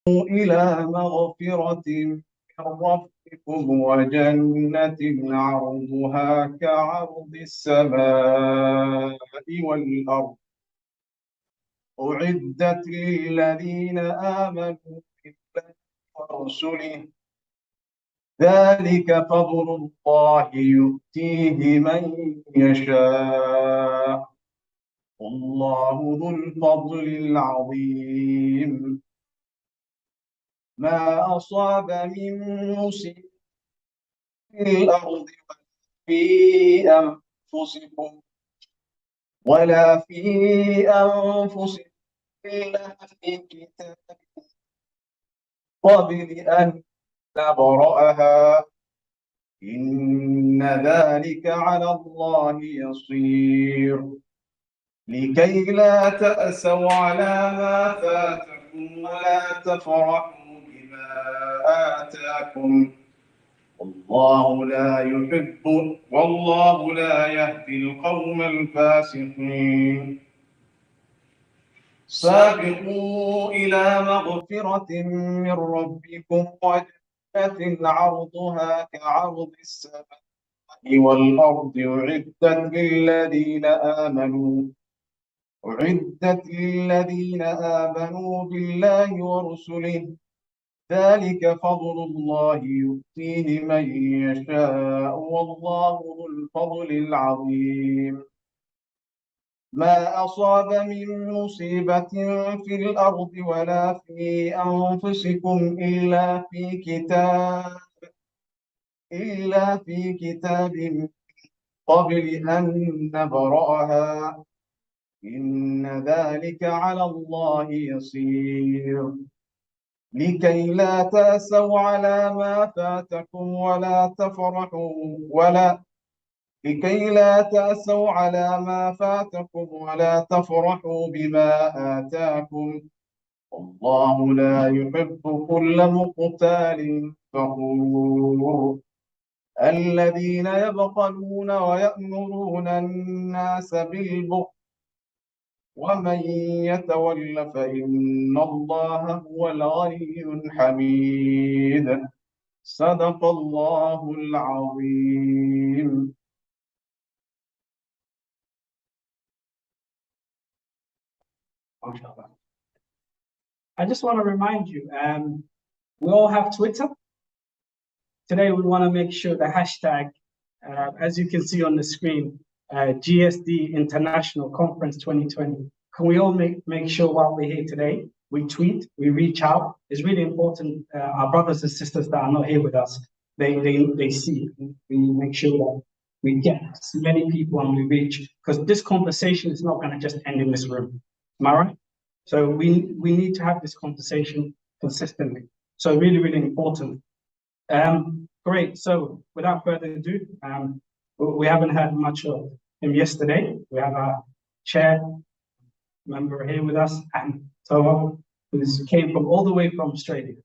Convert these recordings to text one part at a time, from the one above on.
إلى مغفرة من ربكم وجنة عرضها كعرض السماء والأرض أعدت للذين آمنوا بالله ورسله ذلك فضل الله يؤتيه من يشاء والله ذو الفضل العظيم ما أصاب من مصيبة في الأرض ولا في أنفسكم إلا في كتاب قبل أن نبرأها إن ذلك على الله يصير لكي لا تأسوا على ما فاتكم ولا تفرحوا بما آتاكم والله لا يهدي القوم الفاسقين سابقوا إلى مغفرة من ربكم وجنة عرضها كعرض السماء والأرض أعدت للذين آمنوا بالله ورسله ذلك فضل الله يؤتيه من يشاء والله ذو الفضل العظيم ما أصاب من مصيبة في الأرض ولا في أنفسكم إلا في كتاب قبل أن نبرأها إن ذلك على الله يصير لكي لا تأسوا على ما فاتكم ولا تفرحوا بما آتاكم والله لا يحب كل مختال فخور الذين يبخلون ويأمرون الناس بالبخل ومن يتول فإن الله هو الغني الحميد صدق الله العظيم. I just want to remind you, we all have Twitter. Today we want to make sure the hashtag, as you can see on the screen, GSD International Conference 2020. Can we all make sure while we're here today, we tweet, we reach out. It's really important. Our brothers and sisters that are not here with us, they see. We make sure that we get as many people and we reach, because this conversation is not going to just end in this room. Am I right? So we need to have this conversation consistently. So really, really important. Great. So without further ado, we haven't had much of him yesterday. We have our chair member here with us, and Toho, who came from all the way from Australia.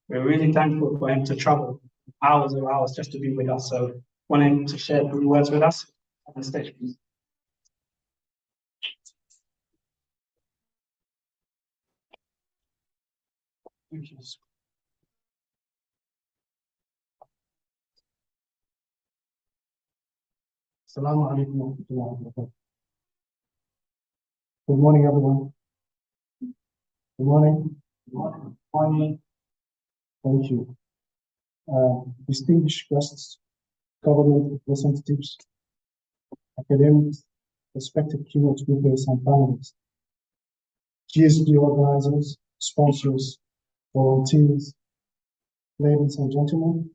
We're really thankful for him to travel hours and hours just to be with us. So want him to share a few words with us on the stage, please. Assalamu alaikum wa rahmatullahi wa barakatuh. Good morning, everyone. Good morning. Good morning. Thank you. Distinguished guests, government representatives, academics, respected keynote speakers and panelists, GSD organizers, sponsors, volunteers, ladies and gentlemen,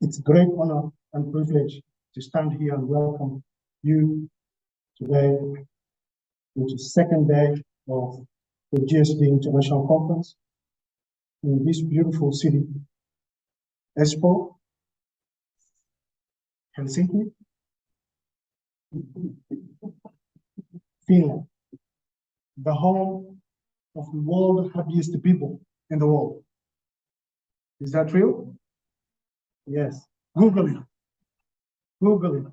it's a great honor and privilege to stand here and welcome you today, which is the second day of the GSD International Conference in this beautiful city, Espoo, Helsinki, Finland, the home of the world's happiest people in the world. Is that true? Yes. Google it. Google it.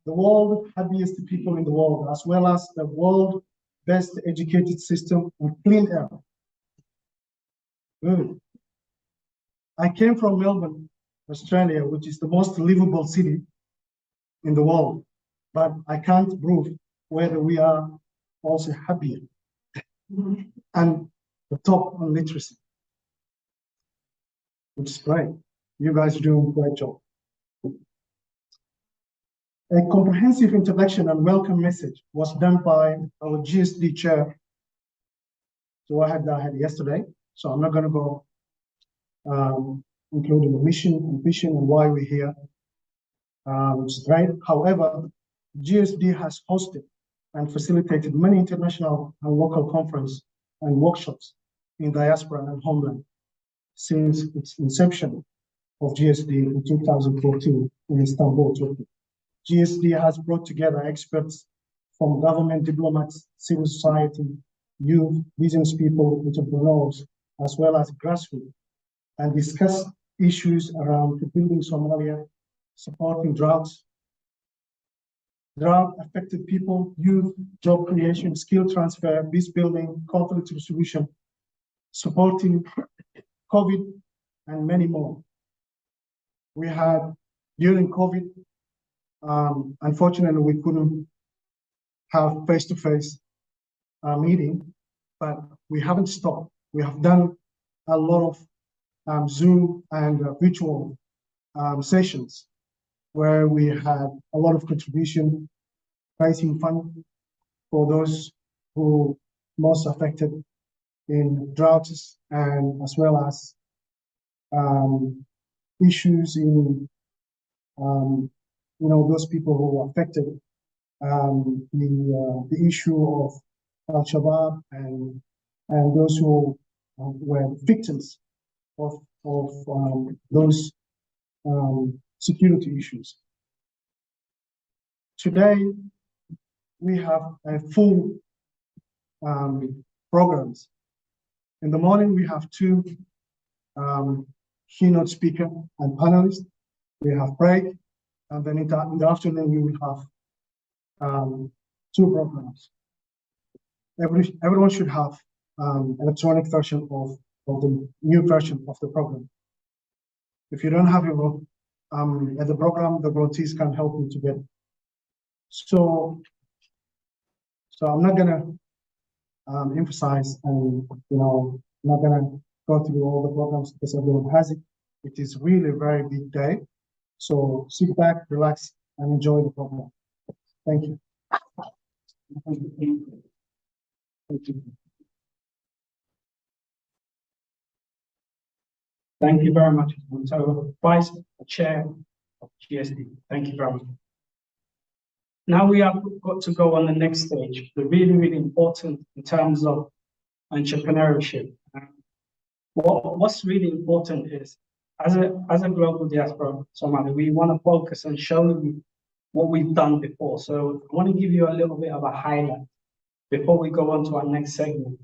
The world's happiest people in the world, as well as the world's best educated system with clean air. Good. I came from Melbourne, Australia, which is the most livable city in the world, but I can't prove whether we are also happier and the top on literacy, which is great. You guys are doing a great job. A comprehensive introduction and welcome message was done by our GSD chair. So I had yesterday, so I'm not going to go including the mission and vision and why we're here. Which is great. However, GSD has hosted and facilitated many international and local conferences and workshops in diaspora and homeland since its inception of GSD in 2014 in Istanbul, Turkey. GSD has brought together experts from government, diplomats, civil society, youth, business people, entrepreneurs, as well as grassroots, and discussed issues around rebuilding Somalia, supporting drought-affected people, youth, job creation, skill transfer, peace building, conflict resolution, supporting COVID, and many more. We had, during COVID, unfortunately, we couldn't have face-to-face meeting, but we haven't stopped. We have done a lot of Zoom and virtual sessions where we had a lot of contribution, raising fund for those who most affected in droughts, and as well as issues in those people who were affected, the issue of Al-Shabaab and those who were victims of those security issues. Today, we have a full programs. In the morning, we have two keynote speaker and panelists. We have break, and then in the afternoon, we will have two programs. Everyone should have electronic version of the new version of the program. If you don't have your at the program, the volunteers can help you to get it. So I'm not gonna emphasize and I'm not gonna go through all the programs because everyone has it. It is really a very big day. So sit back, relax, and enjoy the program. Thank you. Thank you. Thank you very much. So, Vice Chair of GSD, thank you very much. Now we have got to go on the next stage, the really, really important in terms of entrepreneurship. What's really important is, as a global diaspora Somali, we want to focus on showing you what we've done before. So I want to give you a little bit of a highlight before we go on to our next segment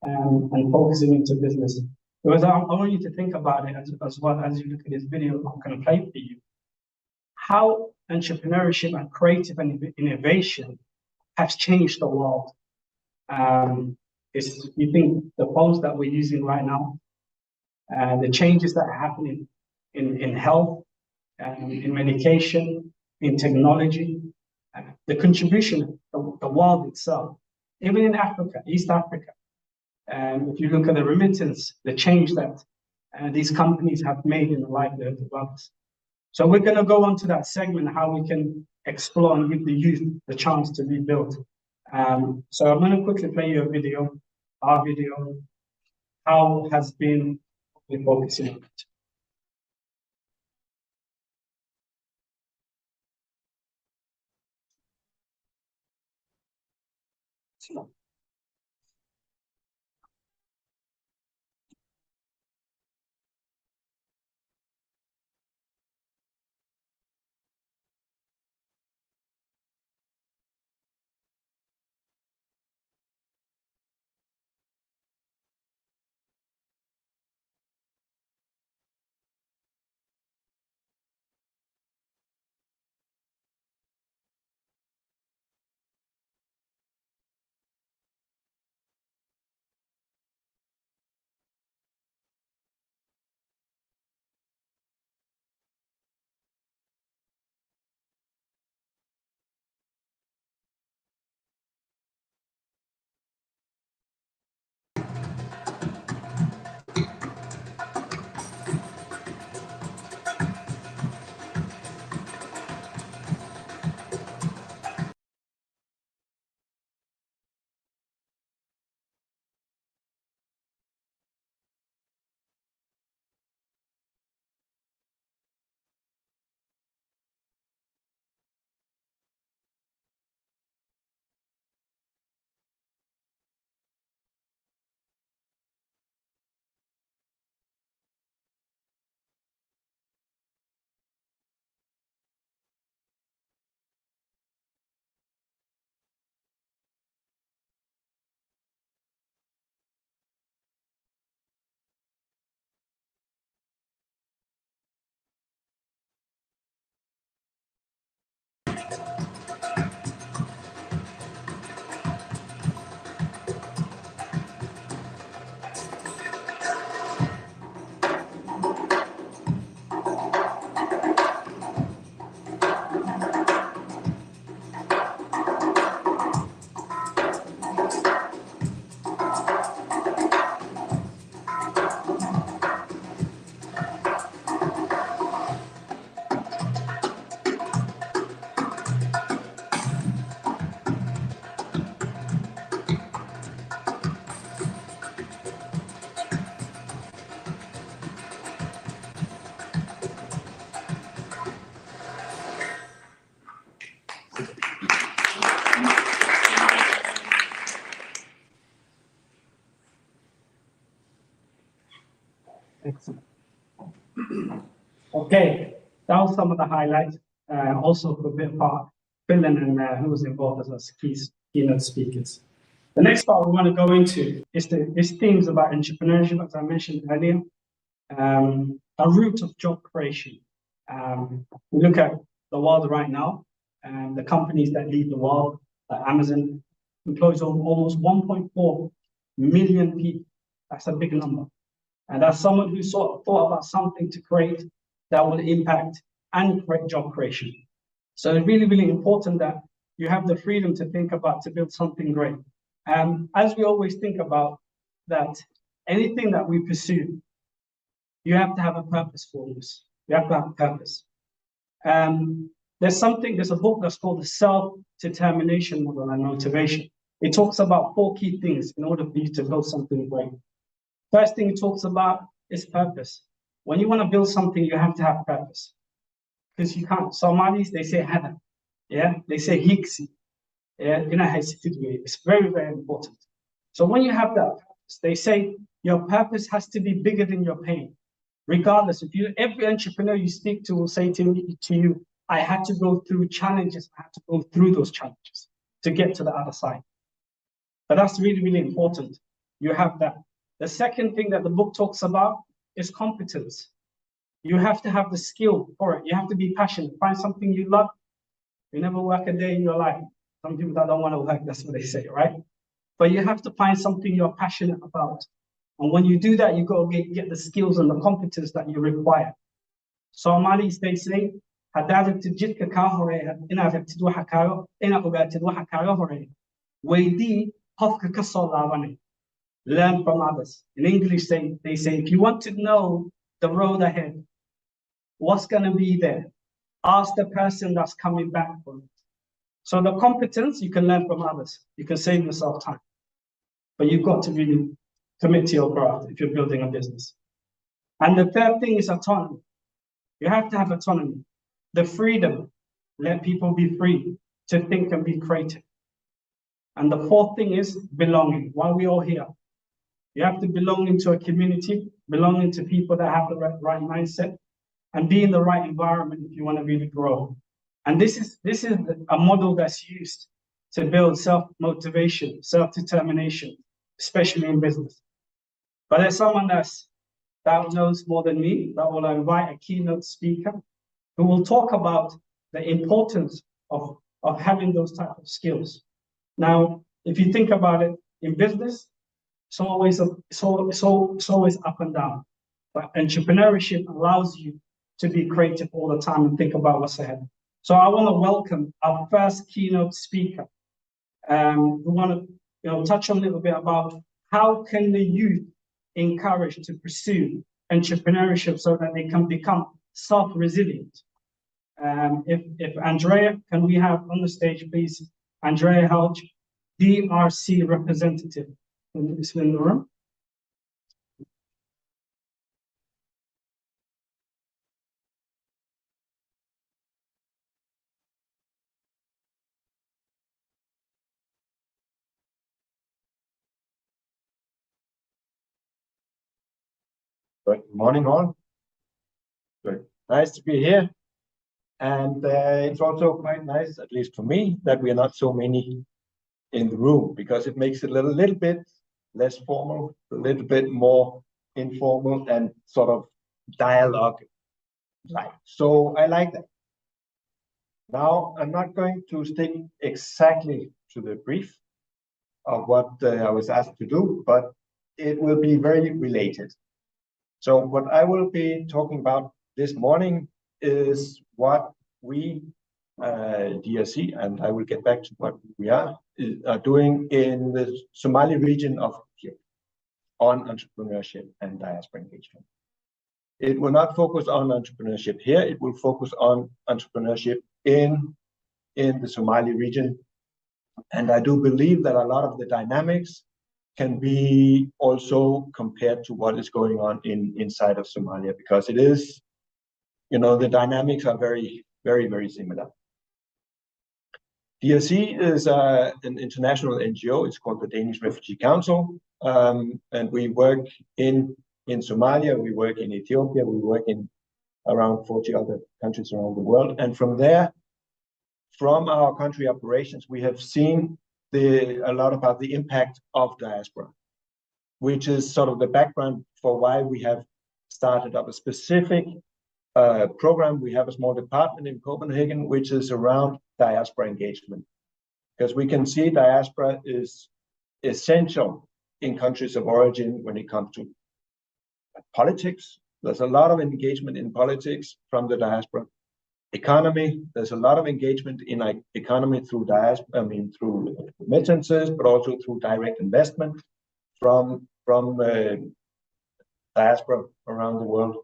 and focusing into business. Because I want you to think about it as well as you look at this video I'm going to play for you. How entrepreneurship and creative and innovation has changed the world. You think the phones that we're using right now, the changes that are happening in health, in medication, in technology, the contribution of the world itself, even in Africa, East Africa. If you look at the remittance, the change that these companies have made in the livelihood of others. So we're going to go on to that segment, how we can explore and give the youth the chance to rebuild. So I'm going to quickly play you a video, our video, how has been focusing on it. Excellent. Okay, that was some of the highlights. Also for a bit part, Finland and who was involved as keynote speakers. The next part we want to go into is themes about entrepreneurship, as I mentioned earlier, a root of job creation. We look at the world right now, and the companies that lead the world, like Amazon, employs almost 1.4 million people. That's a big number. And as someone who sort of thought about something to create that will impact and create job creation. So it's really, really important that you have the freedom to think about to build something great. As we always think about that, anything that we pursue, you have to have a purpose for this. You have to have a purpose. There's a book that's called the Self-Determination Model and Motivation. It talks about 4 key things in order for you to build something great. First thing it talks about is purpose. When you want to build something, you have to have purpose. Because you can't. Somalis, they say hada. Yeah, they say hiksi. Yeah, it's very, very important. So when you have that purpose, they say your purpose has to be bigger than your pain. Regardless, every entrepreneur you speak to will say to you, I had to go through challenges. I had to go through those challenges to get to the other side. But that's really, really important. You have that. The second thing that the book talks about is competence. You have to have the skill for it. You have to be passionate. Find something you love. You never work a day in your life. Some people that don't want to work, that's what they say, right? But you have to find something you're passionate about. And when you do that, you got to get the skills and the competence that you require. Somalis, they say, learn from others. In English, they say, if you want to know the road ahead, what's going to be there, ask the person that's coming back from it. So the competence, you can learn from others. You can save yourself time. But you've got to really commit to your craft if you're building a business. And the third thing is autonomy. You have to have autonomy. The freedom, let people be free to think and be creative. And the fourth thing is belonging. Why are we all here? You have to belong into a community, belong into people that have the right mindset, and be in the right environment if you want to really grow. And this is a model that's used to build self-motivation, self-determination, especially in business. But there's someone that knows more than me, that will invite a keynote speaker who will talk about the importance of having those type of skills. Now, if you think about it, in business, it's always up and down. But entrepreneurship allows you to be creative all the time and think about what's ahead. So I want to welcome our first keynote speaker. We want to touch on a little bit about how can the youth encourage to pursue entrepreneurship so that they can become self-resilient. If Andrea, can we have on the stage, please, Andrea Helge, DRC representative. Is in the room? Good morning, all. Good. Nice to be here. And it's also quite nice, at least for me, that we are not so many in the room, because it makes it a little bit less formal, a little bit more informal and sort of dialogue-like. So I like that. Now, I'm not going to stick exactly to the brief of what I was asked to do, but it will be very related. So what I will be talking about this morning is what we, DRC, and I will get back to what we are doing in the Somali region of Ethiopia on entrepreneurship and diaspora engagement. It will not focus on entrepreneurship here. It will focus on entrepreneurship in the Somali region. And I do believe that a lot of the dynamics can be also compared to what is going on inside of Somalia, because it is, the dynamics are very, very, very similar. DRC is an international NGO. It's called the Danish Refugee Council, and we work in Somalia, we work in Ethiopia, we work in around 40 other countries around the world. And from there, from our country operations, we have seen a lot about the impact of diaspora, which is sort of the background for why we have started up a specific program. We have a small department in Copenhagen, which is around diaspora engagement, because we can see diaspora is essential in countries of origin when it comes to politics. There's a lot of engagement in politics from the diaspora. Economy, there's a lot of engagement in economy through diaspora, through remittances, but also through direct investment from diaspora around the world.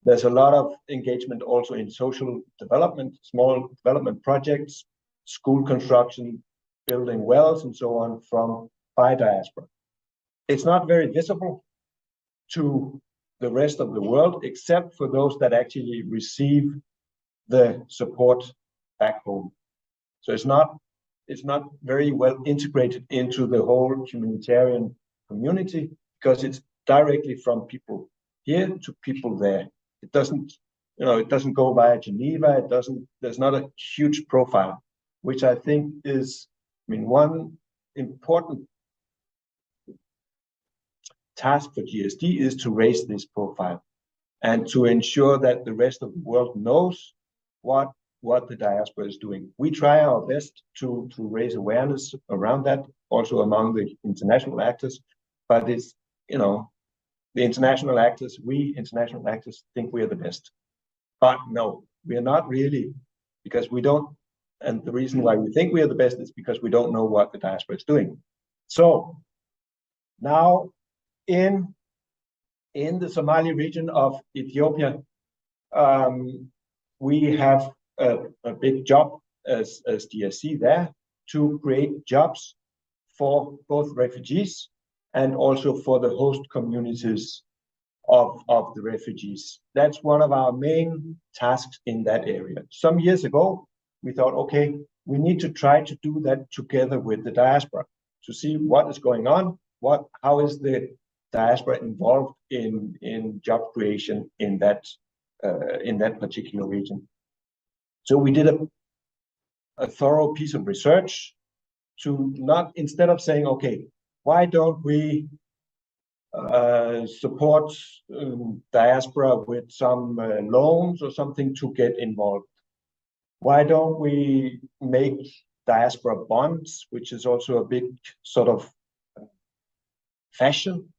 There's a lot of engagement also in social development, small development projects, school construction, building wells, and so on by diaspora. It's not very visible to the rest of the world, except for those that actually receive the support back home. So it's not very well integrated into the whole humanitarian community, because it's directly from people here to people there. It doesn't go via Geneva. There's not a huge profile, which I think is, one important task for GSD is to raise this profile and to ensure that the rest of the world knows what the diaspora is doing. We try our best to raise awareness around that, also among the international actors, but it's, the international actors think we are the best. But no, we are not really, because we don't, and the reason why we think we are the best is because we don't know what the diaspora is doing. So now in the Somali region of Ethiopia, we have a big job as DRC there to create jobs for both refugees and also for the host communities of the refugees. That's one of our main tasks in that area. Some years ago, we thought, okay, we need to try to do that together with the diaspora to see what is going on, how is the diaspora involved in job creation in that particular region. So we did a thorough piece of research to not, instead of saying, okay, why don't we support diaspora with some loans or something to get involved? Why don't we make diaspora bonds, which is also a big sort of fashion?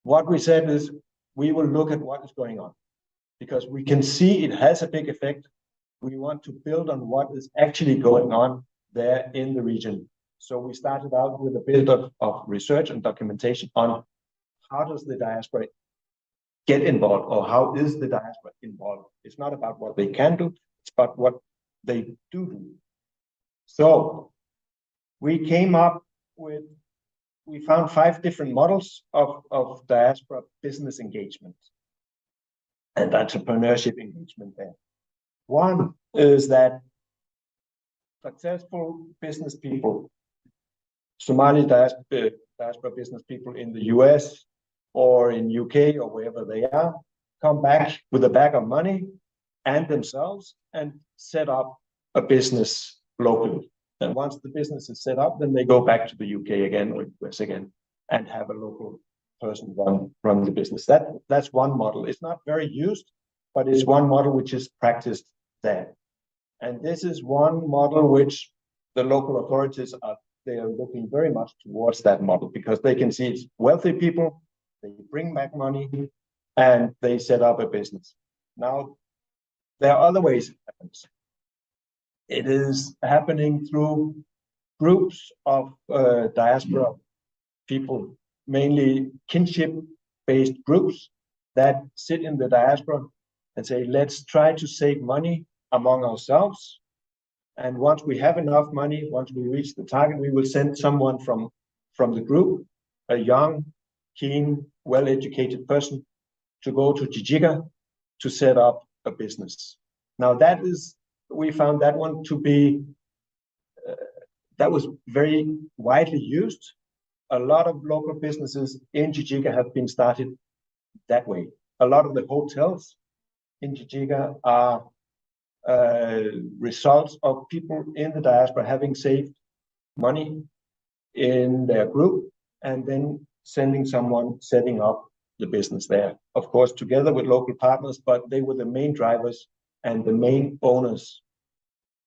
What we said is we will look at what is going on, because we can see it has a big effect. We want to build on what is actually going on there in the region. So we started out with a bit of research and documentation on how does the diaspora get involved, or how is the diaspora involved. It's not about what they can do, it's about what they do. So we came up with, we found 5 different models of diaspora business engagement and entrepreneurship engagement there. One is that successful business people, Somali diaspora business people in the US or in UK or wherever they are, come back with a bag of money and themselves and set up a business locally. And once the business is set up, then they go back to the UK again or US again and have a local person run the business. That's one model. It's not very used, but it's one model which is practiced there. And this is one model which the local authorities are looking very much towards that model, because they can see it's wealthy people, they bring back money, and they set up a business. Now, there are other ways it happens. It is happening through groups of diaspora people, mainly kinship-based groups that sit in the diaspora and say, let's try to save money among ourselves. And once we have enough money, once we reach the target, we will send someone from the group, a young, keen, well-educated person, to go to Jijiga to set up a business. Now that is we found that one to be, that was very widely used. A lot of local businesses in Jijiga have been started that way. A lot of the hotels in Jijiga are results of people in the diaspora having saved money in their group and then sending someone setting up the business there. Of course, together with local partners, but they were the main drivers and the main owners.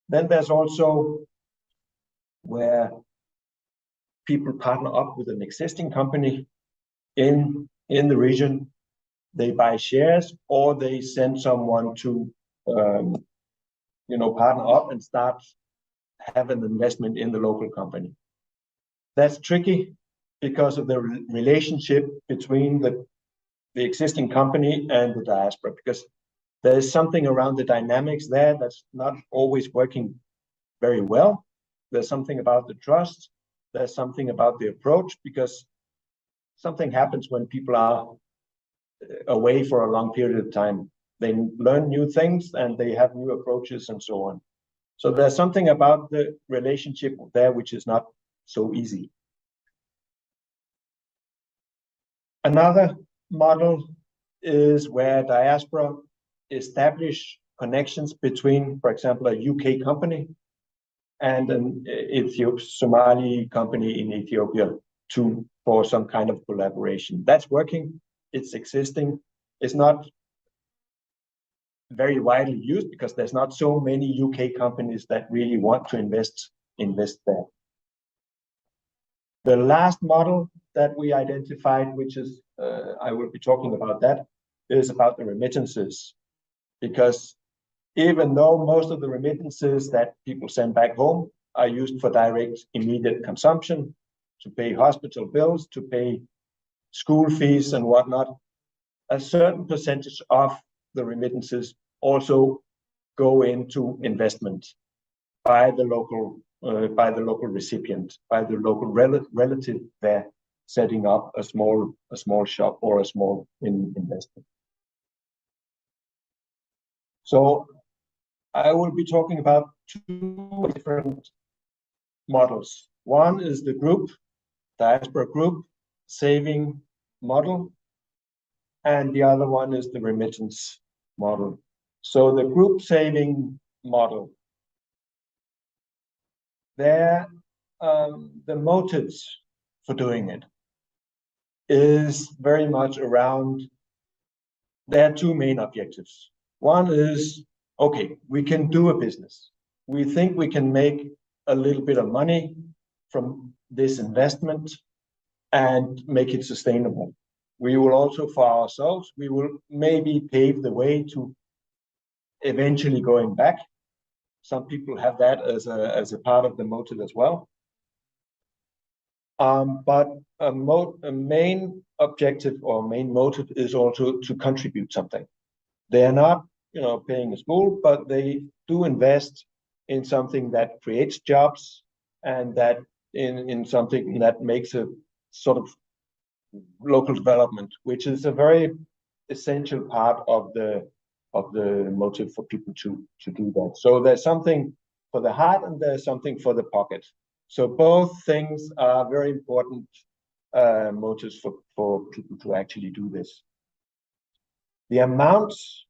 Then there's also where people partner up with an existing company in the region. They buy shares or they send someone to partner up and start have an investment in the local company. That's tricky because of the relationship between the existing company and the diaspora, because there's something around the dynamics there that's not always working very well. There's something about the trust. There's something about the approach, because something happens when people are away for a long period of time. They learn new things and they have new approaches and so on. So there's something about the relationship there which is not so easy. Another model is where diaspora establish connections between, for example, a UK company and an Somali company in Ethiopia for some kind of collaboration. That's working, it's existing. It's not very widely used because there's not so many UK companies that really want to invest there. The last model that we identified, which is, I will be talking about that, is about the remittances. Because even though most of the remittances that people send back home are used for direct, immediate consumption, to pay hospital bills, to pay school fees and whatnot, a certain percentage of the remittances also go into investment by the local recipient, by the local relative there, setting up a small shop or a small investment. So I will be talking about two different models. One is the diaspora group saving model, and the other one is the remittance model. So the group saving model, there, the motives for doing it is very much around, there are two main objectives. One is, okay, we can do a business. We think we can make a little bit of money from this investment and make it sustainable. We will also, for ourselves, we will maybe pave the way to eventually going back. Some people have that as a part of the motive as well. But a main objective or main motive is also to contribute something. They are not, paying a school, but they do invest in something that creates jobs and that in something that makes a sort of local development, which is a very essential part of the motive for people to do that. So there's something for the heart and there's something for the pocket. So both things are very important motives for people to actually do this. The amounts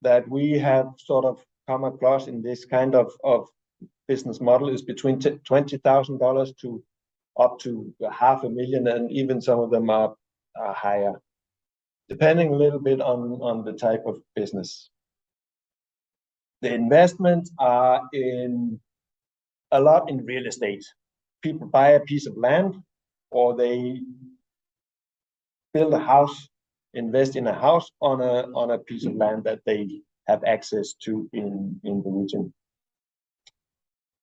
that we have sort of come across in this kind of business model is between $20,000 to up to $500,000, and even some of them are higher, depending a little bit on the type of business. The investments are a lot in real estate. People buy a piece of land, or they build a house, invest in a house on a piece of land that they have access to in the region.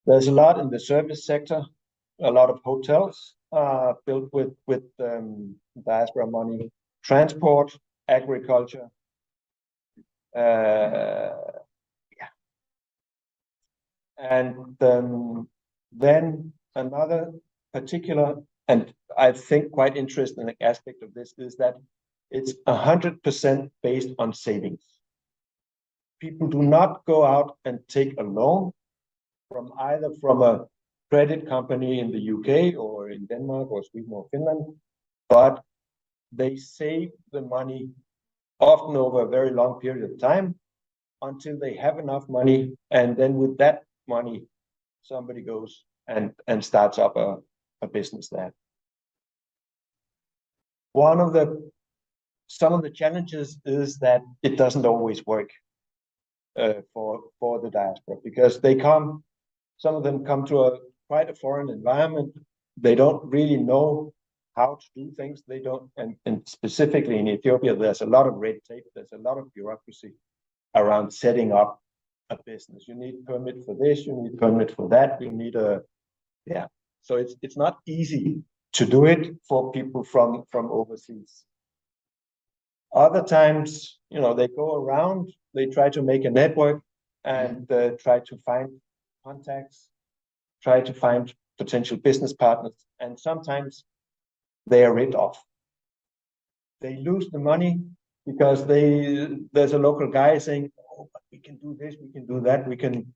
There's a lot in the service sector, a lot of hotels built with diaspora money, transport, agriculture. And then another particular, and I think quite interesting aspect of this is that it's 100% based on savings. people do not go out and take a loan from either from a credit company in the UK or in Denmark or Sweden or Finland, but they save the money often over a very long period of time until they have enough money, and then with that money, somebody goes and starts up a business there. Some of the challenges is that it doesn't always work for the diaspora, because some of them come to quite a foreign environment. They don't really know how to do things. They don't, and specifically in Ethiopia, there's a lot of red tape. There's a lot of bureaucracy around setting up a business. You need permit for this, you need permit for that, you need so it's not easy to do it for people from overseas. Other times, they go around, they try to make a network and try to find contacts, try to find potential business partners, and sometimes they are ripped off. They lose the money because there's a local guy saying, oh, but we can do this, we can do that, we can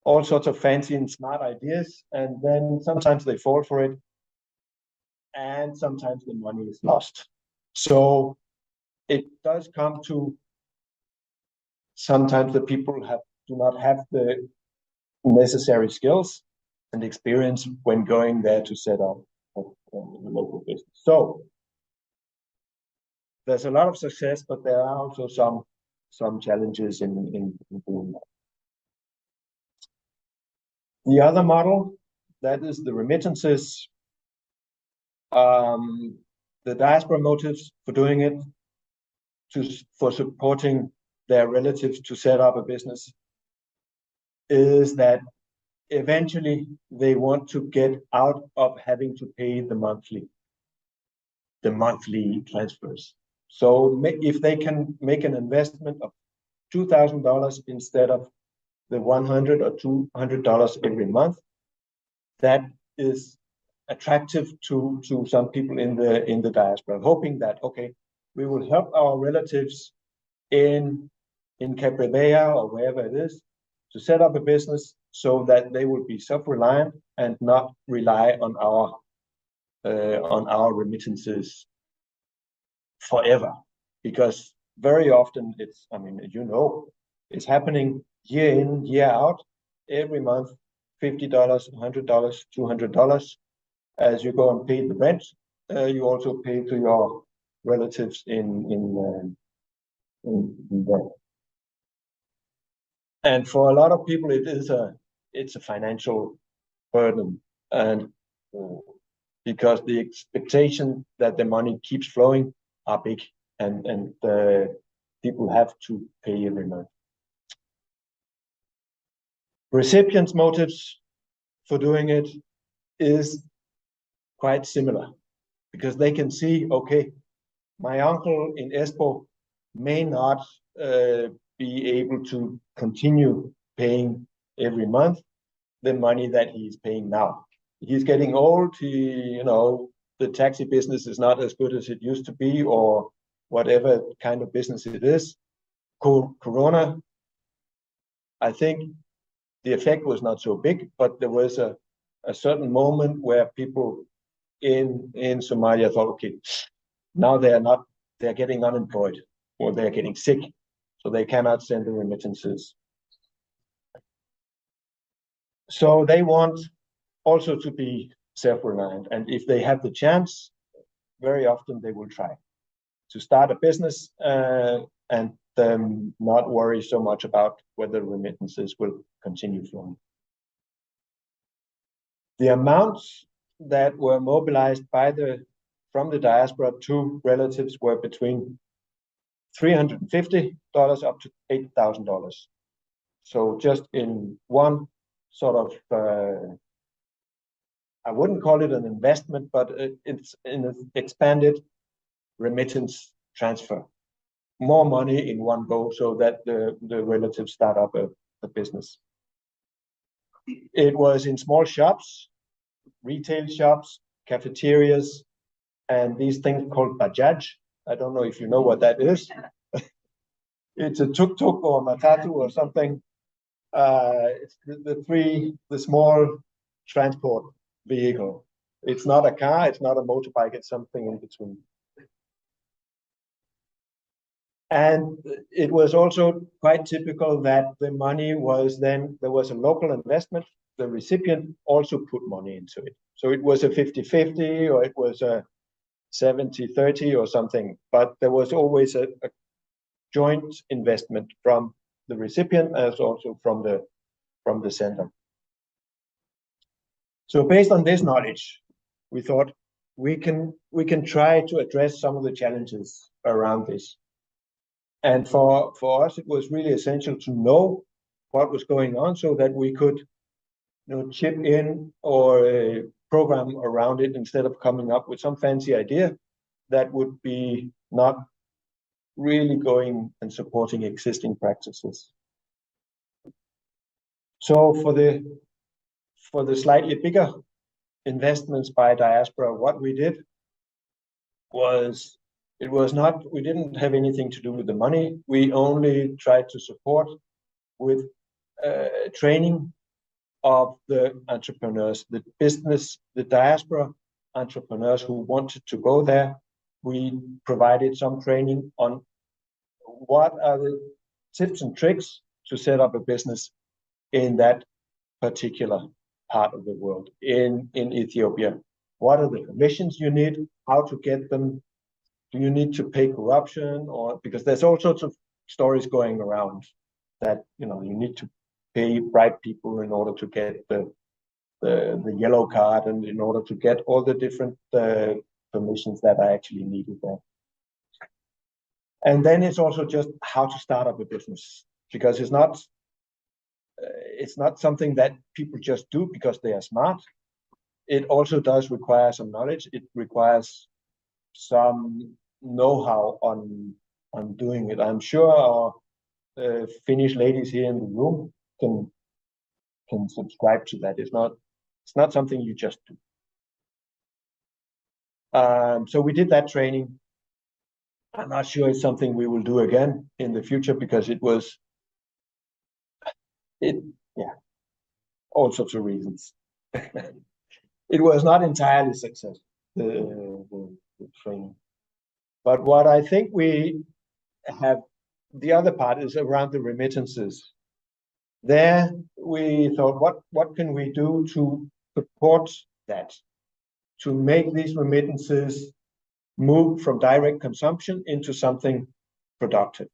all sorts of fancy and smart ideas, and then sometimes they fall for it, and sometimes the money is lost. So it does come to sometimes the people do not have the necessary skills and experience when going there to set up a local business. So there's a lot of success, but there are also some challenges in doing that. The other model, that is the remittances. The diaspora motives for doing it, for supporting their relatives to set up a business, is that eventually they want to get out of having to pay the monthly transfers. So if they can make an investment of $2,000 instead of the $100 or $200 every month, that is attractive to some people in the diaspora, hoping that, okay, we will help our relatives in Cape Verde or wherever it is to set up a business so that they will be self-reliant and not rely on our remittances forever. Because very often it's happening year in, year out, every month, $50, $100, $200. As you go and pay the rent, you also pay to your relatives in there. And for a lot of people, it's a financial burden, and because the expectation that the money keeps flowing are big, and people have to pay every month. Recipients' motives for doing it is quite similar, because they can see, okay, my uncle in Espoo may not be able to continue paying every month the money that he's paying now. He's getting old. The taxi business is not as good as it used to be, or whatever kind of business it is. Corona, I think the effect was not so big, but there was a certain moment where people in Somalia thought, okay, now they're getting unemployed, or they're getting sick, so they cannot send the remittances. So they want also to be self-reliant, and if they have the chance, very often they will try to start a business and not worry so much about whether remittances will continue flowing. The amounts that were mobilized from the diaspora to relatives were between $350 up to $8,000. So just in one sort of, I wouldn't call it an investment, but it's in an expanded remittance transfer. More money in one go so that the relatives start up a business. It was in small shops, retail shops, cafeterias, and these things called bajaj. I don't know if you know what that is. it's a tuk-tuk or matatu or something. It's the small transport vehicle. It's not a car, it's not a motorbike, it's something in between. And it was also quite typical that the money was then, there was a local investment, the recipient also put money into it. So it was a 50-50 or it was a 70-30 or something, but there was always a joint investment from the recipient as also from the center. So based on this knowledge, we thought we can try to address some of the challenges around this. And for us, it was really essential to know what was going on so that we could, chip in or program around it instead of coming up with some fancy idea that would be not really going and supporting existing practices. So for the slightly bigger investments by diaspora, what we did was, we didn't have anything to do with the money. We only tried to support with training of the entrepreneurs, the diaspora entrepreneurs who wanted to go there. We provided some training on what are the tips and tricks to set up a business in that particular part of the world, in Ethiopia. What are the permissions you need? How to get them? Do you need to pay corruption? Or because there's all sorts of stories going around that you need to pay bribe people in order to get the yellow card and in order to get all the different permissions that are actually needed there. And then it's also just how to start up a business, because it's not something that people just do because they are smart. It also does require some knowledge. It requires some know-how on doing it. I'm sure our Finnish ladies here in the room can subscribe to that. It's not something you just do. So we did that training. I'm not sure it's something we will do again in the future because all sorts of reasons. It was not entirely successful, the training. But what I think we have, the other part is around the remittances. There we thought, what can we do to support that, to make these remittances move from direct consumption into something productive.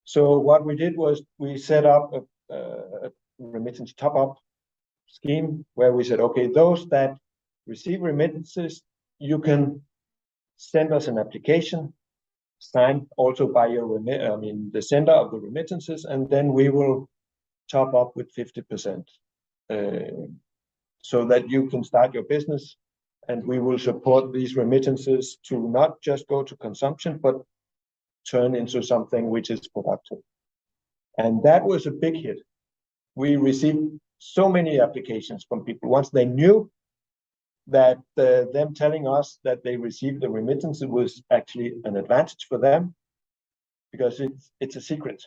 So what we did was we set up a remittance top-up scheme where we said, okay, those that receive remittances, you can send us an application signed also by the sender of the remittances, and then we will top up with 50% so that you can start your business, and we will support these remittances to not just go to consumption, but turn into something which is productive. And that was a big hit. We received so many applications from people. Once they knew that them telling us that they received the remittance, it was actually an advantage for them because it's a secret.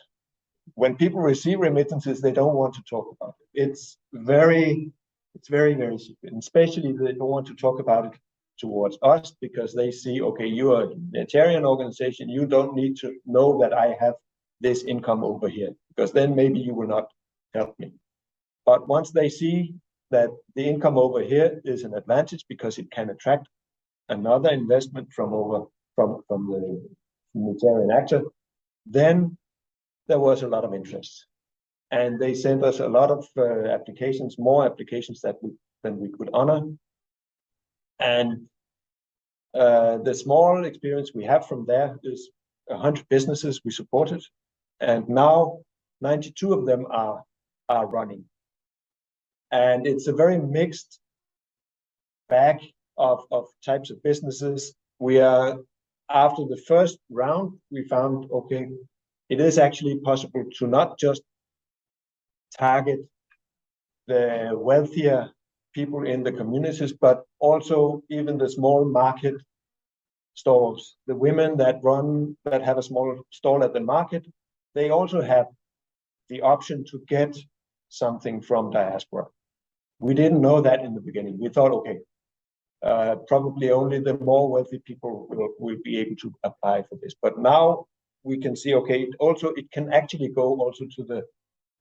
When people receive remittances, they don't want to talk about it. It's very, very secret. And especially they don't want to talk about it towards us because they see, okay, you are a humanitarian organization. You don't need to know that I have this income over here because then maybe you will not help me. But once they see that the income over here is an advantage because it can attract another investment from the humanitarian actor, then there was a lot of interest. And they sent us a lot of applications, more applications than we could honor. And the small experience we have from there is 100 businesses we supported. And now 92 of them are running. And it's a very mixed bag of types of businesses. After the first round, we found, okay, it is actually possible to not just target the wealthier people in the communities, but also even the small market stalls, the women that have a small stall at the market, they also have the option to get something from diaspora. We didn't know that in the beginning. We thought, okay, probably only the more wealthy people will be able to apply for this. But now we can see, okay, it can actually go also to the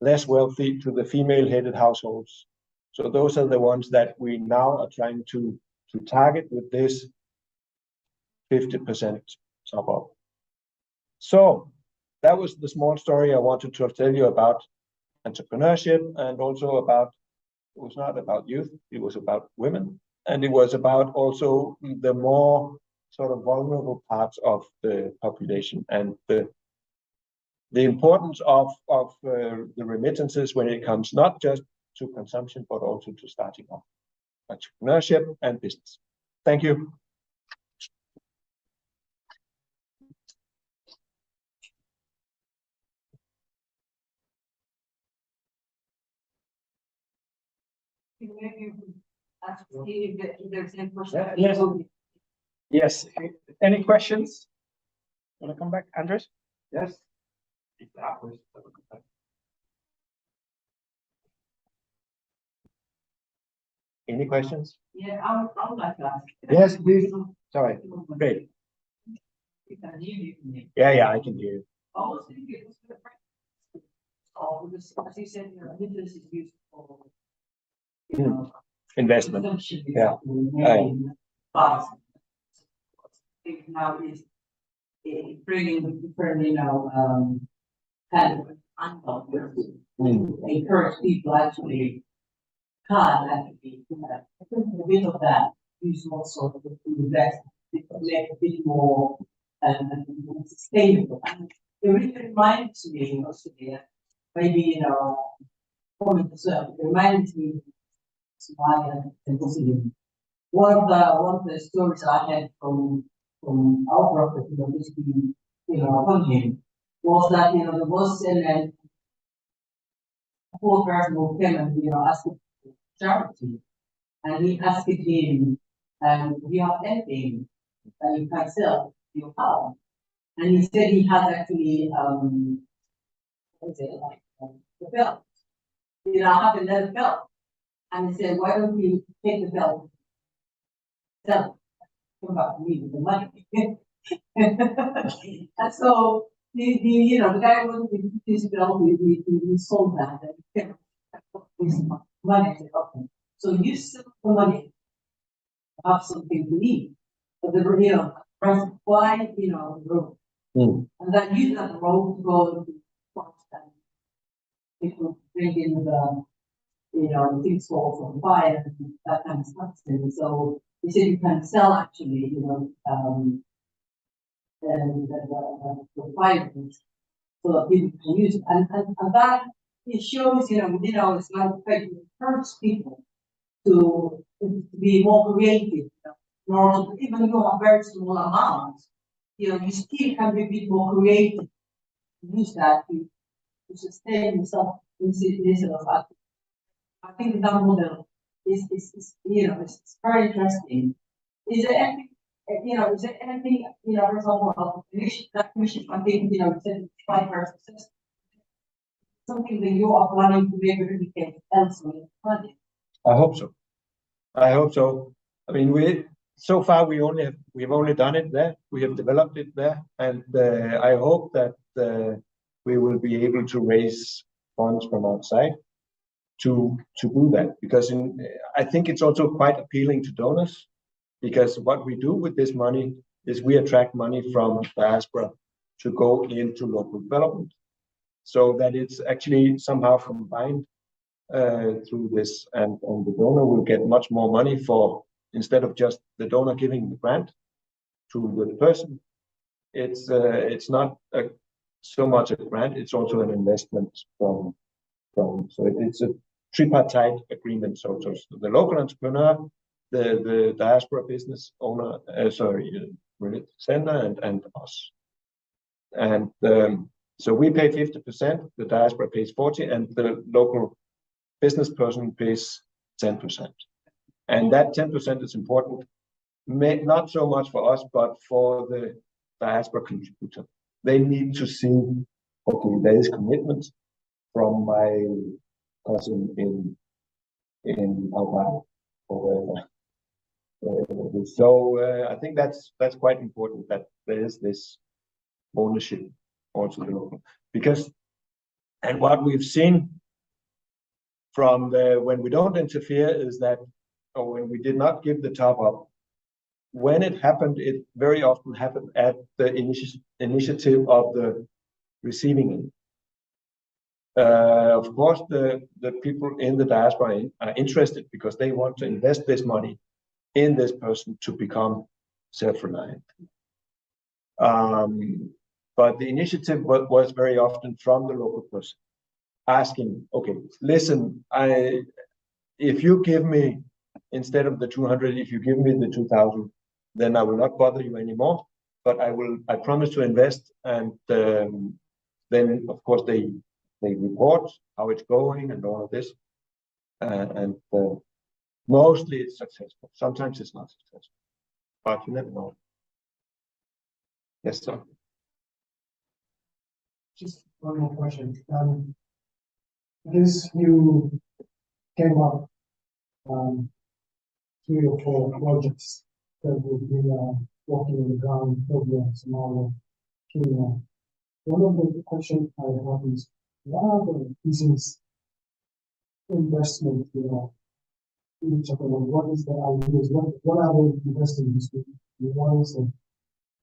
less wealthy, to the female-headed households. So those are the ones that we now are trying to target with this 50% top up. So that was the small story I wanted to tell you about entrepreneurship, and also about, it was not about youth, it was about women, and it was about also the more sort of vulnerable parts of the population, and the importance of the remittances when it comes not just to consumption, but also to starting off entrepreneurship and business. Thank you. Maybe ask Steve if there's any questions. Yes. Yes. Any questions? Want to come back, Andres? Yes. Any questions? Yeah, I would like to ask. Yes, please. Sorry. Great. You can hear me. Yeah, I can hear you. I was thinking it was good. Oh, because as you said, your business is used for, you know, Investment. consumption. Yeah. But now is bringing different, you know, kind of encourage people actually can actually a bit of that use also to invest, to make a bit more sustainable. And it really reminds me also there, maybe, you know, comment as well, it reminds me of Somalia and Muslim. One of the stories I had from our prophet, you know, this being, you know, upon him, was that, you know, there was a poor person who came and, you know, asked for charity, and he asked him, do you have anything that you can sell your house? And he said he has actually, what is it, like, the belt. You know, I have another belt. And he said, why don't you take the belt, sell it, come back to me with the money. And so, you know, the guy was with his belt, he sold that, and he kept his money. I said, okay, so you sell the money, have something to eat. But the, you know, why, you know, the road. And then use that road to go to forest and people bring in the, you know, things fall from fire and that kind of stuff. And so he said you can sell actually, you know, the fire so that people can use it. And that it shows, you know, it's not it encourages people to be more creative. Or even though you have very small amounts, you know, you still can be a bit more creative. Use that to sustain yourself in this of that. I think that model is you know, it's very interesting. Is there anything, you know, for example, that mission, I think, you know, it's 5%, something that you are planning to maybe replicate elsewhere? I hope so. I hope so. I mean, so far we've only done it there. We have developed it there, and I hope that we will be able to raise funds from outside to do that, because I think it's also quite appealing to donors, because what we do with this money is we attract money from diaspora to go into local development, so that it's actually somehow combined through this, and the donor will get much more money for, instead of just the donor giving the grant to the person. It's not so much a grant, it's also an investment from so it's a tripartite agreement. So the local entrepreneur, the diaspora business owner, sender, and us. And so we pay 50%, the diaspora pays 40%, and the local business person pays 10%. And that 10% is important, not so much for us, but for the diaspora contributor. They need to see okay, there is commitment from my cousin in Alabama or wherever. So I think that's quite important that there is this ownership also the local, because and what we've seen from when we don't interfere is that, or when we did not give the top up, when it happened, it very often happened at the initiative of the receiving end. Of course, the people in the diaspora are interested because they want to invest this money in this person to become self-reliant. But the initiative was very often from the local person asking, okay, listen, if you give me, instead of the 200, if you give me the 2,000, then I will not bother you anymore, but I promise to invest. And then of course they report how it's going and all of this. And mostly it's successful. Sometimes it's not successful, but you never know. Yes, sir. Just one more question. Because you came up 3 or 4 projects that would be working on the ground, Ethiopia, Somalia, Kenya. One of the questions I have is, what are the business investment, each of them? What is the ideas? What are they investing in? What is the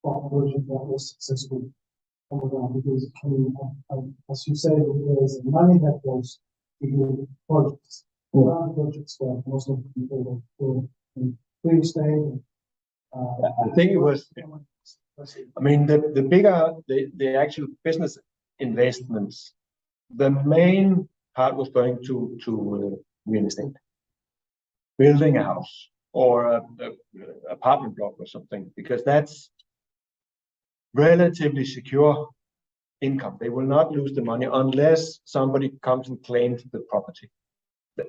project that was successful on the ground? Because as you said, there is money that goes to do projects. What are the projects that most of the people were in free state? I think it was. I mean, the bigger the actual business investments, the main part was going to real estate, building a house or a apartment block or something, because that's relatively secure income. They will not lose the money unless somebody comes and claims the property,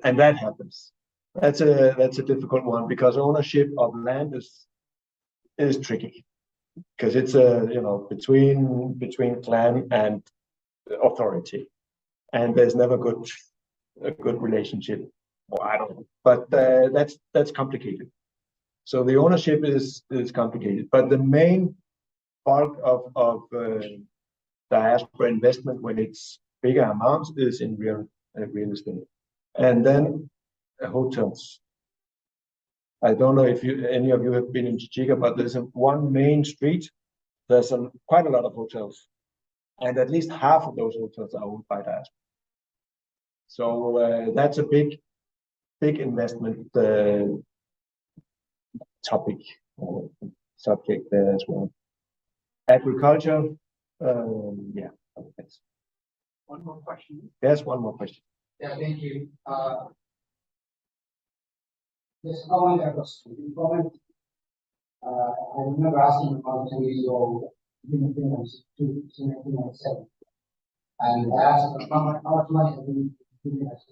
and that happens. That's a difficult one because ownership of land is tricky, because it's between clan and authority, and there's never a good relationship. Or I don't know, but that's complicated. So the ownership is complicated, but the main bulk of diaspora investment, when it's bigger amounts, is in real estate, and then hotels. I don't know if any of you have been in Chichiga, but there's one main street. There's quite a lot of hotels, and at least half of those hotels are owned by diaspora. So that's a big investment topic or subject there as well. Agriculture, yeah. Thanks. One more question. Yes, one more question. Yeah, thank you. This comment that was comment. I remember asking about 10 years ago, in Finland, 1997, and I asked how much money have you given us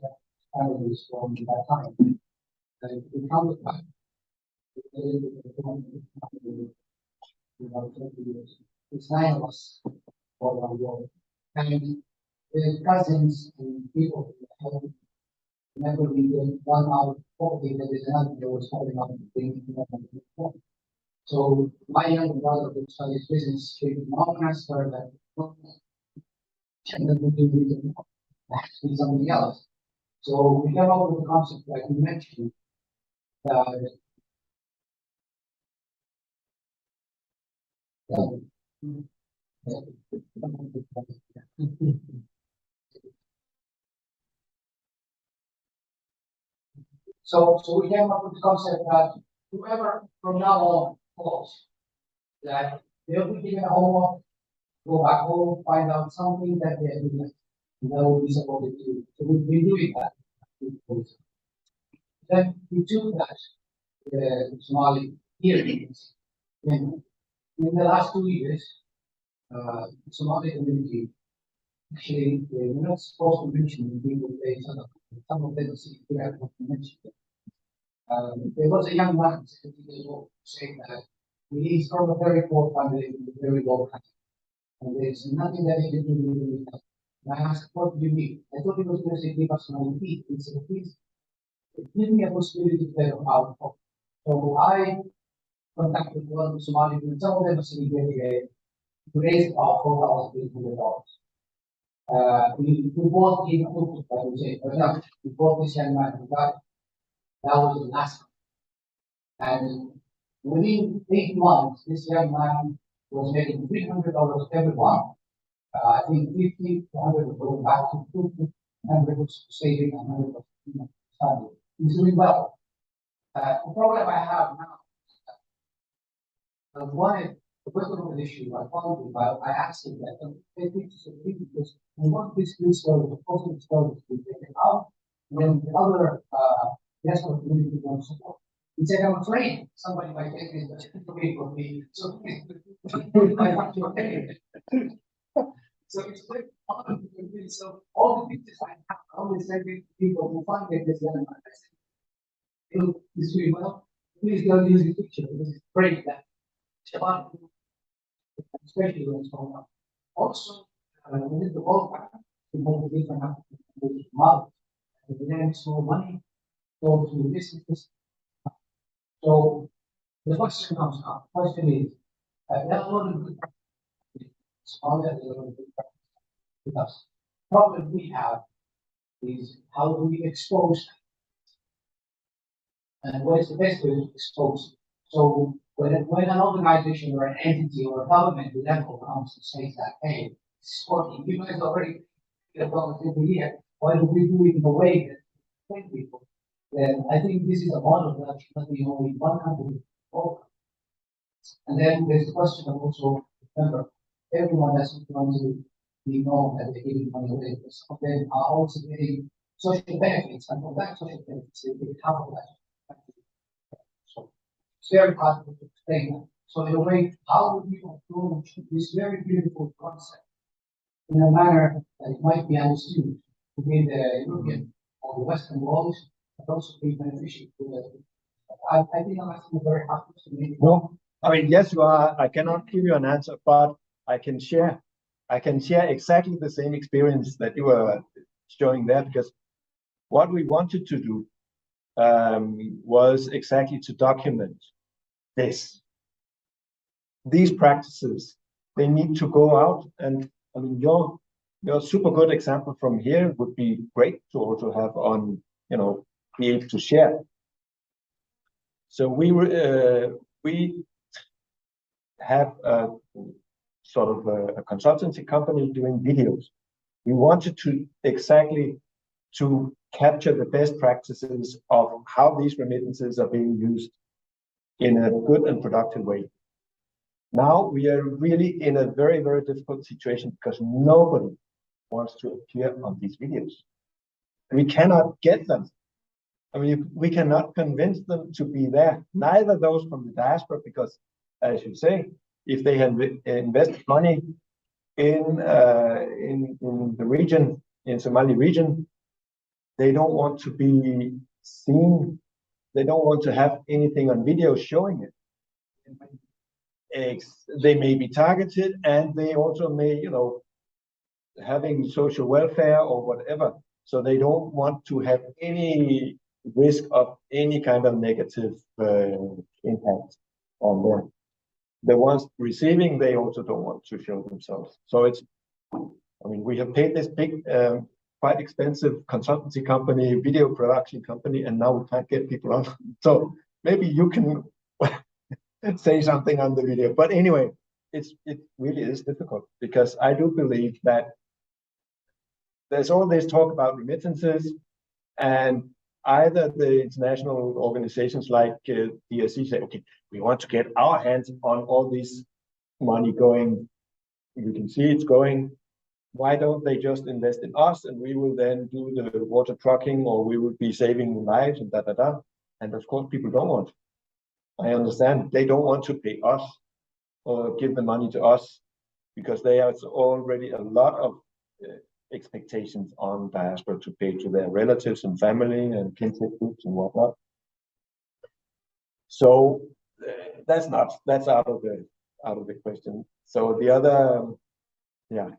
families from that time, and it comes back. About 20 years. It's 9 of us all around the world, and the cousins and people who never really 1 hour probably that is another that was holding up the thing. So my younger brother who studies business came to my transfer that and then we do something else. So we came up with a concept like you mentioned. So we came up with the concept that whoever from now on calls, that they'll be given a homework, go back home, find out something that they are doing, and that will be supported to do. So we've been doing that. Then we took that Somali hearings. In the last 2 years, Somali community actually we're not supposed to mention people pay some of them see we have not mentioned. There was a young man, 70 years old, saying that he is from a very poor family with very low country. And there's nothing that he can do. And I asked, what do you need? I thought he was going to say, give us money to eat. He said, please, give me a possibility to get out of. So I contacted one Somali, and some of them are sitting here to raise about $4,800. We bought him, I would say, for example, we bought this young man who died. That was the last one. And within 8 months, this young man was making $300 every month. I think 50 to 100 was going back to 50, 100 was saving, and 100 was family. He's doing well. The problem I have now, the personal issue I found him, I asked him that, because I want this story, the positive story to be taken out, and then the other national community don't support. He said, I'm afraid somebody might take this away from me, so I have to obtain it. So it's very hard to convince. So all the pictures I have, I always say to people who find that this young man, I say, he's doing well, please don't use the picture because it's great that especially when it's going on. Also, within the World Bank, we have different African models. And then small money goes to businesses. So the question comes up. The question is, that's one of the good practices. Somalia is one of the good practices with us. The problem we have is how do we expose and what is the best way to expose? So when an organization or an entity or a government level comes and says that, hey, it's working, you guys already get about every year, why don't we do it in a way that train people? Then I think this is a model that should not be only one country. And then there's the question of also, remember, everyone doesn't want to be known that they're giving money away. Some of them are also getting social benefits, and from that social benefits, they get half of that. So it's very hard to explain that. So in a way, how would you approach this very beautiful concept in a manner that it might be understood within the European or the Western world, but also be beneficial to the I think I'm asking a very hard question. No, I mean, yes, you are. I cannot give you an answer, but I can share exactly the same experience that you were showing there, because what we wanted to do was exactly to document these practices. They need to go out, and I mean, your super good example from here would be great to also have on, be able to share. So we have a sort of a consultancy company doing videos. We wanted to exactly to capture the best practices of how these remittances are being used in a good and productive way. Now we are really in a very, very difficult situation because nobody wants to appear on these videos. We cannot get them. I mean, we cannot convince them to be there. Neither those from the diaspora, because, as you say, if they have invested money in the region, in Somali region, they don't want to be seen. They don't want to have anything on video showing it. They may be targeted, and they also may, having social welfare or whatever. So they don't want to have any risk of any kind of negative impact on them. The ones receiving, they also don't want to show themselves. So it's, I mean, we have paid this big, quite expensive consultancy company, video production company, and now we can't get people on. So maybe you can say something on the video. But anyway, it really is difficult, because I do believe that there's all this talk about remittances, and either the international organizations like DSC say, okay, we want to get our hands on all this money going. We can see it's going. Why don't they just invest in us, and we will then do the water trucking, or we will be saving lives and da da da. And of course, people don't want. I understand they don't want to pay us or give the money to us, because they have already a lot of expectations on diaspora to pay to their relatives and family and kinship groups and whatnot. So that's out of the question. So the other Yeah,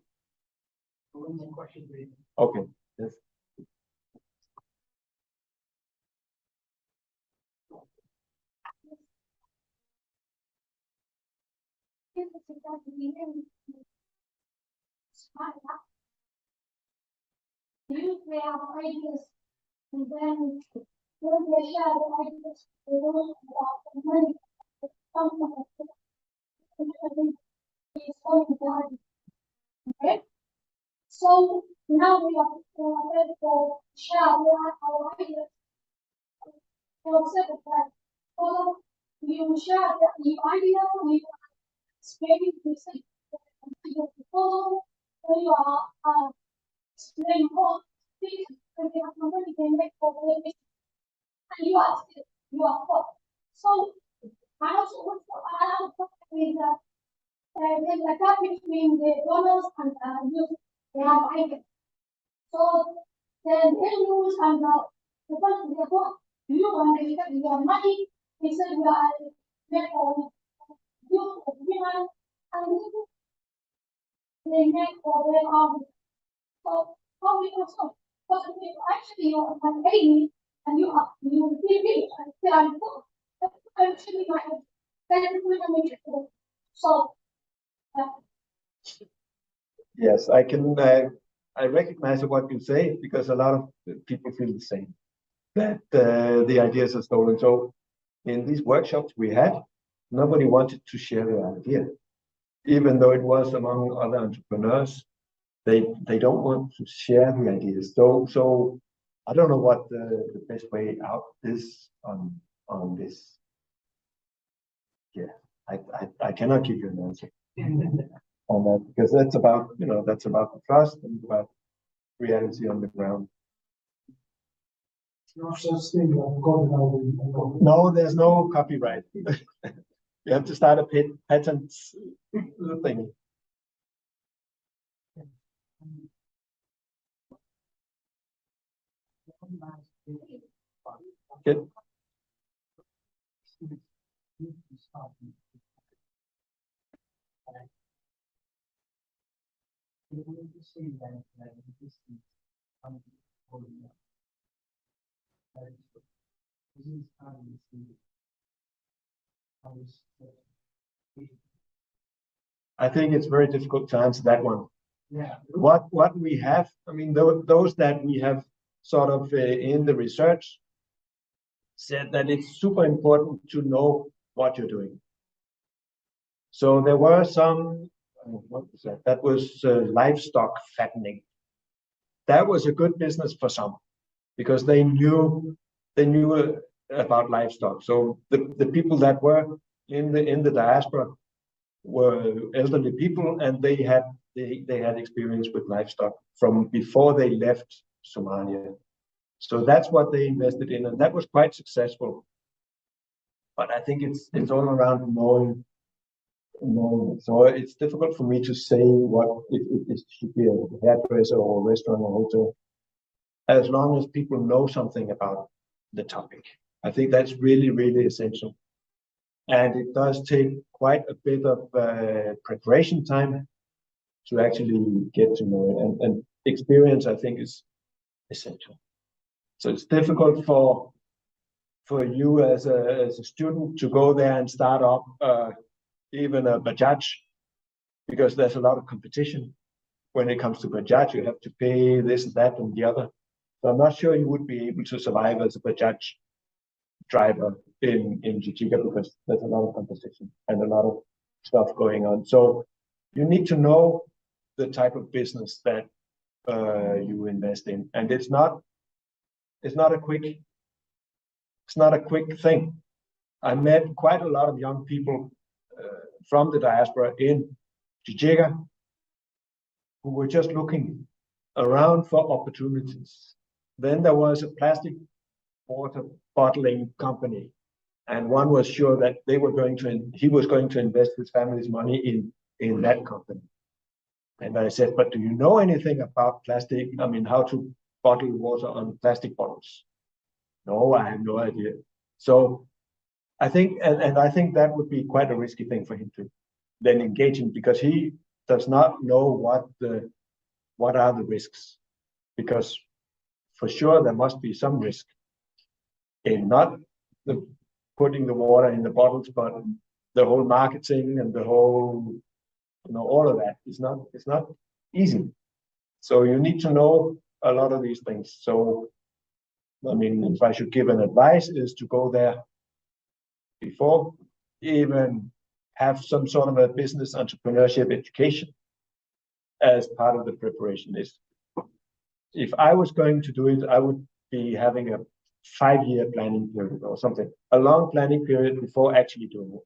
One more question, please. okay. Yes. You have ideas, and then when they share the ideas, they don't about the money. Okay? So now we are ready for share our ideas. For second time. So you share the idea, we explain this proposal, so you are explain more things that the company can make for the business. And you are still, you are for. So I also want to talk with there's a gap between the donors and the youth. They have ideas. So the NGOs and the person they want you understand your money, they said you are made for youth of women and they make for their army. So how we also because actually you are my enemy and you feel me and say I'm poor. I'm actually my so Yes, I recognize what you say because a lot of people feel the same, that the ideas are stolen. So in these workshops we had, nobody wanted to share their idea, even though it was among other entrepreneurs. They don't want to share the ideas. So I don't know what the best way out is on this. Yeah, I cannot give you an answer on that because that's about that's about the trust and about reality on the ground. No such thing like copyright. No, there's no copyright. You have to start a patent thing. Good. I think it's very difficult to answer that one. Yeah. What we have, I mean, those that we have sort of in the research said that it's super important to know what you're doing. So there were some, what was that? That was livestock fattening. That was a good business for some because they knew about livestock. So the people that were in the diaspora were elderly people, and they had experience with livestock from before they left Somalia. So that's what they invested in, and that was quite successful. But I think it's all around knowing. So it's difficult for me to say what if it should be a hairdresser or a restaurant or hotel, as long as people know something about the topic. I think that's really, really essential. And it does take quite a bit of preparation time to actually get to know it. And experience, I think, is essential. So it's difficult for you as a student to go there and start up even a Bajaj, because there's a lot of competition. When it comes to Bajaj, you have to pay this, that, and the other. So I'm not sure you would be able to survive as a Bajaj driver in Jijiga because there's a lot of competition and a lot of stuff going on. So you need to know the type of business that you invest in, and it's not a quick thing. I met quite a lot of young people from the diaspora in Jijiga who were just looking around for opportunities. Then there was a plastic water bottling company, and one was sure that he was going to invest his family's money in that company. And I said, but do you know anything about plastic? I mean, how to bottle water on plastic bottles? No, I have no idea. So I think, and I think that would be quite a risky thing for him to then engage in, because he does not know what are the risks, because for sure there must be some risk in not putting the water in the bottles, but the whole marketing and the whole, all of that is not easy. So you need to know a lot of these things. So, I mean, if I should give an advice, is to go there before, even have some sort of a business entrepreneurship education as part of the preparation. If I was going to do it, I would be having a 5-year planning period or something, a long planning period before actually doing it,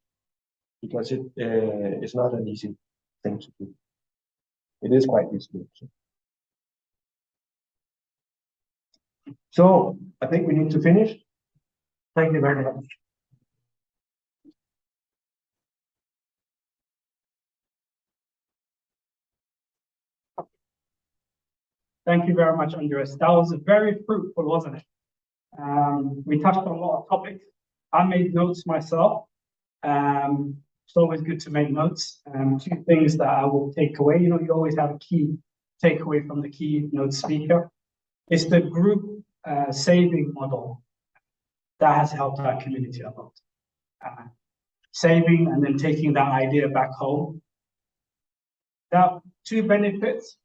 because it is not an easy thing to do. It is quite easy. So I think we need to finish. Thank you very much. Thank you very much, Andreas. That was very fruitful, wasn't it? We touched on a lot of topics. I made notes myself. It's always good to make notes. 2 things that I will take away. You always have a key takeaway from the keynote speaker. It's the group saving model that has helped our community a lot. Saving and then taking that idea back home. There are 2 benefits.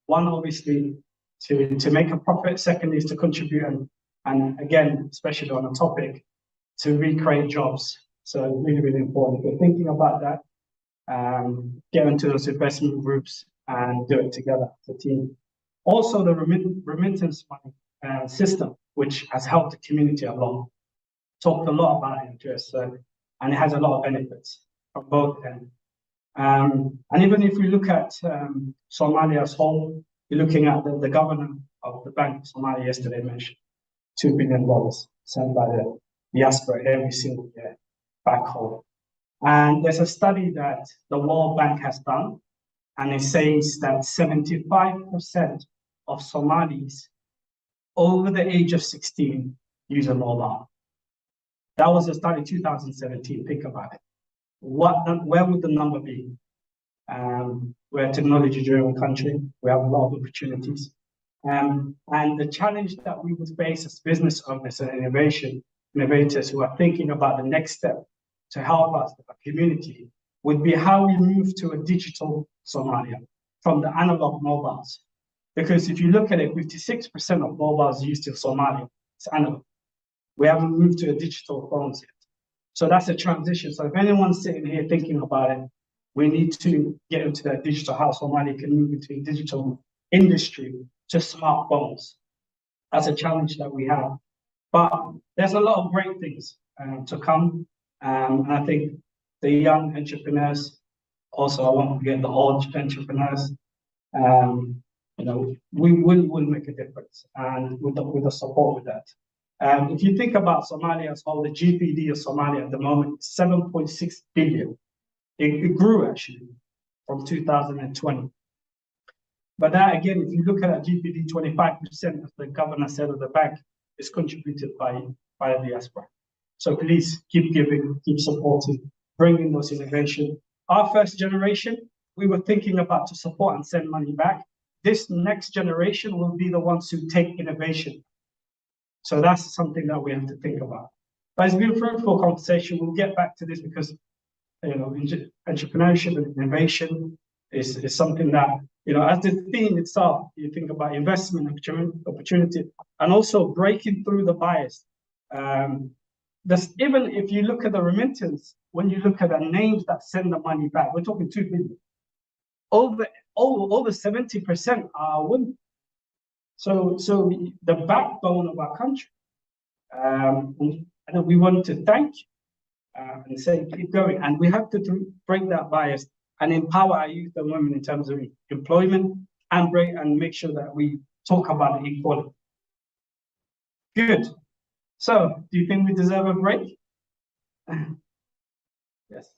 One, obviously, to make a profit. Second is to contribute and again, especially on a topic, to recreate jobs. So really, really important. If you're thinking about that, get into those investment groups and do it together as a team. Also, the remittance money system, which has helped the community a lot. Talked a lot about it, Andreas, and it has a lot of benefits from both ends. And even if we look at Somalia as whole, you're looking at the governor of the Bank of Somalia yesterday mentioned $2 billion sent by the diaspora every single year back home. And there's a study that the World Bank has done, and it says that 75% of Somalis over the age of 16 use a mobile. That was a study in 2017. Think about it. Where would the number be? We're a technology-driven country. We have a lot of opportunities. And the challenge that we would face as business owners and innovators who are thinking about the next step to help us, the community, would be how we move to a digital Somalia from the analog mobiles. Because if you look at it, 56% of mobiles used in Somalia is analog. We haven't moved to a digital phones yet. So that's a transition. So if anyone's sitting here thinking about it, we need to get into that digital house. Somalia can move into a digital industry to smartphones. That's a challenge that we have. But there's a lot of great things to come. And I think the young entrepreneurs, also I won't forget the old entrepreneurs, we will make a difference, and with the support with that. If you think about Somalia as well, the GDP of Somalia at the moment is 7.6 billion. It grew actually from 2020. But that again, if you look at that GDP, 25%, as the governor said of the bank, is contributed by the diaspora. So please keep giving, keep supporting, bringing those innovation. Our first generation, we were thinking about to support and send money back. This next generation will be the ones who take innovation. So that's something that we have to think about. But it's been a fruitful conversation. We'll get back to this because entrepreneurship and innovation is something that, as the theme itself, you think about investment opportunity and also breaking through the bias. Even if you look at the remittance, when you look at the names that send the money back, we're talking 2 billion. Over 70% are women. So the backbone of our country. And we want to thank you and say keep going. And we have to break that bias and empower our youth and women in terms of employment and make sure that we talk about equality. Good. So, do you think we deserve a break? Yes.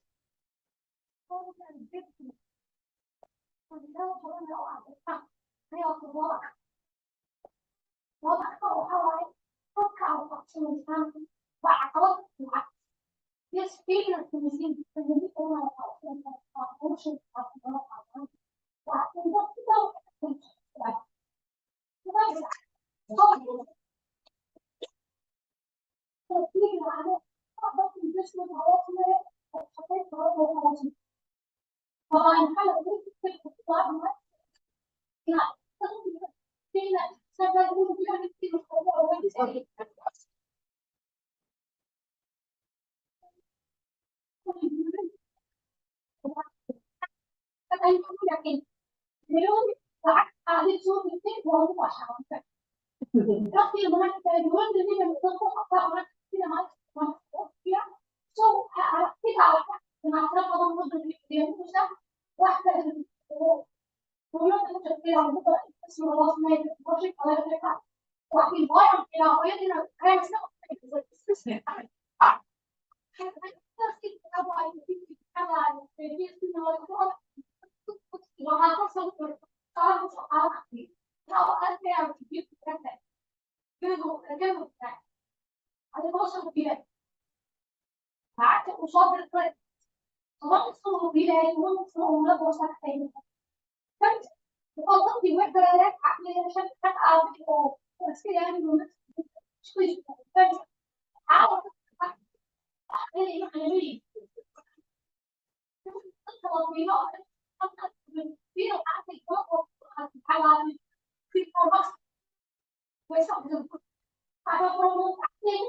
Yes, speaking of the museum, اسمه التواصل التواصل. طبعا حاجة في الطلاب لا فينا سبب في لكن اليوم بعد هذه الصوت يصير هو مباشرة. تأخذ المناطق الدول اللي هي متوقعة طبعا فيها ما فيها سو كذا لما تنظم مدن اليوم واحدة ويوم تشتغل اسمه راس مال بروجكت على فكرة وفي ضايع إلى غيرنا كان سنة قعدت قصاد الطريق صباح الصبح بيلاقي وصلوا لغوا ساعتين فهمت وقضيت وحدة لك عقلي عشان أتعب بس كده يعني مش كويس فهمت عاوز أحلي محلي طويلة في عقل الوقت على في الوقت ويصعد على الوقت عقلي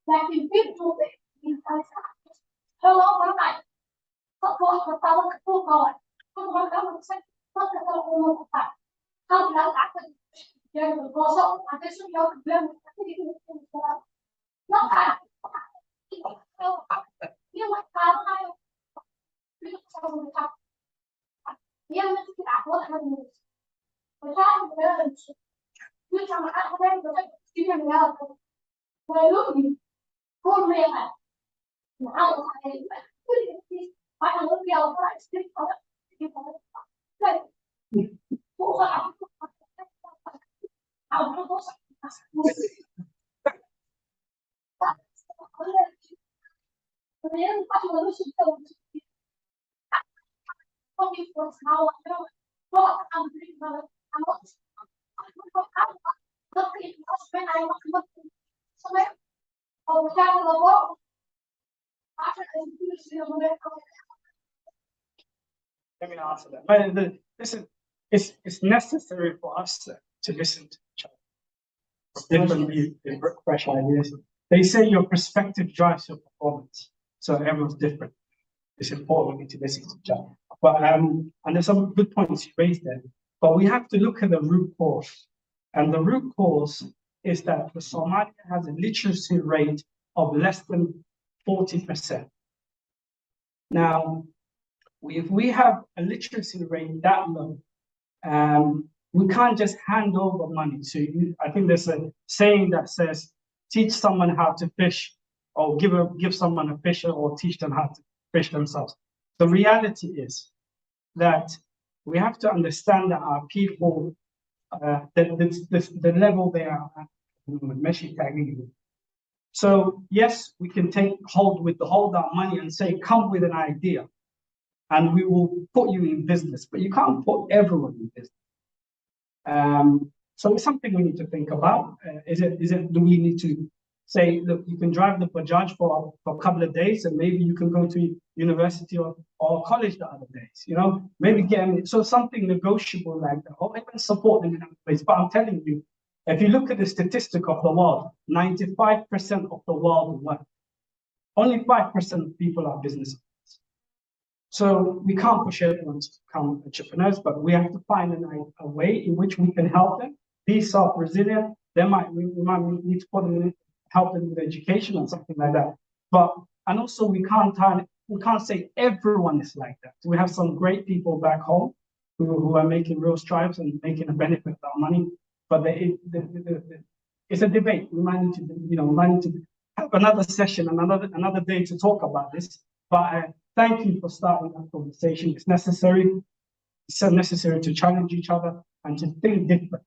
لكن في توضيح من حلو مرة تطلع تطلع تطلع تطلع كم سنة تطلع الأمور بتاعها هذا لا تعتقد يعني الوسط عشان يوم بلم لا يوم تعالى يوم نسكت عقوق هالناس وتعالى بلمش يطلع معاه خبر بلمش كذا من هذا ويلومني كل ما يفعل معاه عليه كل شيء أنا أقول يا الله استلم لا هو Let me answer that. But it's necessary for us to listen to each other. Different views, fresh ideas. They say your perspective drives your performance. So everyone's different. It's important we need to listen to each other. But and there's some good points you raised there. But we have to look at the root cause. And the root cause is that the Somali has a literacy rate of less than 40%. Now, if we have a literacy rate that low, we can't just hand over money to you. I think there's a saying that says, teach someone how to fish, or give someone a fish, or teach them how to fish themselves. The reality is that we have to understand that our people, the level they are at. So yes, we can hold our money and say, come with an idea, and we will put you in business, but you can't put everyone in business. So it's something we need to think about. Do we need to say, look, you can drive the Bajaj for a couple of days, and maybe you can go to university or college the other days, maybe so something negotiable like that, or even support them in that place. But I'm telling you, if you look at the statistic of the world, 95% of the world work. Only 5% of people are business owners. So we can't push everyone to become entrepreneurs, but we have to find a way in which we can help them be self-resilient. We might need to put them in, help them with education or something like that. And also we can't say everyone is like that. We have some great people back home who are making real strides and making a benefit of our money. But it's a debate. We might need to have another session, another day to talk about this. But thank you for starting that conversation. It's necessary. It's so necessary to challenge each other and to think different.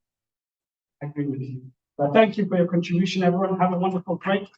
I agree with you. But thank you for your contribution, everyone. Have a wonderful break.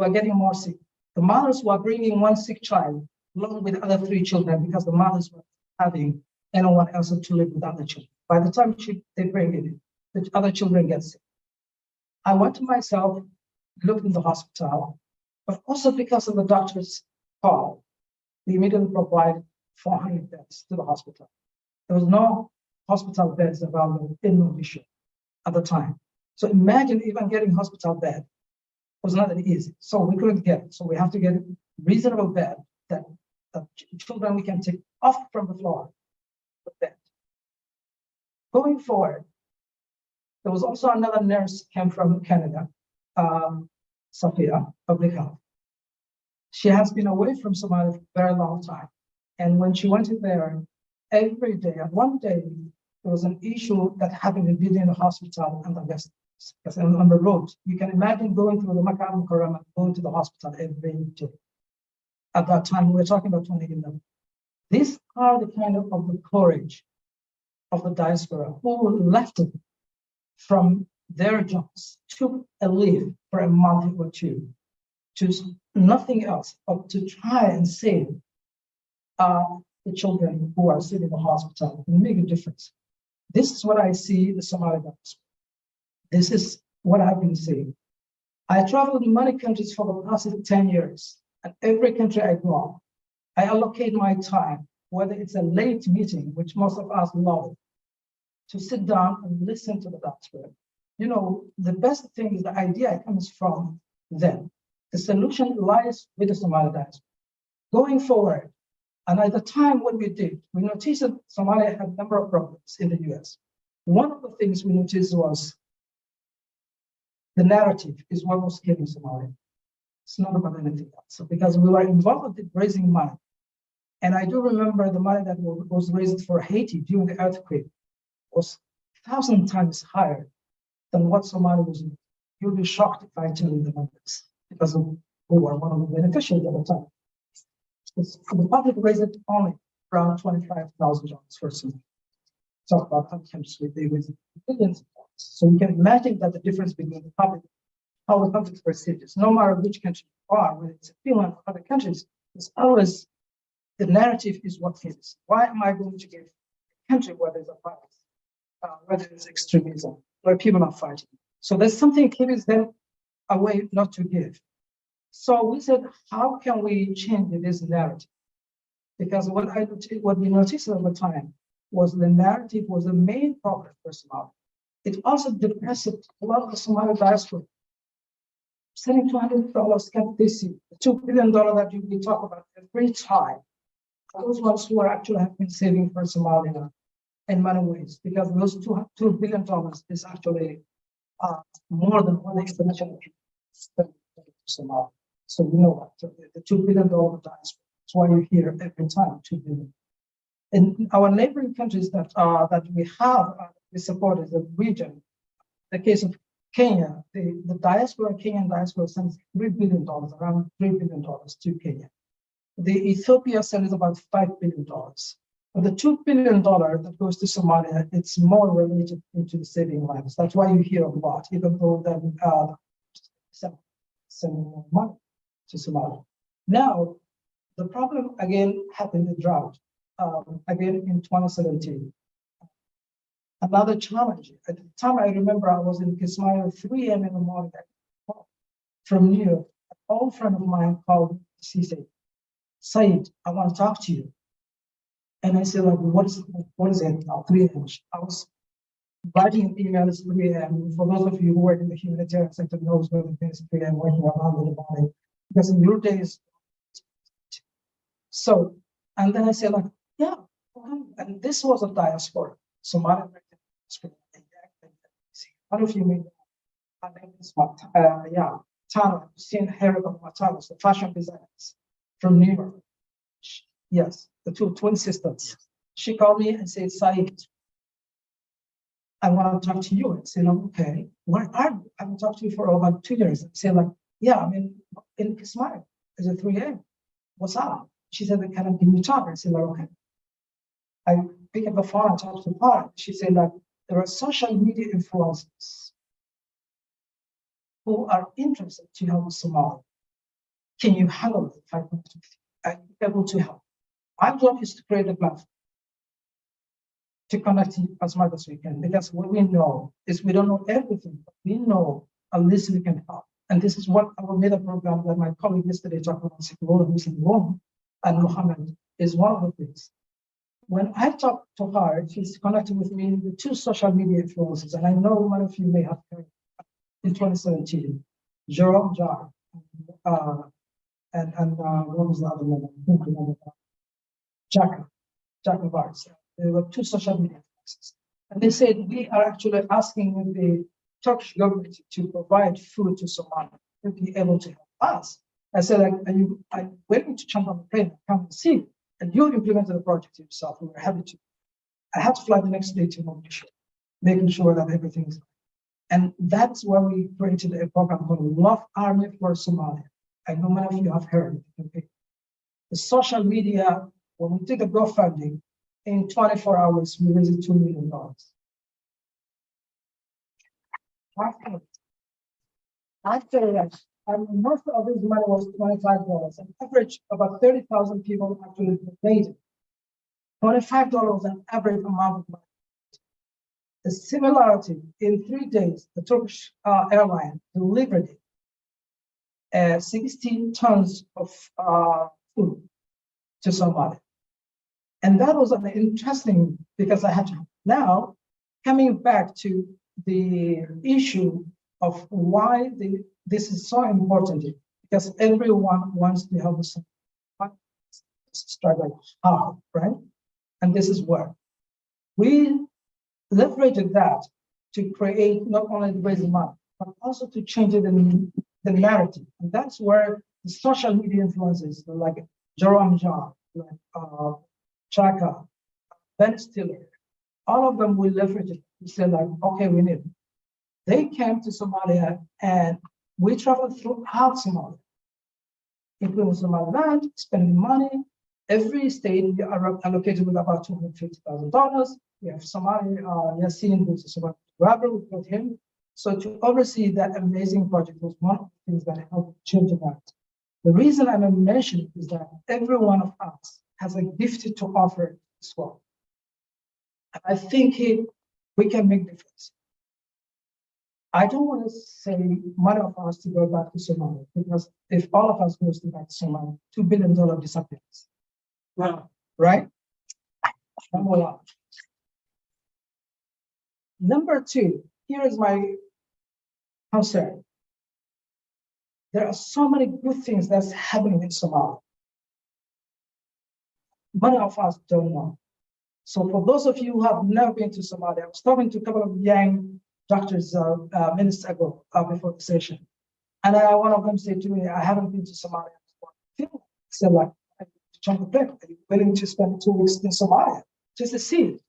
were getting more sick. The mothers were bringing one sick child along with other 3 children because the mothers were having anyone else to live with other children. By the time they bring it, the other children get sick. I went to myself, looked in the hospital, but also because of the doctor's call, we immediately provided 400 beds to the hospital. There was no hospital beds available in Mogadishu at the time. So imagine even getting hospital bed was not that easy. So we couldn't get it. So we have to get a reasonable bed that children we can take off from the floor. Bed. Going forward, there was also another nurse came from Canada, Sophia, public health. She has been away from Somalia for a very long time. And when she went in there, every day, and one day, there was an issue that happened in the hospital and the guest on the road. You can imagine going through the Makkah and Mukarramah, going to the hospital every day. At that time, we were talking about 2011. These are the kind of the courage of the diaspora who left it from their jobs, took a leave for a month or two, to nothing else but to try and save the children who are sitting in the hospital and make a difference. This is what I see the Somali diaspora. This is what I've been seeing. I traveled in many countries for the past 10 years, and every country I go, I allocate my time, whether it's a late meeting, which most of us love, to sit down and listen to the diaspora. You know, the best thing is the idea comes from them. The solution lies with the Somali diaspora. Going forward, and at the time when we did, we noticed that Somalia had a number of problems in the US. One of the things we noticed was the narrative is what was killing Somalia. It's not about anything else. So because we were involved in raising money, and I do remember the money that was raised for Haiti during the earthquake was 1,000 times higher than what Somalia was doing. You'll be shocked if I tell you the numbers, because we were one of the beneficiaries at the time. The public raised only around $25,000 for Somalia. Talk about other countries with billions of dollars. So you can imagine that the difference between the public, how the public perceives this, no matter which country you are, whether it's Finland or other countries, it's always the narrative is what kills. Why am I going to give a country where there's a violence, where there's extremism, where people are fighting? So there's something keeping them away not to give. So we said, how can we change this narrative? Because what we noticed over time was the narrative was the main problem for Somalia. It also depressed a lot of the Somali diaspora. Sending $200 can't they see? The $2 billion that we talk about every time, those ones who are actually have been saving for Somalia in many ways, because those $2 billion is actually more than what the international spend for Somalia. So you know that the $2 billion diaspora. That's why you hear every time $2 billion. In our neighboring countries that we have we support as a region, the case of Kenya, the diaspora, Kenyan diaspora sends $3 billion, around $3 billion to Kenya. The Ethiopia sends about $5 billion. But the $2 billion that goes to Somalia, it's more related into the saving lives. That's why you hear a lot, even though them sending more money to Somalia. Now, the problem again happened in drought. Again in 2017. Another challenge. At the time, I remember I was in Kismayo 3 a.m. in the morning from New York. An old friend of mine called. She said, "Said, I want to talk to you." And I said, like, what is it now? 3 a.m. I was writing an email at 3 a.m. For those of you who work in the humanitarian sector knows what it is 3 a.m. working around in the morning. Because in your days. So, and then I said, like, yeah, and this was a diaspora, Somali American diaspora. One of you may know, her name is Tana, seen her of Matalas, the fashion designers from New York. Yes, the two twin sisters. She called me and said, Saeed, I want to talk to you. I said, okay, where are you? I haven't talked to you for about 2 years. I said, like, yeah, I'm in Kismayo. It's at 3 a.m. What's up? She said, can you talk? I said, like, okay. I picked up the phone and talked to her. She said that there are social media influencers who are interested to help Somalia. can you handle it if I connect with you? Are you able to help? My job is to create a platform to connect you as much as we can, because what we know is we don't know everything, but we know at least we can help. And this is what our meta program that my colleague yesterday talked about, who's in the room, and Mohammed, is one of the things. When I talked to her, she's connected with me with 2 social media influencers, and I know many of you may have heard in 2017, Jerome Jar, and what was the other one? I don't remember. Jaka Vars. There were 2 social media influencers. And they said, we are actually asking the Turkish government to provide food to Somalia, to be able to help us. I said, are you willing to jump on the plane and come and see? And you implemented the project yourself. We were happy to. I had to fly the next day to Mogadishu, making sure that everything is. And that's where we created a program called Love Army for Somalia. I know many of you have heard it. The social media, when we did the GoFundMe, in 24 hours, we raised $2 million. After that, most of this money was $25. An average, about 30,000 people actually donated. $25 was an average amount of money. The similarity, in 3 days, the Turkish airline delivered 16 tons of food to Somalia. And that was an interesting, because I had to, now coming back to the issue of why this is so important, because everyone wants to help us struggle hard, right? And this is where we leveraged that to create not only raise money, but also to change the narrative. And that's where the social media influences like Jerome John, like Chaka, Ben Stiller, all of them will leverage it. We said like, okay, we need it. They came to Somalia and we traveled throughout Somalia, including Somaliland, spending money. Every state we are allocated with about $250,000. We have Somali Yasin, who's a Somali rapper, we got him. So to oversee that amazing project was one of the things that helped change the narrative. The reason I'm mentioning is that every one of us has a gift to offer as well. I think we can make difference. I don't want to say many of us to go back to Somalia, because if all of us goes back to Somalia, $2 billion disappears. Wow. Right? Number one. Number two, here is my concern. There are so many good things that's happening in Somalia. Many of us don't know. So for those of you who have never been to Somalia, I was talking to a couple of young doctors minutes ago before the session. And one of them said to me, I haven't been to Somalia before. I said, like, John, are you willing to spend 2 weeks in Somalia just to see it?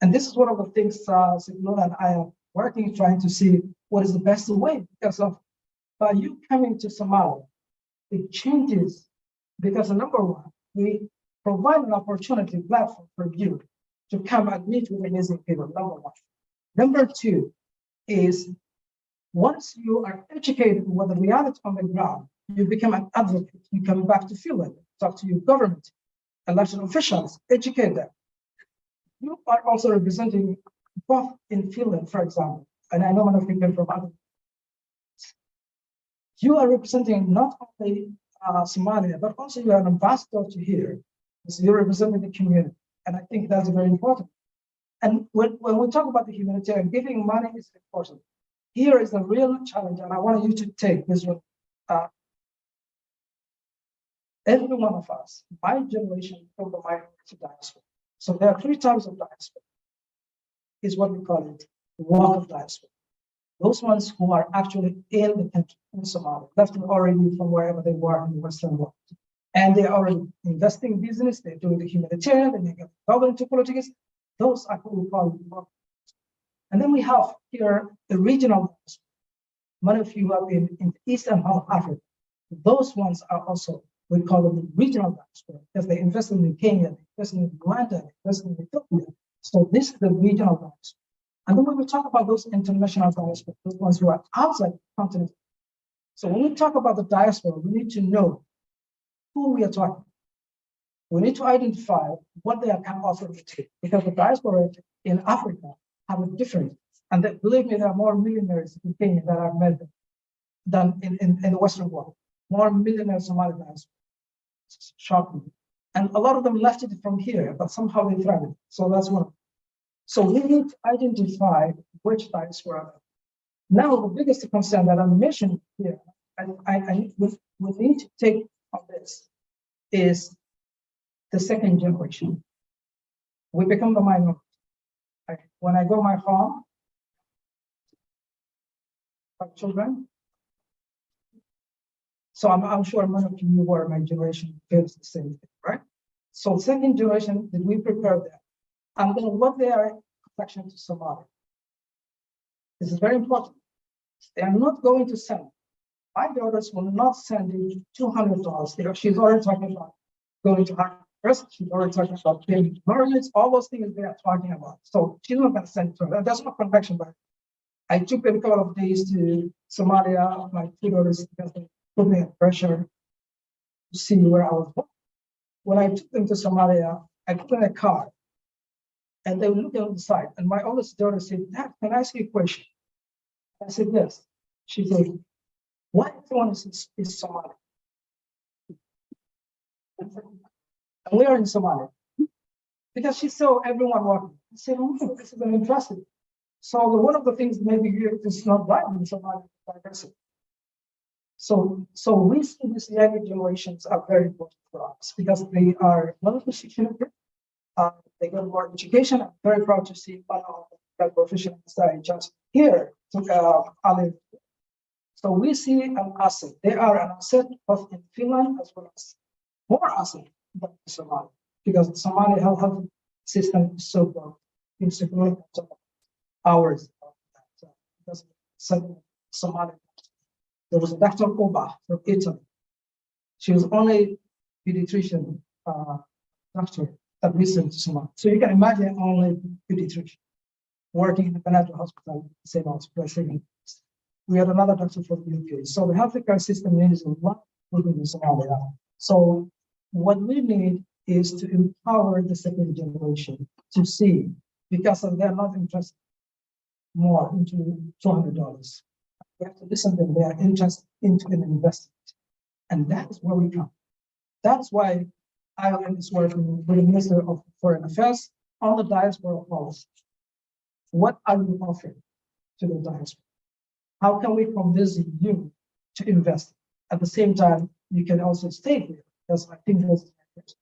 And this is one of the things Signora and I are working, trying to see what is the best way, because of by you coming to Somalia, it changes, because number one, we provide an opportunity platform for you to come and meet with amazing people, number one. Number two is once you are educated with the reality on the ground, you become an advocate. You come back to Finland, talk to your government, election officials, educate them. You are also representing both in Finland, for example, and I know many of you come from other. You are representing not only Somalia, but also you are an ambassador to here. So you're representing the community, and I think that's very important. And when we talk about the humanitarian, giving money is important. Here is a real challenge, and I want you to take this one. Every one of us, my generation from the minority diaspora. So there are 3 types of diaspora, is what we call it, walk of diaspora. Those ones who are actually in the country, in Somalia, left already from wherever they were in the Western world. And they're already investing in business, they're doing the humanitarian, they make a government to politics. Those are what we call walk. And then we have here the regional diaspora. Many of you have been in the East and South Africa. Those ones are also, we call them the regional diaspora, because they invested in Kenya, they invested in Rwanda, they invested in Ethiopia. So this is the regional diaspora. And then when we talk about those international diaspora, those ones who are outside the continent, So when we talk about the diaspora, we need to know who we are talking. We need to identify what they can offer to, because the diaspora in Africa have a different, and believe me, there are more millionaires in Kenya that I've met than in the Western world. More millionaires Somali diaspora. It's shocking. And a lot of them left it from here, but somehow they thrived. So that's one. So we need to identify which diaspora. Now, the biggest concern that I mentioned here, we need to take on this is the second generation. We become the minority. When I go my home, my children. So I'm sure many of you who are my generation feels the same thing, right? So second generation, did we prepare them? And then what they are affection to Somalia. This is very important. They are not going to send. My daughters will not send you $200 because she's already talking about going to her first. She's already talking about paying mortgage, all those things they are talking about. So she's not going to send to her. That's not convection, but I took them a couple of days to Somalia, my two daughters, because they put me under pressure to see where I was going. When I took them to Somalia, I put in a car and they were looking on the side. And my oldest daughter said, Dad, can I ask you a question? I said, yes. She said, why everyone is Somali? And we are in Somalia. Because she saw everyone walking. I said, oh, this is an interesting. So one of the things maybe is not right in Somali diversity. So we see these younger generations are very important for us because they are well positioned. They got more education. I'm very proud to see one of the professionals that I just here took Ali. So we see an asset. They are an asset both in Finland as well as more asset than Somalia because the Somali health system is so good. It's a great hours of that. Because Somalia. There was a Dr. Oba from Italy. She was only pediatrician doctor that listened to Somalia. So you can imagine only pediatrician working in the Beneto hospital, same hospital, same. We had another doctor from the UK. So the healthcare system is a lot within Somalia. So what we need is to empower the second generation to see, because they're not interested more into $200. We have to listen to them. They are interested into an investment. And that's where we come. That's why Ireland is working with the Minister of Foreign Affairs on the diaspora policy. What are you offering to the diaspora? How can we convince you to invest? At the same time, you can also stay here. Because I think that's important.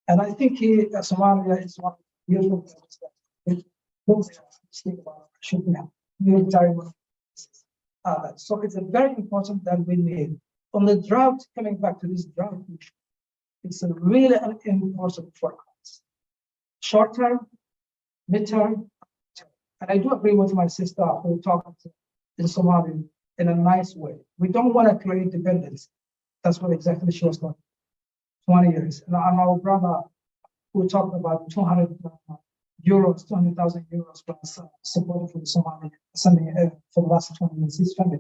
And I think Somalia is one of the beautiful places that we think about should have Humanitarian. So it's a very important that we need. On the drought, coming back to this drought issue, it's a really important for us. Short term, mid-term, and I do agree with my sister who talked in Somali in a nice way. We don't want to create dependence. That's what exactly she was talking. 20 years. And our brother who talked about 200,000 euros plus support for the Somali sending for the last 20 years. His family.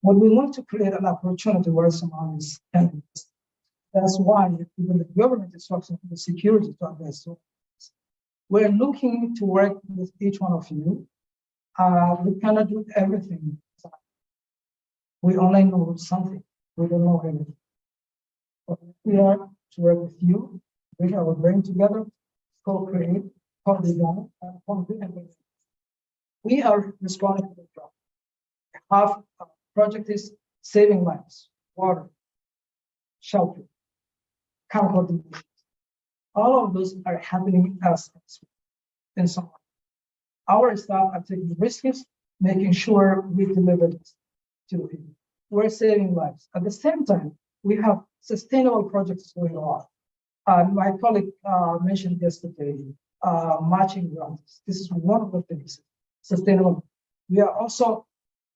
But we want to create an opportunity where Somalis can invest. That's why even the government is focusing on the security to invest. So we're looking to work with each one of you. We cannot do everything. We only know something. We don't know everything. But we are to work with you, bring our brain together, co-create, co-design, and co-create. We are responding to the job. Half of the project is saving lives, water, shelter, comfort. All of those are happening as in some way. Our staff are taking risks, making sure we deliver this to people. We're saving lives. At the same time, we have sustainable projects going on. My colleague mentioned yesterday, matching grants. This is one of the things, sustainable. We are also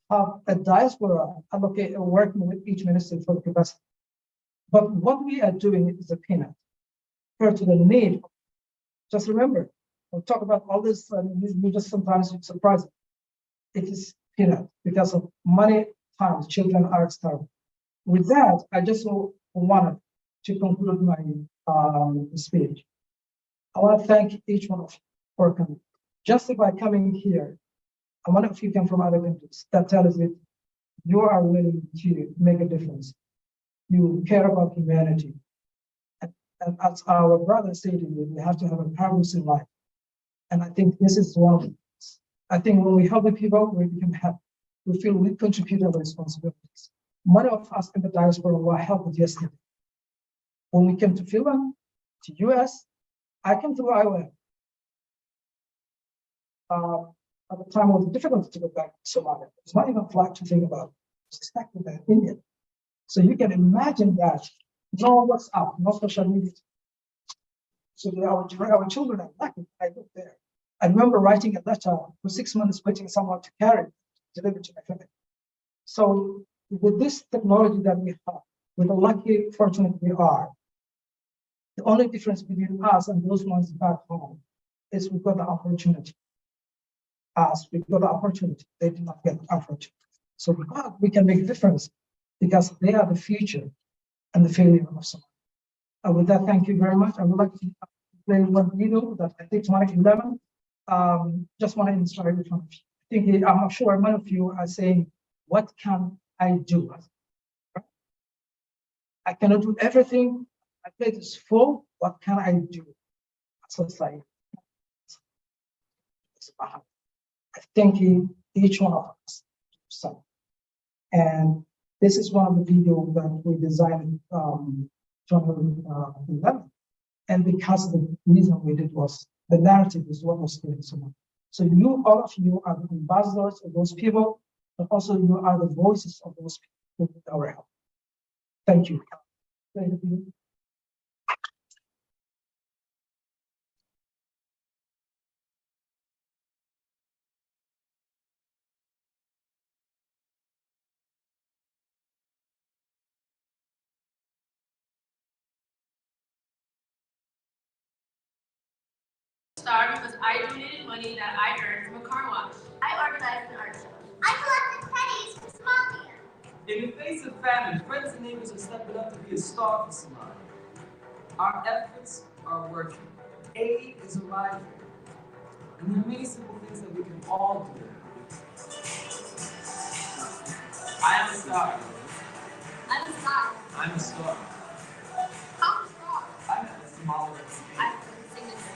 have a diaspora working with each ministry for the capacity. But what we are doing is a peanut compared to the need. Just remember, we'll talk about all this, you just sometimes surprise it. It is peanut because of money times children are starving. With that, I just wanted to conclude my speech. I want to thank each one of you for coming. Just by coming here, and one of you come from other countries, that tells me you are willing to make a difference. You care about humanity. And as our brother stated, we have to have a purpose in life. And I think this is one of them. I think when we help the people, we become happy. We feel we contribute our responsibilities. Many of us in the diaspora were helped yesterday. When we came to Finland, to US, I came to IOM. At the time, it was difficult to go back to Somalia. It's not even flat to think about. It's stuck with the Indian. So you can imagine that. No WhatsApp, no social media. So our children are lucky. I lived there. I remember writing a letter for 6 months, waiting someone to carry it, deliver to my family. So with this technology that we have, with the lucky, fortunate we are, the only difference between us and those ones back home is we've got the opportunity. We've got the opportunity. They did not get the opportunity. So we can make a difference because they are the future and the failure of Somalia. And with that, thank you very much. I would like to play one video that I think might 11. Just want to inspire each one of you. I'm sure many of you are saying, what can I do? I cannot do everything. My plate is full. What can I do? So it's like, I thank you, each one of us. So, and this is one of the videos that we designed 2011. And because the reason we did was the narrative is what was doing so much. So you, all of you are the ambassadors of those people, but also you are the voices of those people with our help. Thank you. Thank you. Because I donated money that I earned from a car wash. I organized an art show. I collected pennies from Somalia. In the face of famine, friends and neighbors are stepping up to be a star for Somalia. Our efforts are working. Aid is arriving. And there are many simple things that we can all do. I am a star. I'm a star. I'm a star. I'm a star. I'm a Somali.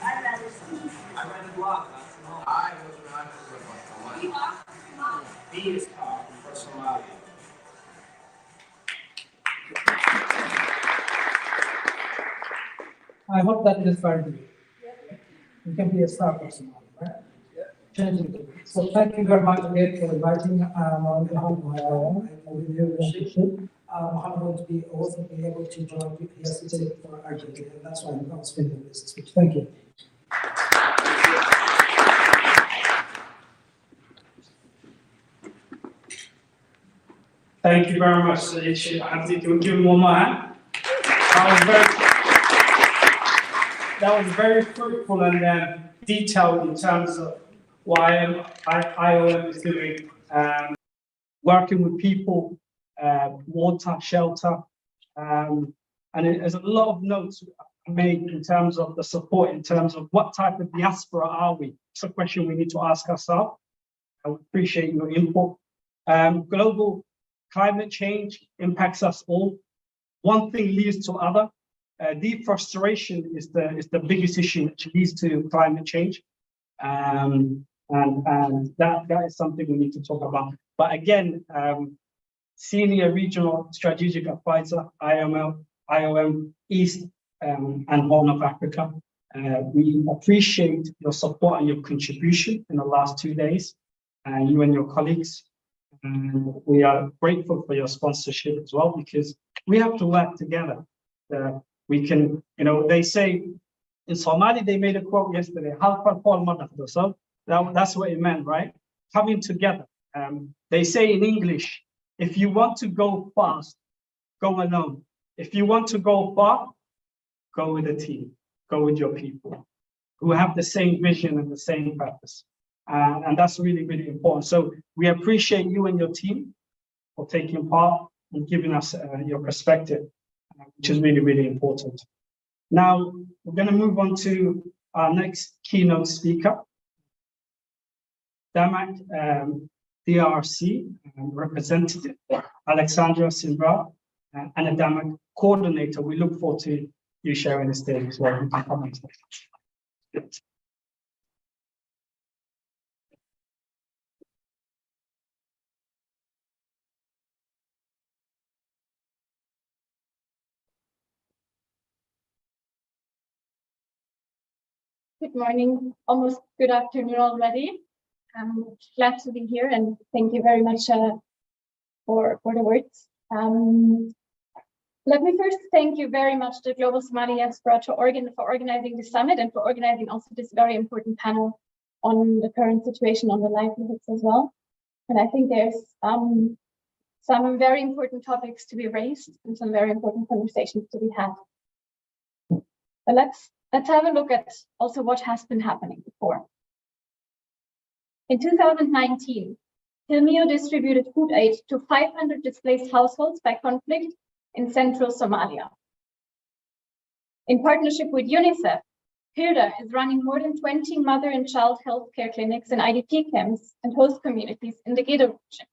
I'd rather see. I read a block, not Somali. I was not Somali. We are Somali. B is star for Somalia. I hope that inspired you. You can be a star person, right? Changing it. So thank you very much again for inviting on behalf of my own. I really appreciate it. I'm going to be also be able to join yesterday for Argentina, and that's why I'm going to spend this speech. Thank you. Thank you very much. So you should, I think you'll give him one more hand. That was very fruitful and detailed in terms of what IOM is doing, working with people, water, shelter, and there's a lot of notes made in terms of the support, in terms of what type of diaspora are we? It's a question we need to ask ourselves. I would appreciate your input. Global climate change impacts us all. One thing leads to other. Deforestation is the biggest issue which leads to climate change. And that is something we need to talk about. But again, Senior Regional Strategic Advisor, IOM East and Horn of Africa. We appreciate your support and your contribution in the last 2 days, you and your colleagues. And we are grateful for your sponsorship as well, because we have to work together. We can, they say in Somali, they made a quote yesterday, so that's what it meant, right? Coming together. They say in English, if you want to go fast, go alone. If you want to go far, go with a team, go with your people who have the same vision and the same purpose. And that's really, really important. So we appreciate you and your team for taking part and giving us your perspective, which is really, really important. Now, we're going to move on to our next keynote speaker, DAMAC DRC representative, Alexandra Simbra, and a DAMAC coordinator. We look forward to you sharing the stage as well. Good morning, almost good afternoon already. I'm glad to be here and thank you very much for the words. Let me first thank you very much to Global Somali Diaspora for organizing the summit and for organizing also this very important panel on the current situation on the livelihoods as well. And I think there's some very important topics to be raised and some very important conversations to be had. But let's have a look at also what has been happening before. In 2019, HELMIO distributed food aid to 500 displaced households by conflict in central Somalia. In partnership with UNICEF, HILDA is running more than 20 mother and child health care clinics in IDP camps and host communities in the Gedo region.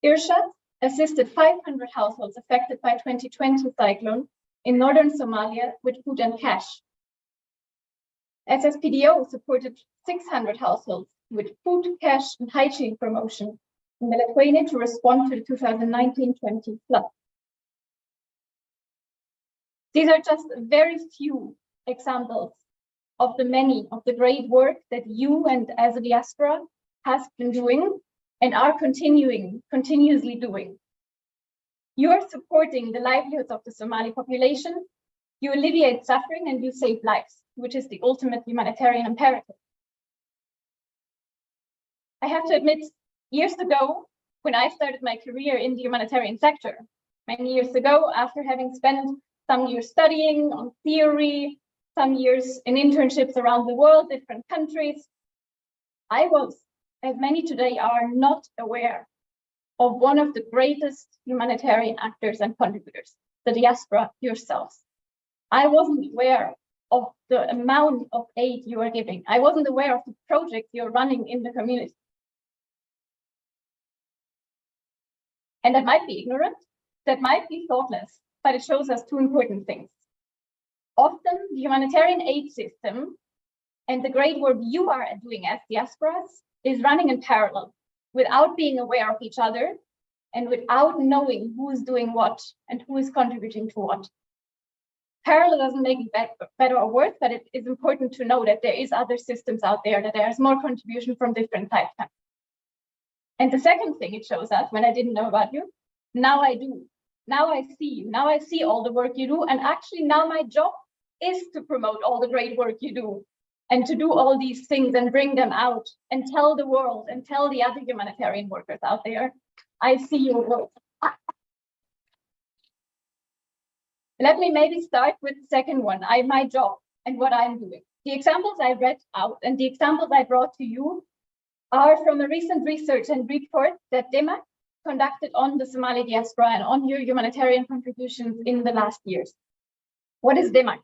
Irshad assisted 500 households affected by 2020 cyclone in northern Somalia with food and cash. SSPDO supported 600 households with food, cash, and hygiene promotion in Melatwene to respond to the 2019-20 flood. These are just very few examples of the great work that you and as a diaspora has been doing and are continuously doing. You are supporting the livelihoods of the Somali population, you alleviate suffering, and you save lives, which is the ultimate humanitarian imperative. I have to admit, years ago, when I started my career in the humanitarian sector, many years ago, after having spent some years studying on theory, some years in internships around the world, different countries, I was, as many today are, not aware of one of the greatest humanitarian actors and contributors, the diaspora yourselves. I wasn't aware of the amount of aid you are giving. I wasn't aware of the project you're running in the community. And that might be ignorant, that might be thoughtless, but it shows us two important things. Often the humanitarian aid system and the great work you are doing as diasporas is running in parallel, without being aware of each other and without knowing who is doing what and who is contributing to what. Parallel doesn't make it better or worse, but it is important to know that there is other systems out there, that there's more contribution from different types. And the second thing it shows us, when I didn't know about you, now I do. Now I see you. Now I see all the work you do. And actually now my job is to promote all the great work you do and to do all these things and bring them out and tell the world and tell the other humanitarian workers out there, I see your work. Let me maybe start with the second one, my job and what I'm doing. The examples I read out and the examples I brought to you are from a recent research and report that DEMAC conducted on the Somali diaspora and on your humanitarian contributions in the last years. What is DEMAC?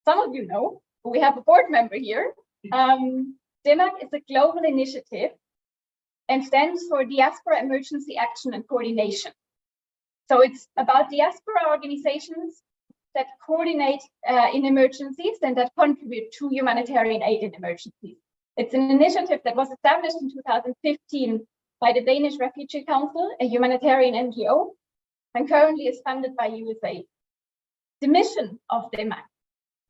Some of you know, we have a board member here. DEMAC is a global initiative and stands for Diaspora Emergency Action and Coordination. So it's about diaspora organizations that coordinate in emergencies and that contribute to humanitarian aid in emergencies. It's an initiative that was established in 2015 by the Danish Refugee Council, a humanitarian NGO, and currently is funded by USAID. The mission of DEMAC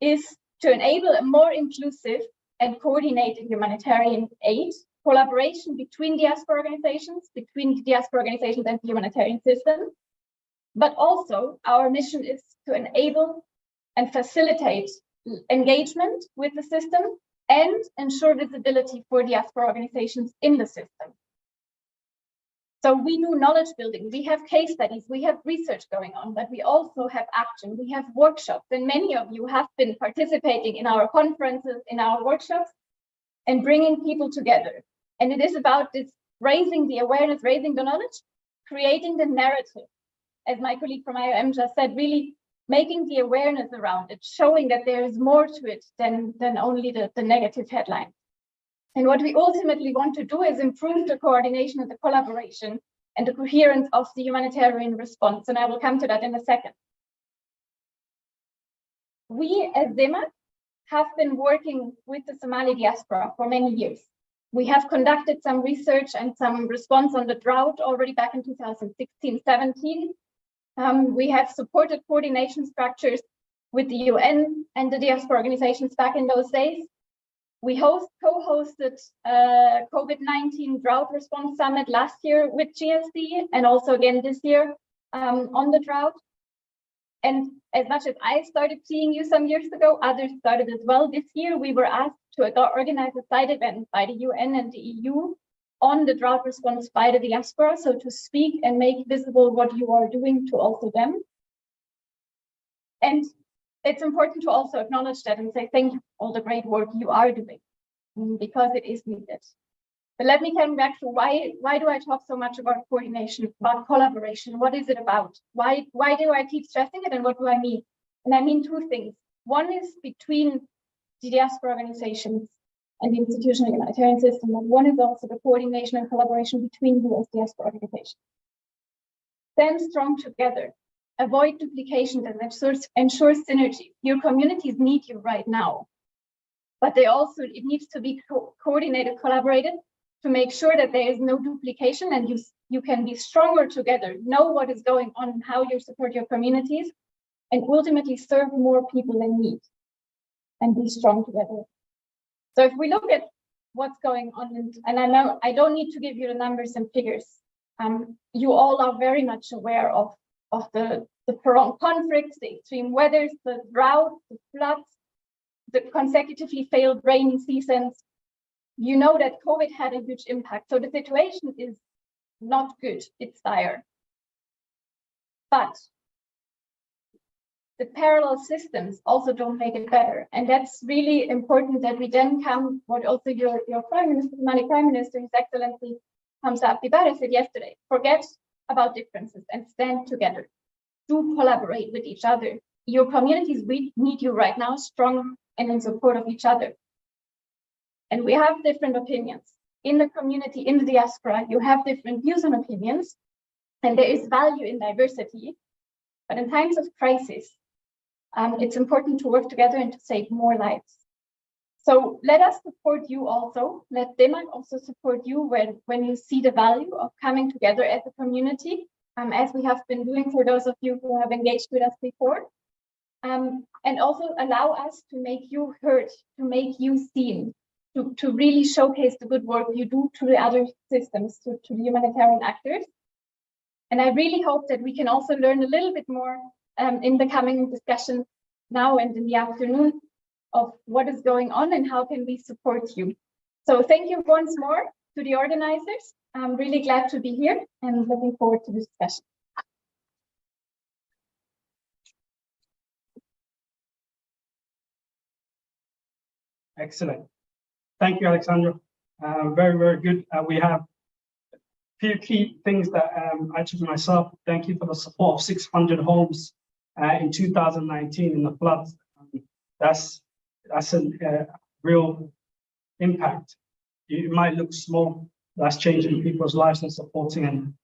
is to enable a more inclusive and coordinated humanitarian aid, collaboration between diaspora organizations, and the humanitarian system. But also our mission is to enable and facilitate engagement with the system and ensure visibility for diaspora organizations in the system. So we do knowledge building, we have case studies, we have research going on, but we also have action, we have workshops, and many of you have been participating in our conferences, in our workshops, and bringing people together. And it is about this raising the awareness, raising the knowledge, creating the narrative. As my colleague from IOM just said, really making the awareness around it, showing that there is more to it than only the negative headline. And what we ultimately want to do is improve the coordination and the collaboration and the coherence of the humanitarian response. And I will come to that in a second. We as DEMA have been working with the Somali diaspora for many years. We have conducted some research and some response on the drought already back in 2016-17. We have supported coordination structures with the UN and the diaspora organizations back in those days. We co-hosted COVID-19 Drought Response Summit last year with GSD and also again this year on the drought. And as much as I started seeing you some years ago, others started as well. This year, we were asked to organize a side event by the UN and the EU on the drought response by the diaspora. So to speak and make visible what you are doing to also them. And it's important to also acknowledge that and say thank you for all the great work you are doing, because it is needed. But let me come back to why do I talk so much about coordination, about collaboration? What is it about? Why do I keep stressing it, and what do I mean? And I mean two things. One is between the diaspora organizations and the institutional humanitarian system, and one is also the coordination and collaboration between you as diaspora organizations. Stand strong together, avoid duplications, and ensure synergy. Your communities need you right now, but it needs to be coordinated, collaborated, to make sure that there is no duplication and you can be stronger together, know what is going on and how you support your communities, and ultimately serve more people in need and be strong together. So if we look at what's going on, and I know I don't need to give you the numbers and figures, you all are very much aware of the prolonged conflicts, the extreme weathers, the drought, the floods, the consecutively failed rainy seasons. You know that COVID had a huge impact. So the situation is not good, it's dire. But the parallel systems also don't make it better. And that's really important that we then come, what also your Prime Minister, Somali Prime Minister, His Excellency Hamza Abdi Barre said yesterday, forget about differences and stand together. Do collaborate with each other. Your communities need you right now, strong and in support of each other. And we have different opinions. In the community, in the diaspora, you have different views and opinions, and there is value in diversity. But in times of crisis, it's important to work together and to save more lives. So let us support you also. Let DEMAC also support you when you see the value of coming together as a community, as we have been doing for those of you who have engaged with us before. And also allow us to make you heard, to make you seen, to really showcase the good work you do to the other systems, to the humanitarian actors. And I really hope that we can also learn a little bit more in the coming discussion now and in the afternoon of what is going on and how can we support you. So thank you once more to the organizers. I'm really glad to be here and looking forward to the discussion. Excellent. Thank you, Alexandra. Very, very good. We have a few key things that I took myself. Thank you for the support of 600 homes in 2019 in the floods. That's a real impact. It might look small, that's changing people's lives and supporting them.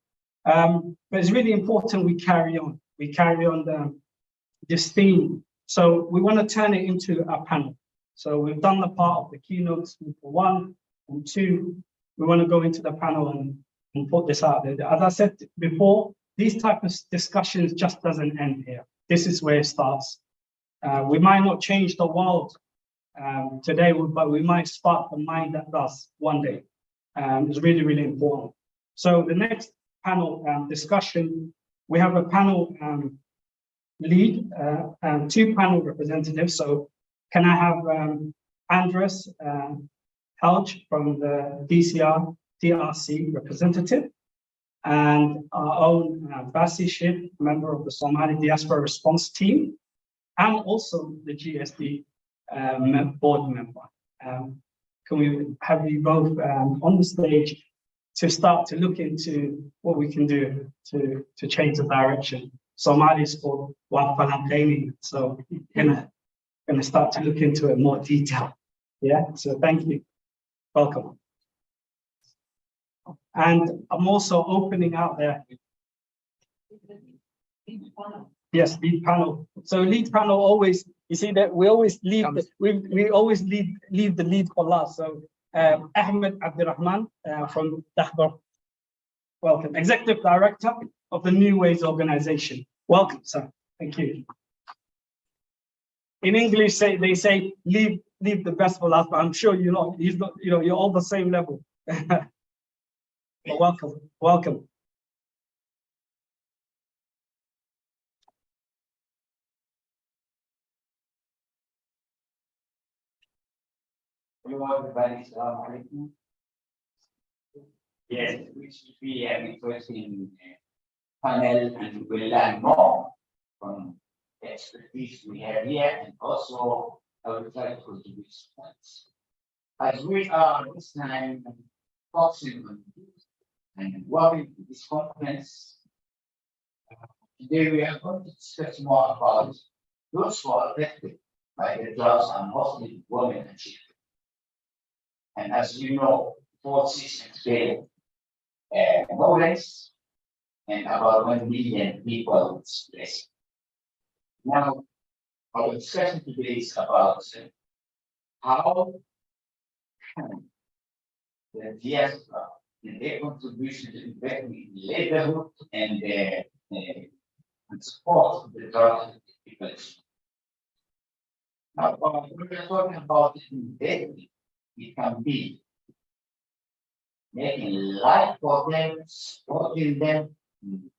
But it's really important we carry on. We carry on this theme. So we want to turn it into a panel. So we've done the part of the keynotes for 1 and 2. We want to go into the panel and put this out there. As I said before, these type of discussions just doesn't end here. This is where it starts. We might not change the world today, but we might spark the mind that does one day. It's really, really important. So the next panel discussion, we have a panel lead and 2 panel representatives. So can I have Andres Helge from the DRC representative, and our own Basi Shib, member of the Somali Diaspora Response Team, and also the GSD board member. Can we have you both on the stage to start to look into what we can do to change the direction. Somali is called Wafalanqaini, so gonna start to look into it more detail. Yeah, so thank you. Welcome. And I'm also opening out there. Yes, lead panel. So lead panel always, you see that we always leave we always leave the lead for last. So Ahmed Abdirrahman from Dahbar. Welcome. Executive Director of the New Ways Organization. Welcome, sir. Thank you. In English, they say leave the best for last, but I'm sure you're not. You're all the same level. But welcome, welcome. Hello, everybody. Assalamu alaikum. Yes, we should be an interesting panel, and we'll learn more from the expertise we have here, and also I will try to contribute some points. As we are this time focusing on and working with this conference, today we are going to discuss more about those who are affected by the droughts are mostly women and children. And as you know, 4 systems failed more or less, and about 1 million people displaced. Now, our discussion today is about how can the diaspora and their contribution to investment in livelihood and support the drought people. Now, when we're talking about investment, it can be making life for them, supporting them in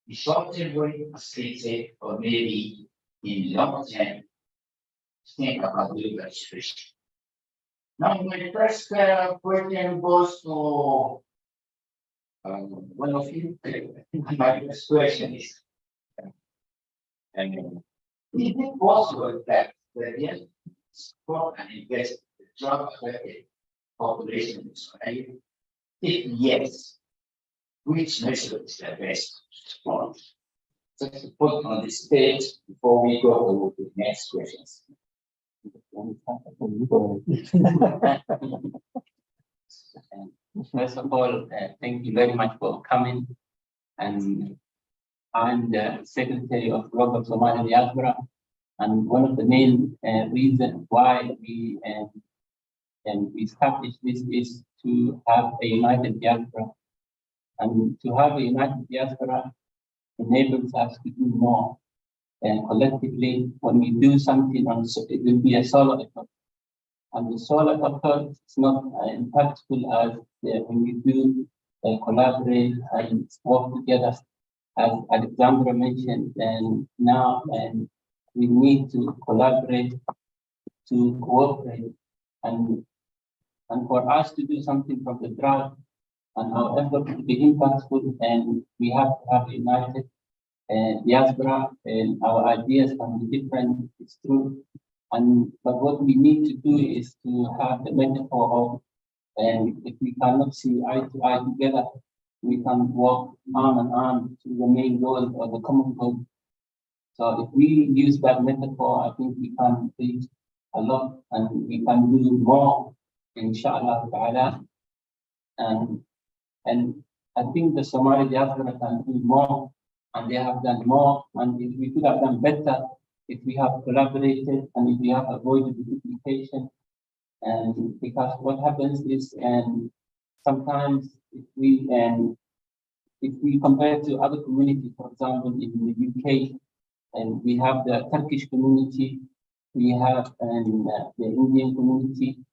the short term way, as they say, or maybe in long term, think about the registration. Now, my first question goes to one of you. My first question is, is it possible that the support and invest the job affected population in Somalia? If yes, which measure is the best support? Just to put on the stage before we go to the next questions. First of all, thank you very much for coming. And I'm the Secretary of Global Somali Diaspora, and one of the main reasons why we established this is to have a united diaspora. And to have a united diaspora enables us to do more. And collectively, when we do something, it will be a solo effort. And the solo effort is not impactful as when we do collaborate and work together. As Alexandra mentioned, and now we need to collaborate, to cooperate, and for us to do something from the drought and our effort to be impactful, and we have to have a united diaspora, and our ideas can be different, it's true. But what we need to do is to have the metaphor of, if we cannot see eye to eye together, we can walk arm in arm to the main goal or the common goal. So if we use that metaphor, I think we can reach a lot and we can do more, inshallah ta'ala. And I think the Somali diaspora can do more, and they have done more, and if we could have done better if we have collaborated and if we have avoided duplication. And because what happens is, sometimes if we compare to other communities, for example, in the UK, and we have the Turkish community, we have the Indian community,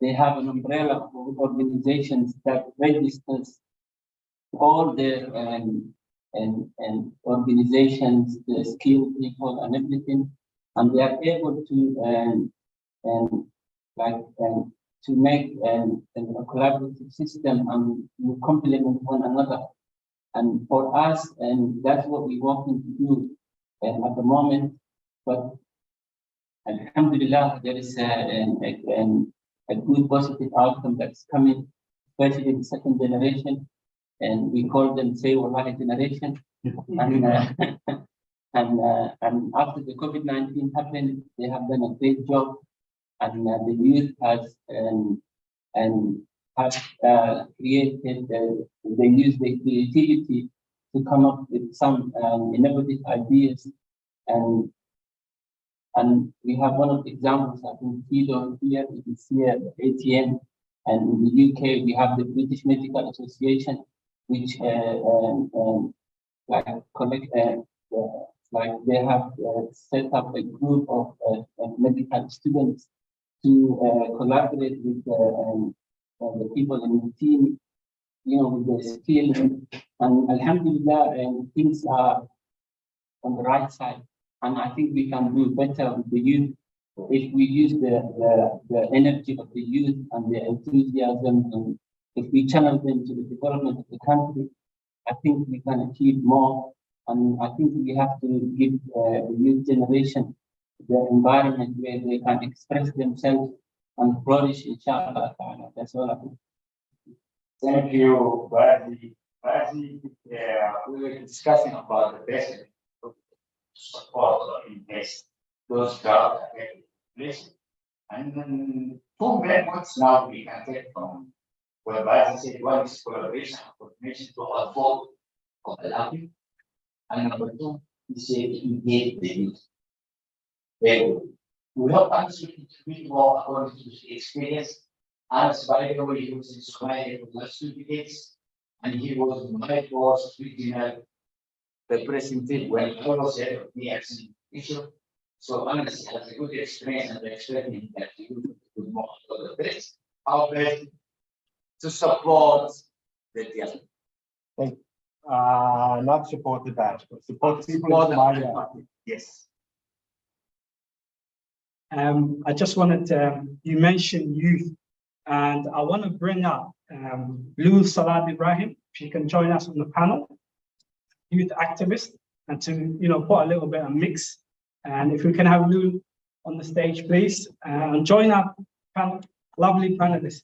they have an umbrella of organizations that registers all their and organizations, the skilled people and everything, and they are able to to make a collaborative system and complement one another. And for us, and that's what we're working to do at the moment. But alhamdulillah, there is a good positive outcome that's coming, especially the second generation. and we call them Say Wallahi generation. And after the COVID-19 happened, they have done a great job, and the youth has created. They use their creativity to come up with some innovative ideas, and we have one of the examples. I think Fido here, you can see at ATM, and in the UK we have the British Medical Association, which like they have set up a group of medical students to collaborate with the people in the team, with the skills, and Alhamdulillah, things are on the right side. And I think we can do better with the youth if we use the energy of the youth and their enthusiasm, and if we channel them to the development of the country. I think we can achieve more, and I think we have to give the youth generation the environment where they can express themselves and flourish, inshallah. That's all I think. Thank you, Bazi. We were discussing about the best support or invest those jobs affected places. And then 2 methods now we can take from where Bazi said one is collaboration and coordination to avoid overlapping. And number 2, he said engage the youth. We help answer to more according to his experience. As by the way, he was in Somalia for the last 2 decades, and he was my first regional representative when I was head of the action issue. So honestly, has a good experience, and expecting that you would more for the best, our best to support the diaspora. Not support the diaspora, support people in Somalia. Yes. I just wanted to, you mentioned youth, and I want to bring up Lou Salah Ibrahim. She can join us on the panel, youth activist, and to put a little bit of mix. And if we can have Lou on the stage, please, and join our lovely panelists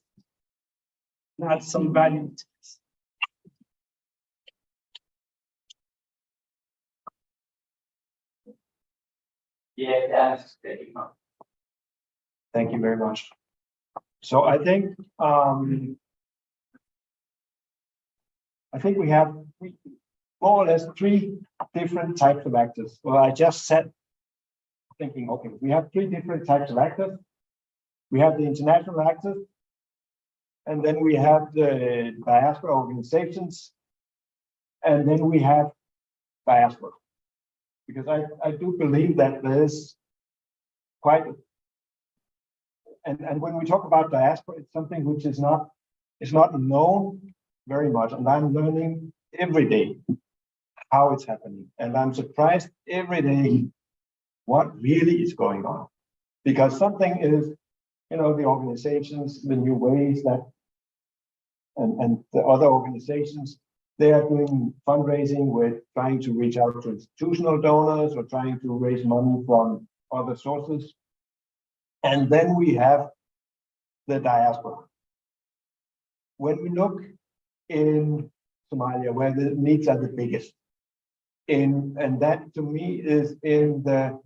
and add some value to this. Yeah, Thank you very much. So I think we have more or less 3 different types of actors. Well, I just said, thinking, okay, we have 3 different types of actors. We have the international actors, and then we have the diaspora organizations, and then we have diaspora. Because I do believe that there's quite and when we talk about diaspora, it's something which is not known very much, and I'm learning every day how it's happening, and I'm surprised every day what really is going on, because something is, the organizations, the new ways that, and the other organizations, they are doing fundraising with trying to reach out to institutional donors or trying to raise money from other sources. And then we have the diaspora. When we look in Somalia, where the needs are the biggest, and that to me is in the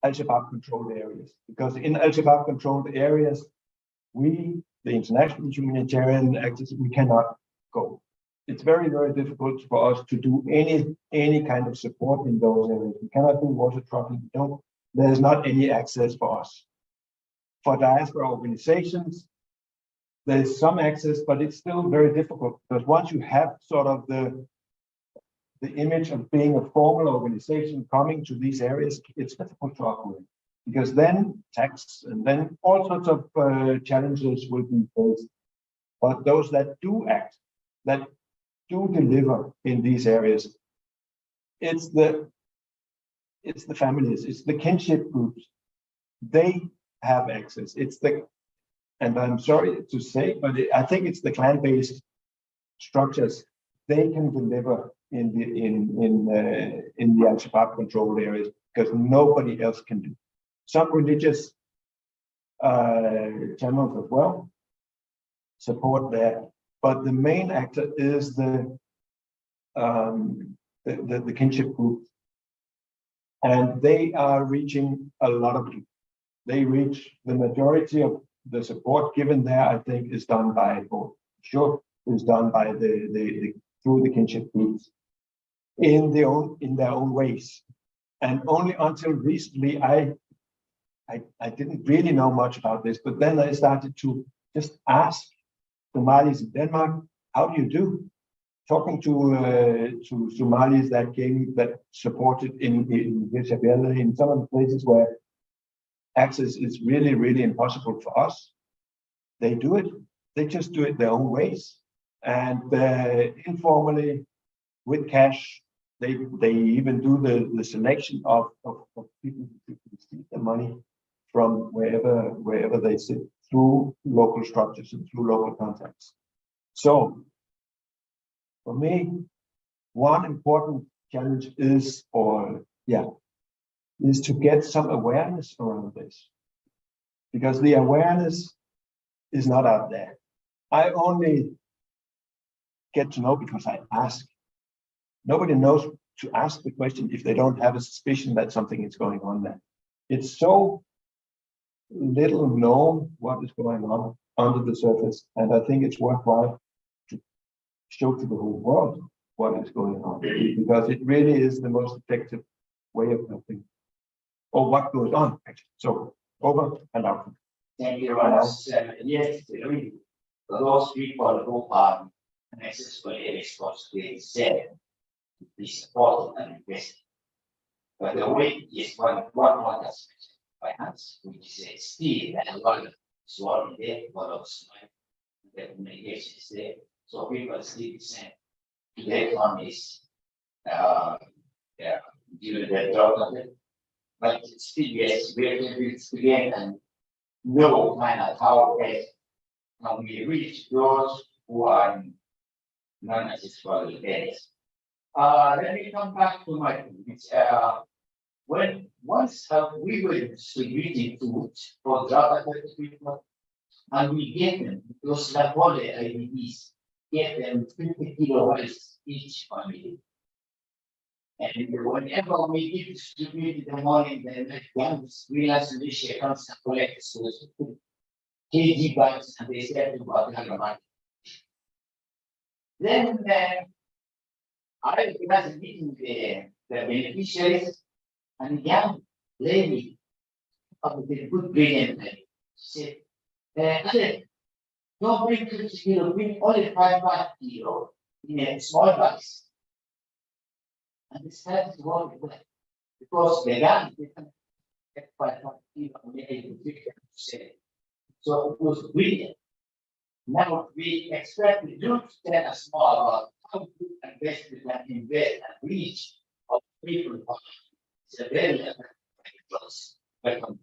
Al-Shabaab controlled areas, because in Al-Shabaab controlled areas, we, the international humanitarian actors, we cannot go. It's very, very difficult for us to do any kind of support in those areas. We cannot do water trucking. There's not any access for us. For diaspora organizations, there's some access, but it's still very difficult, because once you have sort of the image of being a formal organization coming to these areas, it's difficult to operate, because then tax and then all sorts of challenges will be faced. But those that do act, that do deliver in these areas, it's the families, it's the kinship groups. They have access. And I'm sorry to say, but I think it's the clan-based structures. They can deliver in the Al-Shabaab controlled areas, because nobody else can do. Some religious channels as well support there, but the main actor is the kinship group. And they are reaching a lot of people. They reach the majority of the support given there, I think, is done by, or sure, is done by through the kinship groups in their own ways. And only until recently, I didn't really know much about this, but then I started to just ask Somalis in Denmark, how do you do? Talking to Somalis that supported in Hirshabelle, in some of the places where access is really, really impossible for us. They do it. They just do it their own ways. And informally, with cash, they even do the selection of people who receive the money from wherever they sit, through local structures and through local contacts. So for me, one important challenge is to get some awareness around this, because the awareness is not out there. I only get to know because I ask. Nobody knows to ask the question if they don't have a suspicion that something is going on there. It's so little known what is going on under the surface, and I think it's worthwhile to show to the whole world what is going on, because it really is the most effective way of helping, or what goes on, actually. So, over and out. Thank you very much. Yes, really, those people who are necessarily exposed to it said, be supported and invested. But the way is one aspect of finance, which is still and one is one there, but also the communication is there. So people still the same. The economies, during the job of it. But still, yes, we're going to begin and know kind of how can we reach those who are in non-accessible areas. Let me come back to my points. Once we were distributing food for drug people, and we gave them, those Napoli IDPs, gave them 50 kilos each family. And whenever we distributed the money, the young freelance militia comes and collects those KG bags, and they said about the money. Then I was meeting the beneficiaries, and young lady of the good brilliant lady said, don't bring 50 kilos, bring only 5 kilos in a small box. And this has worked well, because the young didn't get 5 kilos, maybe 50%. So it was brilliant. Now we expect the youth to tell us more about how to invest and reach of people. It's a very close. Welcome.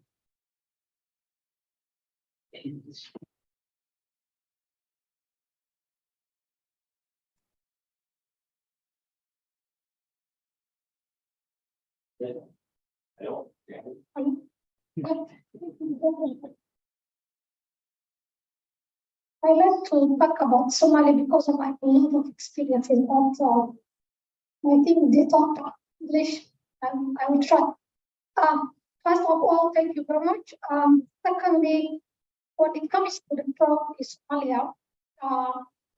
Hello. I like to talk about Somali because of my lot of experience in that. I think they talk English, and I will try. First of all, thank you very much. Secondly, when it comes to the problem in Somalia,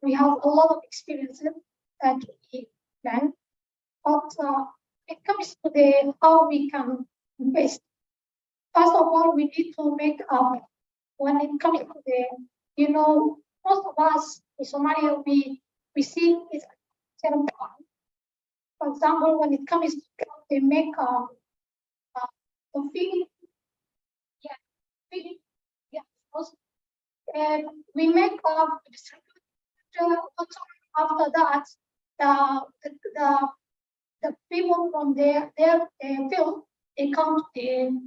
we have a lot of experiences that we plan, but it comes to the how we can invest. First of all, we need to make up when it comes to the, most of us in Somalia, we see it terrible. For example, when it comes to they make the feeding, we make distribute. After that, the people from their field, they come to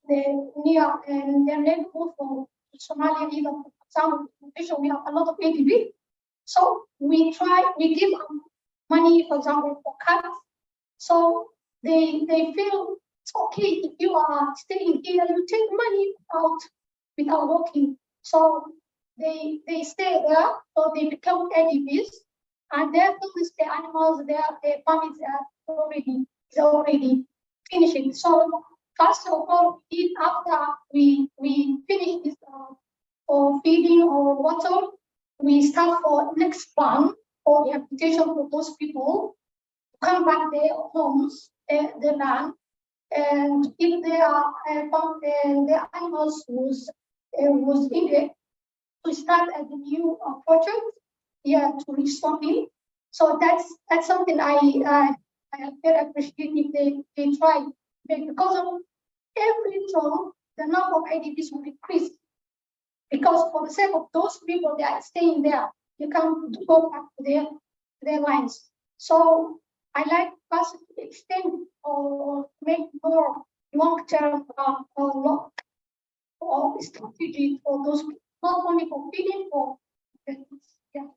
the near and their neighborhood for Somalia, even for example, we have a lot of ADB. So we give them money, for example, for cats. So they feel it's okay if you are staying here, you take money without working. So they stay there, so they become ADVs, and therefore the animals, their families are already finishing. So first of all, after we finish this or feeding or water, we start for next plan for rehabilitation for those people to come back their homes, their land, and if they are found the animals was injured, to start a new project, to restore him. So that's something I very appreciate if they try, because of every term the number of IDPs will increase, because for the sake of those people that are staying there, you can't go back to their lines. So I like us to extend or make more long-term or strategy for those people, not only for feeding, for yeah.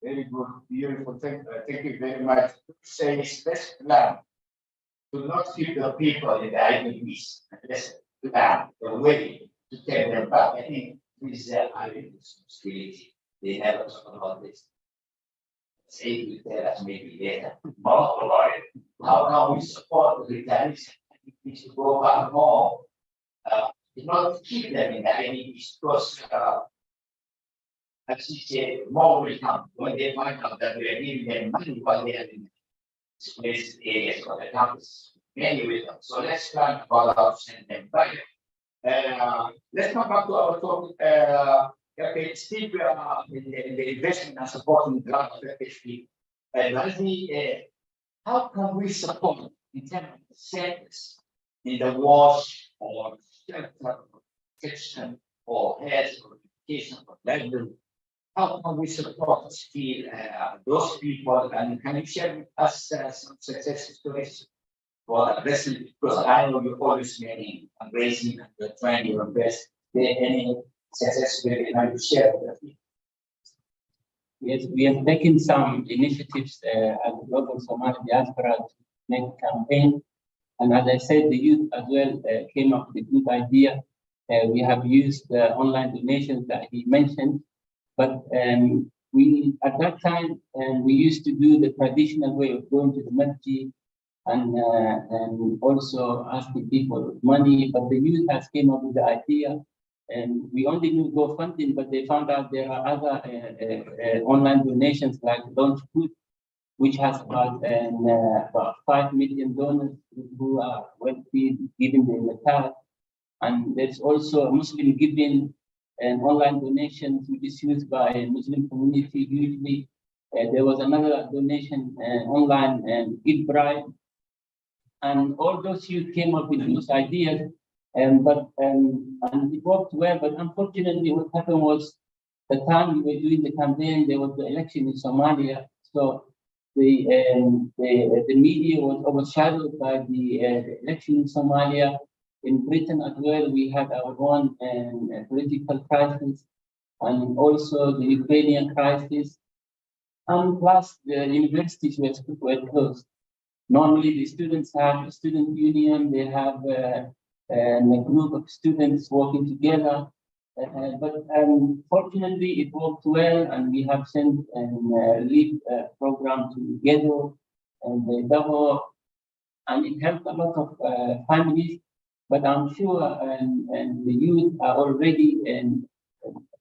Very good, beautiful. Thank you very much. Say it's best plan to not keep the people in the IDPs, just plan the way to take them back. I think this is their responsibility. They never talk about this. Say you tell us maybe later more about it. How can we support the retirees to go back home? Not keep them in the IDPs, because as you said, more will come when they find out that we are giving them money while they are in displaced areas of the campus. Many will come. So let's plan about how to send them back. Let's come back to our topic. Okay, still in the investment and supporting grant effectively. How can we support in terms of centers in the wash or shelter protection or health or education or level? How can we support still those people, and can you share with us some success stories for addressing? Because I know you're always making embracing and you're trying your best. Any success story can you share with us? Yes, we have taken some initiatives at the global Somali Diaspora to make a campaign. And as I said, the youth as well came up with a good idea. We have used the online donations that he mentioned, but we at that time we used to do the traditional way of going to the masjid and also asking people money. But the youth has came up with the idea, and we only knew GoFundMe, but they found out there are other online donations like Launch Food, which has about 5 million donors who are well-paid, giving them the card. And there's also a Muslim giving and online donations, which is used by a Muslim community hugely. There was another donation online and Give Bribe. And all those youth came up with those ideas, and it worked well. But unfortunately, what happened was the time we were doing the campaign, there was the election in Somalia. So the media was overshadowed by the election in Somalia. In Britain as well, we had our own political crisis, and also the Ukrainian crisis. And plus, the universities were closed. Normally, the students have a student union, they have a group of students working together. But fortunately, it worked well, and we have sent a relief program to Ghetto and the Davo, and it helped a lot of families. But I'm sure and the youth are already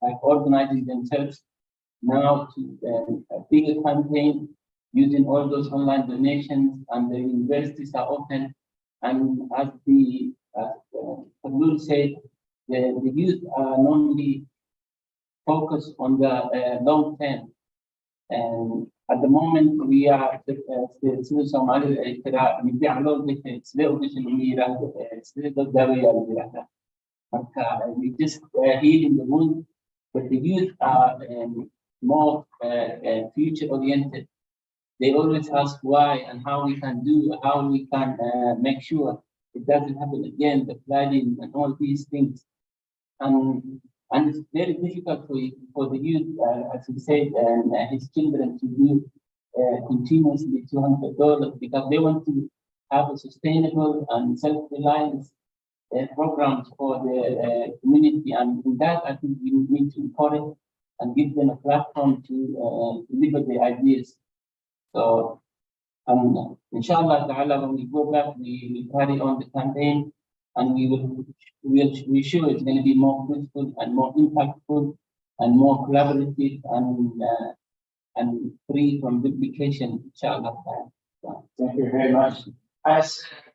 like organizing themselves now to a bigger campaign using all those online donations, and the universities are open. And as the Abdul said, the youth are normally focused on the long term. And at the moment, we are still Somali, we just healing the wound, but the youth are more future oriented. They always ask why and how we can make sure it doesn't happen again, the flooding and all these things. And it's very difficult for the youth, as he said, and his children to do continuously $200 because they want to have a sustainable and self-reliance. programs for the community, and in that I think we need to encourage and give them a platform to deliver the ideas. So, inshallah ta'ala, when we go back, we carry on the campaign, and we sure it's going to be more fruitful and more impactful and more collaborative and free from duplication, inshallah. Thank you very much.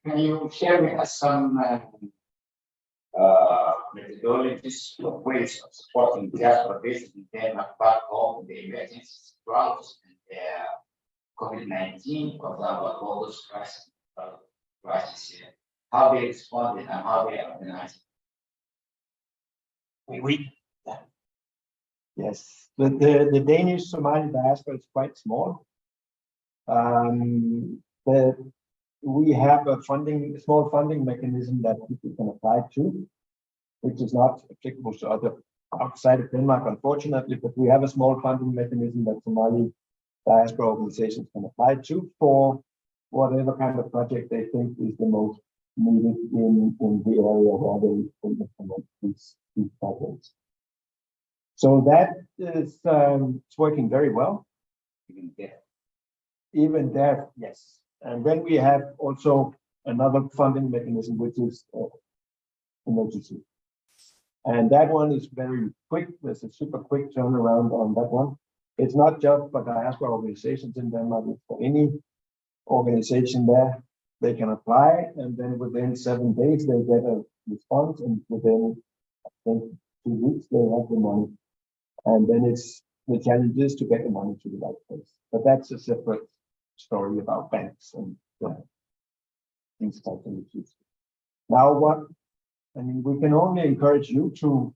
Can you share with us some methodologies or ways of supporting diaspora based in terms of back home, the emergency droughts and COVID-19, for example, all those crises here, how they responded and how they organized? Yes, the Danish Somali diaspora is quite small. We have a small funding mechanism that people can apply to, which is not applicable to other outside of Denmark, unfortunately, but we have a small funding mechanism that Somali diaspora organizations can apply to for whatever kind of project they think is the most needed in the area where they implement these projects. So that is it's working very well. Even there, yes. And then we have also another funding mechanism, which is emergency. And that one is very quick. There's a super quick turnaround on that one. It's not just for diaspora organizations in Denmark, it's for any organization there. They can apply, and then within 7 days, they get a response, and within, I think, 2 weeks, they have the money. And then it's the challenge is to get the money to the right place. But that's a separate story about banks and things like that. Now, we can only encourage you to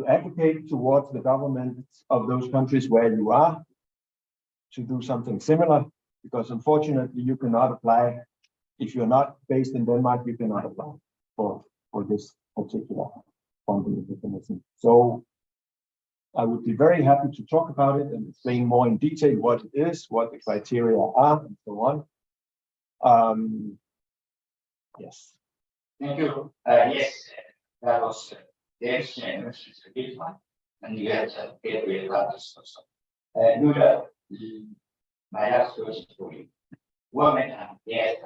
advocate towards the governments of those countries where you are to do something similar, because unfortunately you cannot apply if you're not based in Denmark. You cannot apply for this particular funding mechanism. So I would be very happy to talk about it and explain more in detail what it is, what the criteria are, and so on. Yes. Thank you. Yes, that was the exchange, is a big one, and you had a great others also. Nuda, my last question for you. Women and yes,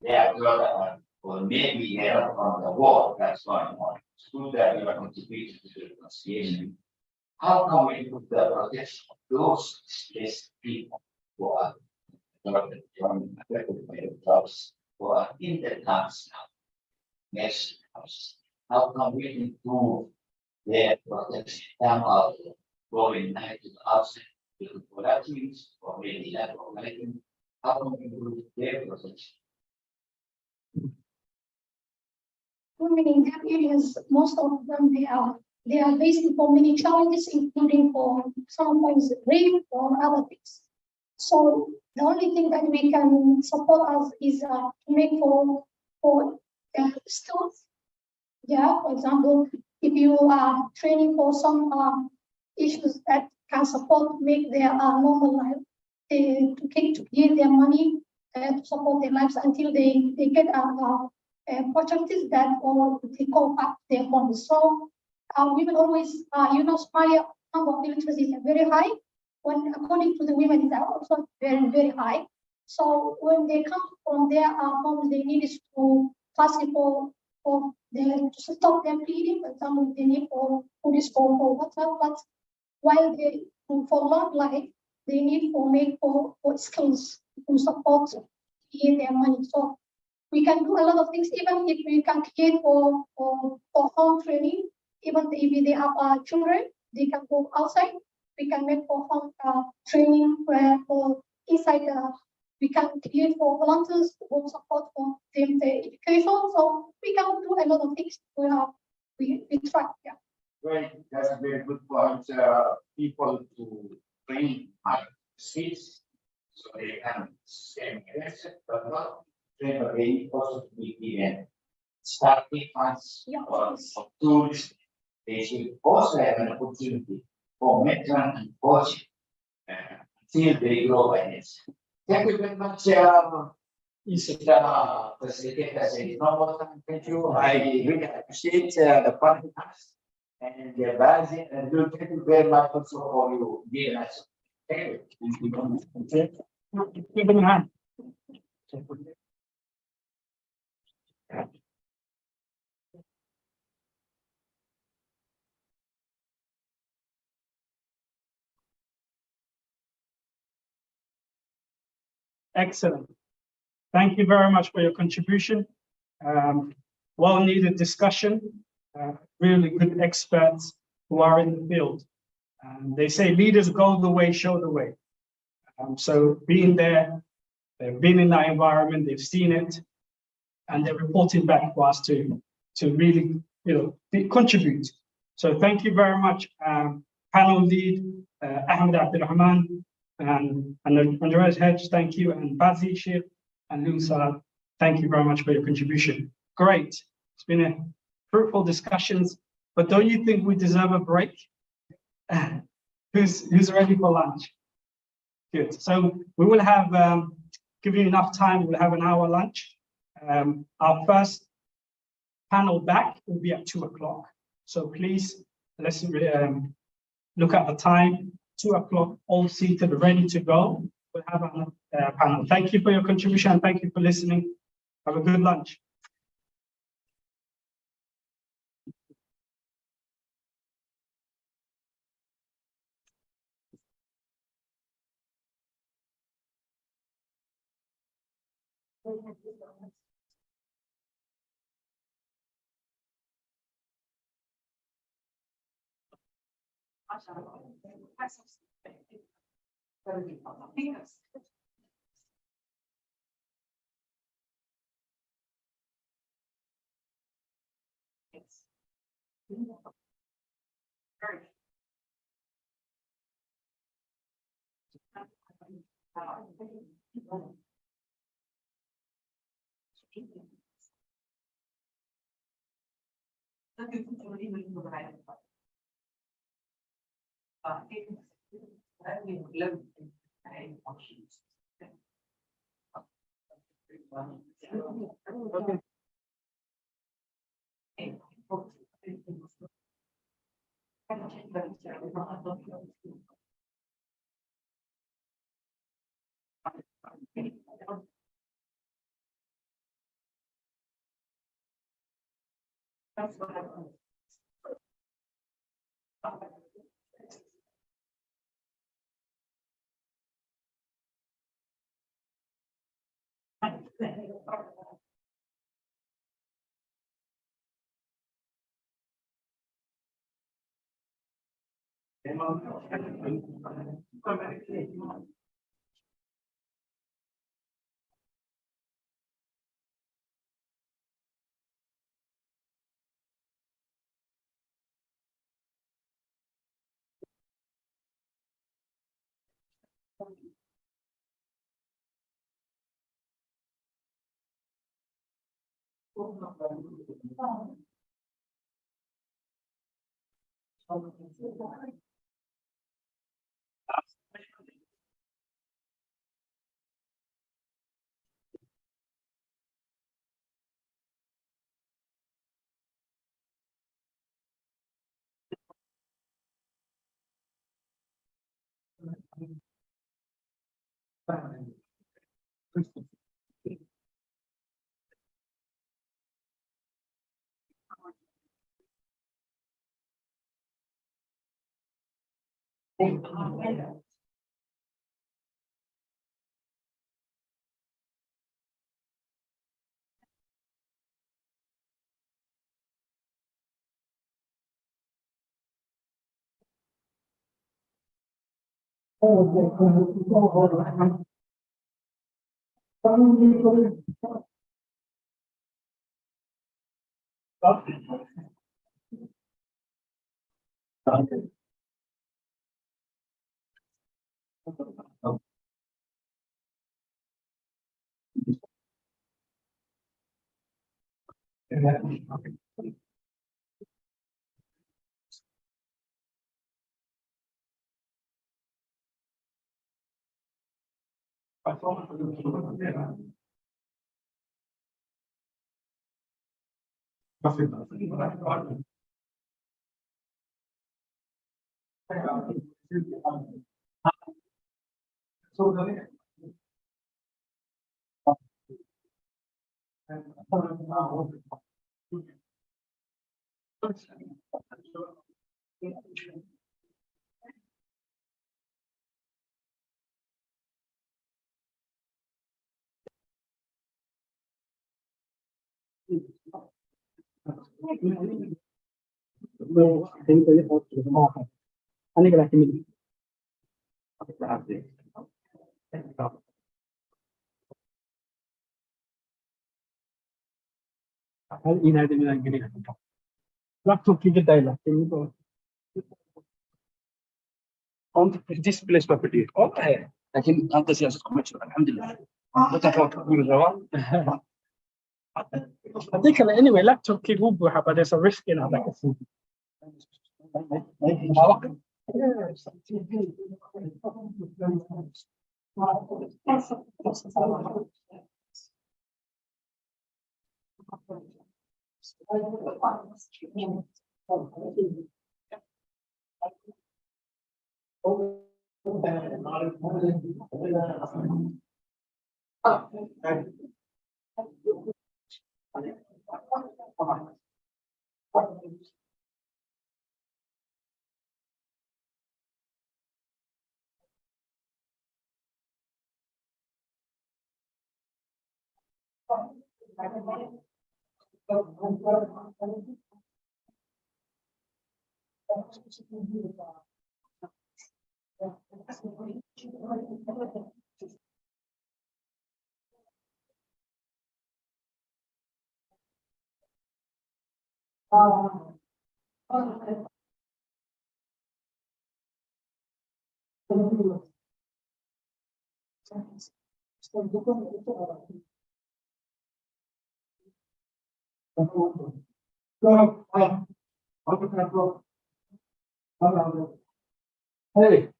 they are good, or maybe they are from the war that's going on. Through that, you are contributing to the reconciliation. How can we put the protection of those displaced people who are affected by the jobs, who are in the towns now, next house? How can we improve their protection? Them out going night to the outside to the productivities or maybe that organizing? How can we improve their protection? Women in that areas, most of them they are facing for many challenges, including for sometimes rape or other things. So the only thing that we can support us is to make for skills. Yeah, for example, if you are training for some issues that can support make their normal life, to give their money to support their lives until they get opportunities that or they go up their homes. So women always, Somalia number of illiteracy is very high. When according to the women, is also very, very high. So when they come from their homes, they need to pass it for them to stop them bleeding. For example, they need for food for water, but while they for long life, they need for skills to support their money. So we can do a lot of things, even if we can create for home training. Even if they have children, they can go outside. We can make for home training for inside. We can create for volunteers to support for them the education. So we can do a lot of things. We try. Yeah. Great, that's a very good point. People to train skills so they can stay against it, but not train, but they also to be given starting funds or tools. They should also have an opportunity for mentoring and coaching until they grow by this. Thank you very much, Yusuf. Facilitator says, no, thank you. I really appreciate the partners and the advising, and thank you very much also for you being us. Thank you. Give him a hand. Excellent. Thank you very much for your contribution. Well-needed discussion, really good experts who are in the field. They say leaders go the way, show the way. So being there, they've been in that environment, they've seen it, and they're reporting back to us to really, contribute. So thank you very much, panel lead, Ahmed Abdulrahman, and Andreas Hedge, thank you, and Bazi Shir, and Lusa, thank you very much for your contribution. Great, it's been a fruitful discussions, but don't you think we deserve a break? Who's ready for lunch? Good, so we will have, give you enough time, we'll have an hour lunch. Our first panel back will be at 2 o'clock. So please, let's look at the time, 2 o'clock, all seated, ready to go. We'll have a panel. Thank you for your contribution and thank you for listening. Have a good lunch. aniga laakiin mid hal inaad midaan gelin laptopkiga day laakiin mid on this place ma fadhiyo okay laakiin anta siyaasad kuma jiro alxamdulillah dadka kale ka guuri rabaa haddii kale anyway laptopkiga uu buuxa but there's a risk in hadda ka fudud Hey,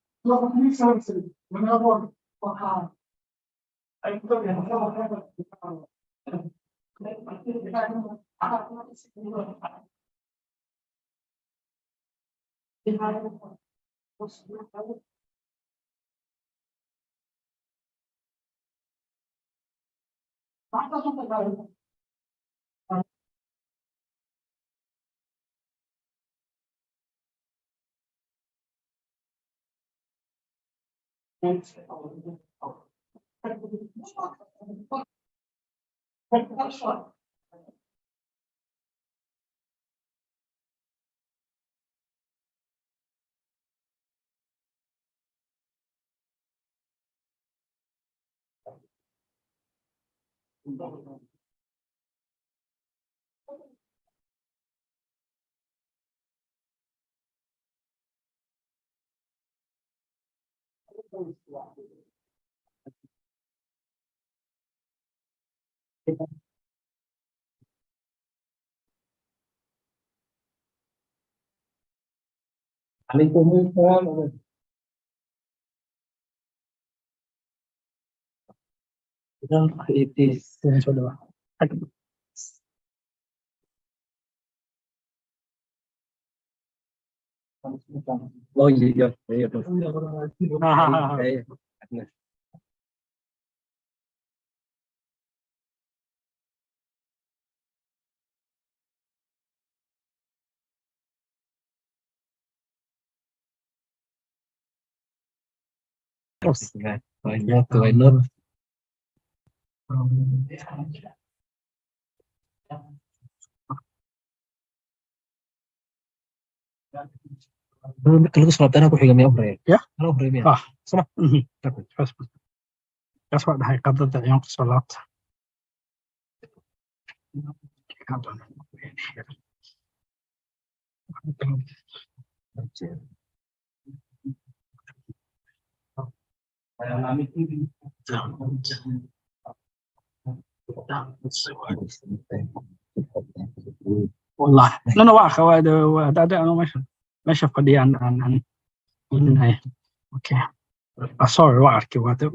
it is oh yeah, yeah. Banyak benar. Kalau Selatan aku pegang apa ya? Ya, kalau premium. Ah, sama. Tapi that's what the high cut that yang salat. والله لأنه واخا هذا أنا ماشي فديان عن هاي أوكي sorry واركي وهذا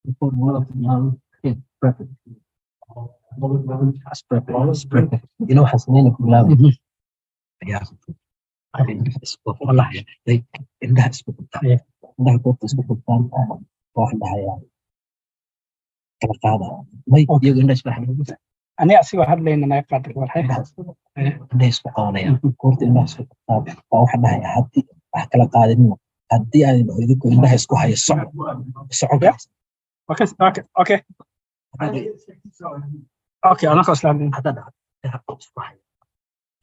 Before one of them, it's perfect. It's perfect. It's perfect. You know, حسنين كلها. يا والله عندها اسمه قبطان عندها قوة اسمه قبطان واحدة يعني كما قاعدة ما يقول الناس فاهم أنا أسيب واحد لين أنا يقعد والحين الناس فقانية قوة الناس في قبطان واحدة هي حدي أحكي لك قاعدة منه حدي يعني يقول الناس كوها الصعب الصعب أوكي أوكي أنا خلاص لازم هذا إصباحية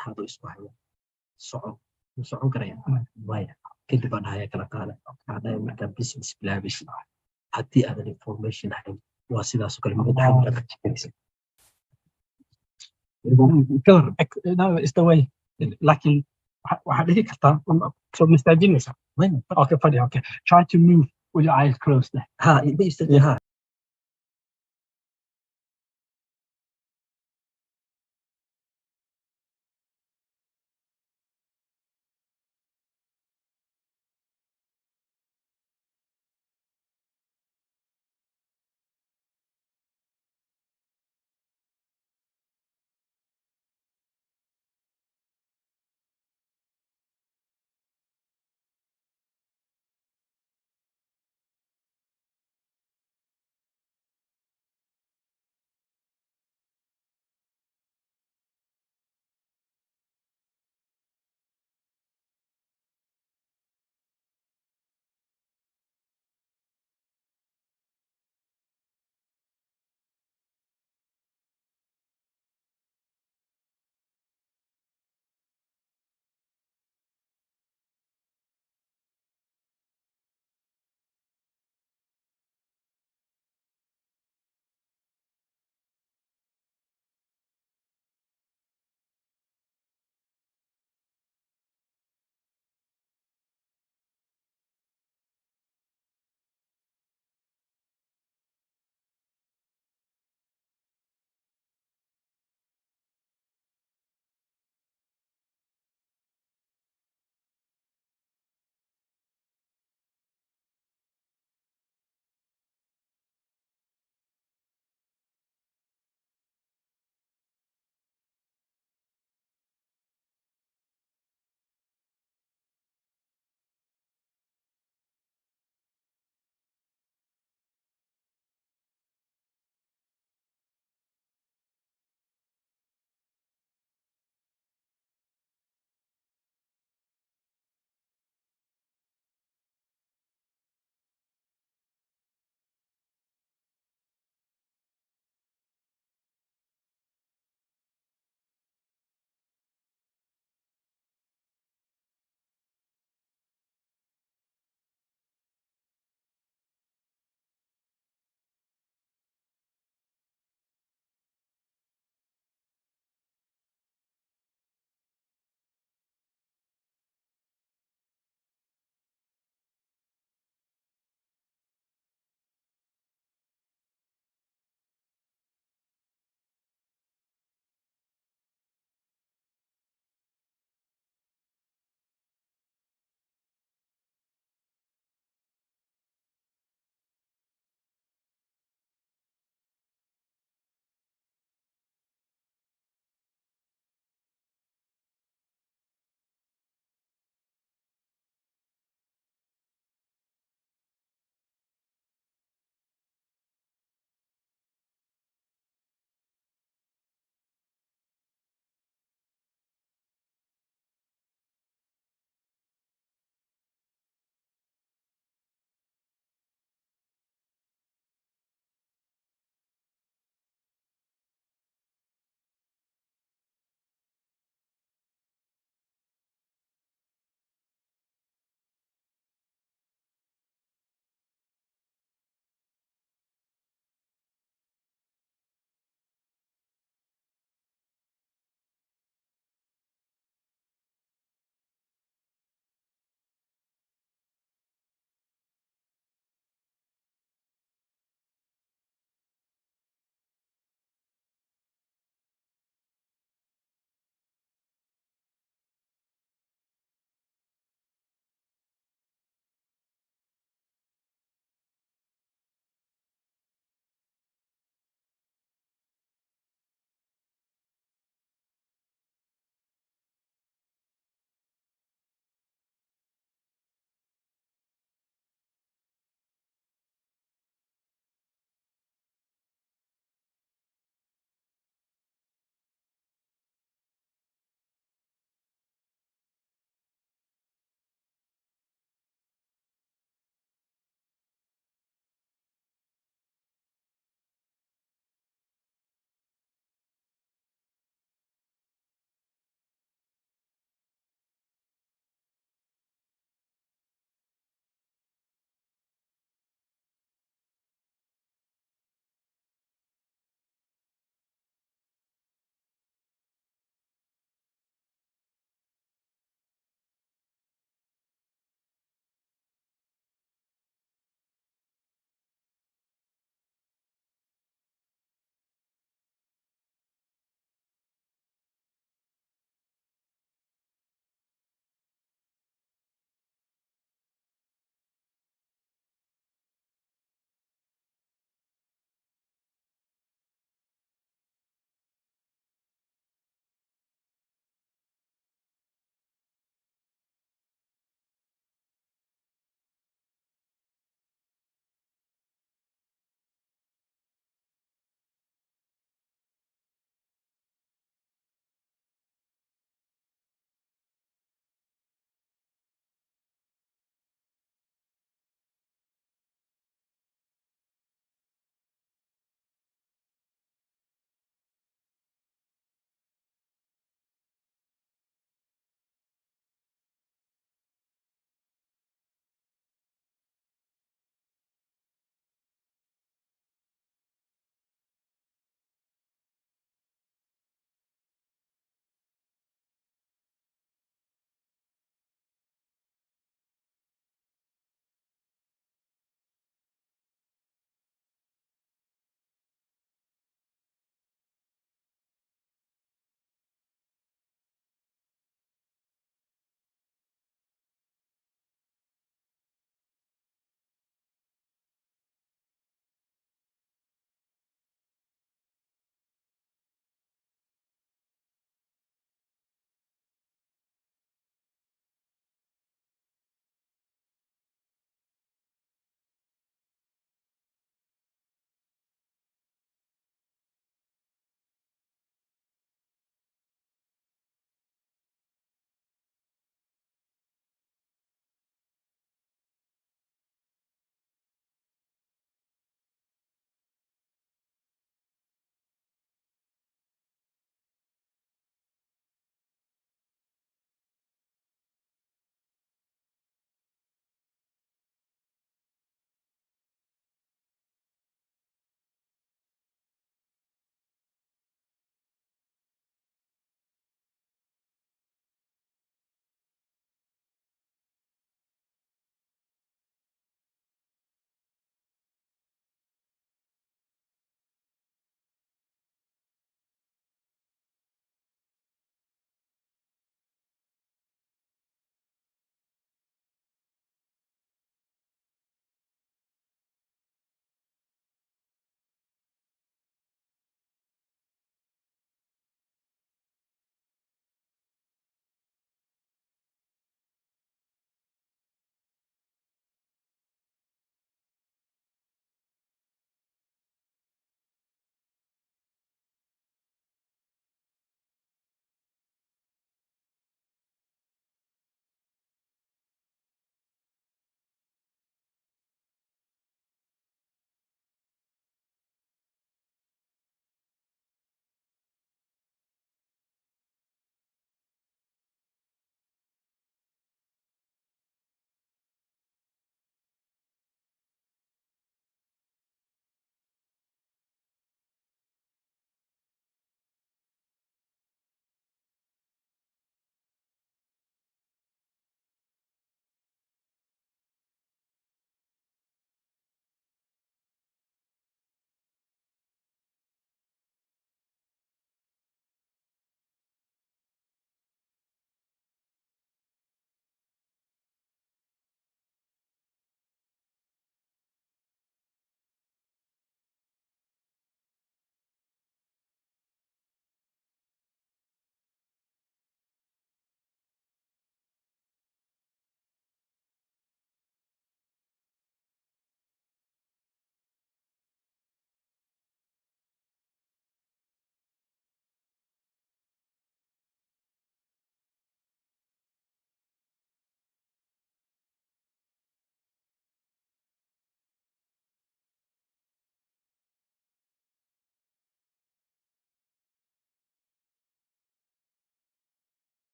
هذا إصباحية صعب صعب كريم مايا كده أنا هيك كلا قاعدة هذا مركب بيزنس بلا بيش حدي هذا الانفورميشن هاي واسيدا سكر ما بتحمل كلر no it's the way لكن waxaad dhihi kartaa soo mastaajinaysa okay fadhi okay try to move with your eyes closed ها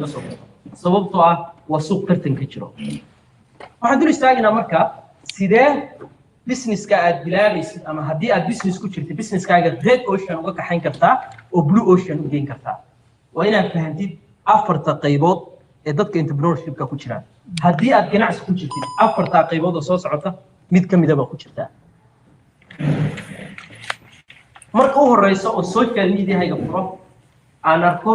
laga soo baxo sababtoo ah waa suuq tartan ka jiro waxaan dul istaagnaa marka sidee businesska aad bilaabaysid ama haddii aad business ku jirtid businesskaaga red ocean uga kaxayn kartaa oo blue ocean u geyn kartaa waa inaad fahantid afarta qaybood ee dadka entrepreneurshipka ku jiraan haddii aad ganacsi ku jirtid afarta qaybood oo soo socota mid ka midaba ku jirtaa marka u horeysa oo social media-hayga furo aan arko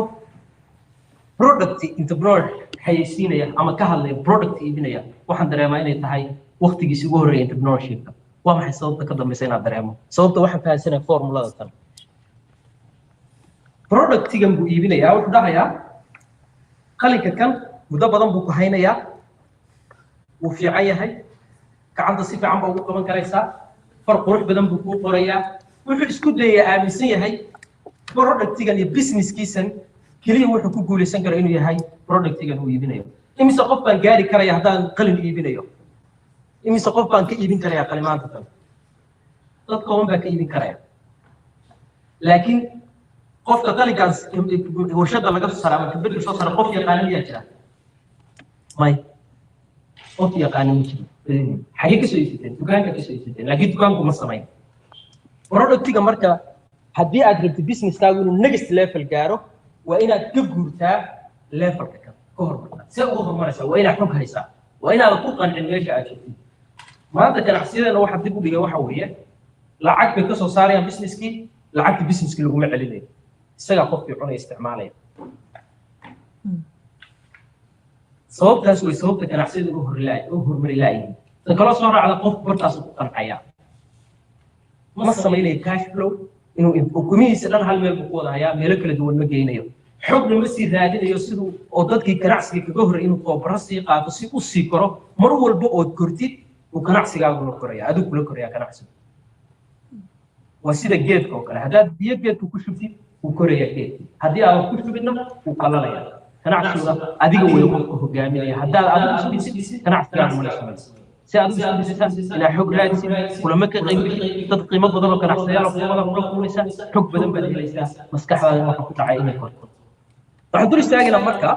product entrepreneur xayeysiinaya ama ka hadlaya product iibinaya waxaan dareemaa inay tahay waqtigiisa ugu horreeya entrepreneurshipka waa maxay sababta ka dambaysa inaad dareemo sababta waxaan fahansanahay formulada tan productigan buu iibinayaa wuxuu dhahayaa qalinka kan muddo badan buu ku haynayaa wuu fiican yahay gacanta si fiican baa ugu qaban karaysaa far qurux badan buu kuu qorayaa wuxuu isku dayayaa aaminsan yahay productigan iyo businesskiisan keliya wuxuu ku guulaysan kara inuu yahay productigan uu iibinayo imise qof baan gaari karaya haddaan qalin iibinayo imise qof baan ka iibin karaya qalimaanta tan dad kooban baan ka iibin karaya laakiin qofka qalinkaas warshada laga soo saara ama kabedel soo saara qof yaqaana miyaa jira may qof yaqaana ma jiro xagee kasoo iibsateen dukaanka kasoo iibsateen laakiin dukaanku ma samayn productiga marka haddii aad rabtid businesskaagu inuu next level gaaro waa inaad ka guurtaa levelka kan ka hormartaa see ugu horumaraysaa waa inaad xog haysaa waa inaadan ku qancin meesha aad joogtid maanta ganacsiyadeena waxa dib u dhigay waxa weeye lacag bay kasoo saarayaan businesskii lacagta businesskii laguma celinayo isagaa qofkii cunay isticmaalaya sababtaas way sababta ganacsiyada u horumari laayihiin tan kaloo soo raacda qofku bartaas ku qancaya ma samaynayo cash flow inuu ukumihiisa dhan hal meel buu ku wada hayaa meelo kala duwan ma geynayo xogna ma sii raadinayo siduu oo dadkii ganacsiga kaga horreey inuu tababaro sii qaato si u sii koro mar walba ood kortid uu ganacsigaaguna koraya adigu kula koraya ganacsigu waa sida geedka oo kale haddaad biyo geedka ku shubtid wuu koraya geedkii haddii aadan ku shubidna wuu qalalaya ganacsiga adiga way qofka hogaaminaya haddaad adigu isbisid ganacsigaaga mala samaysa si aad u isbisaan ilaa xog raadsid kulama ka qayb dad qiimo badan oo ganacsiyaal oo kuwada kula kulmaysa xog badan baad helaysaa maskaxdaada waxa ku dhacay inay korto waxaan dul istaagnaa marka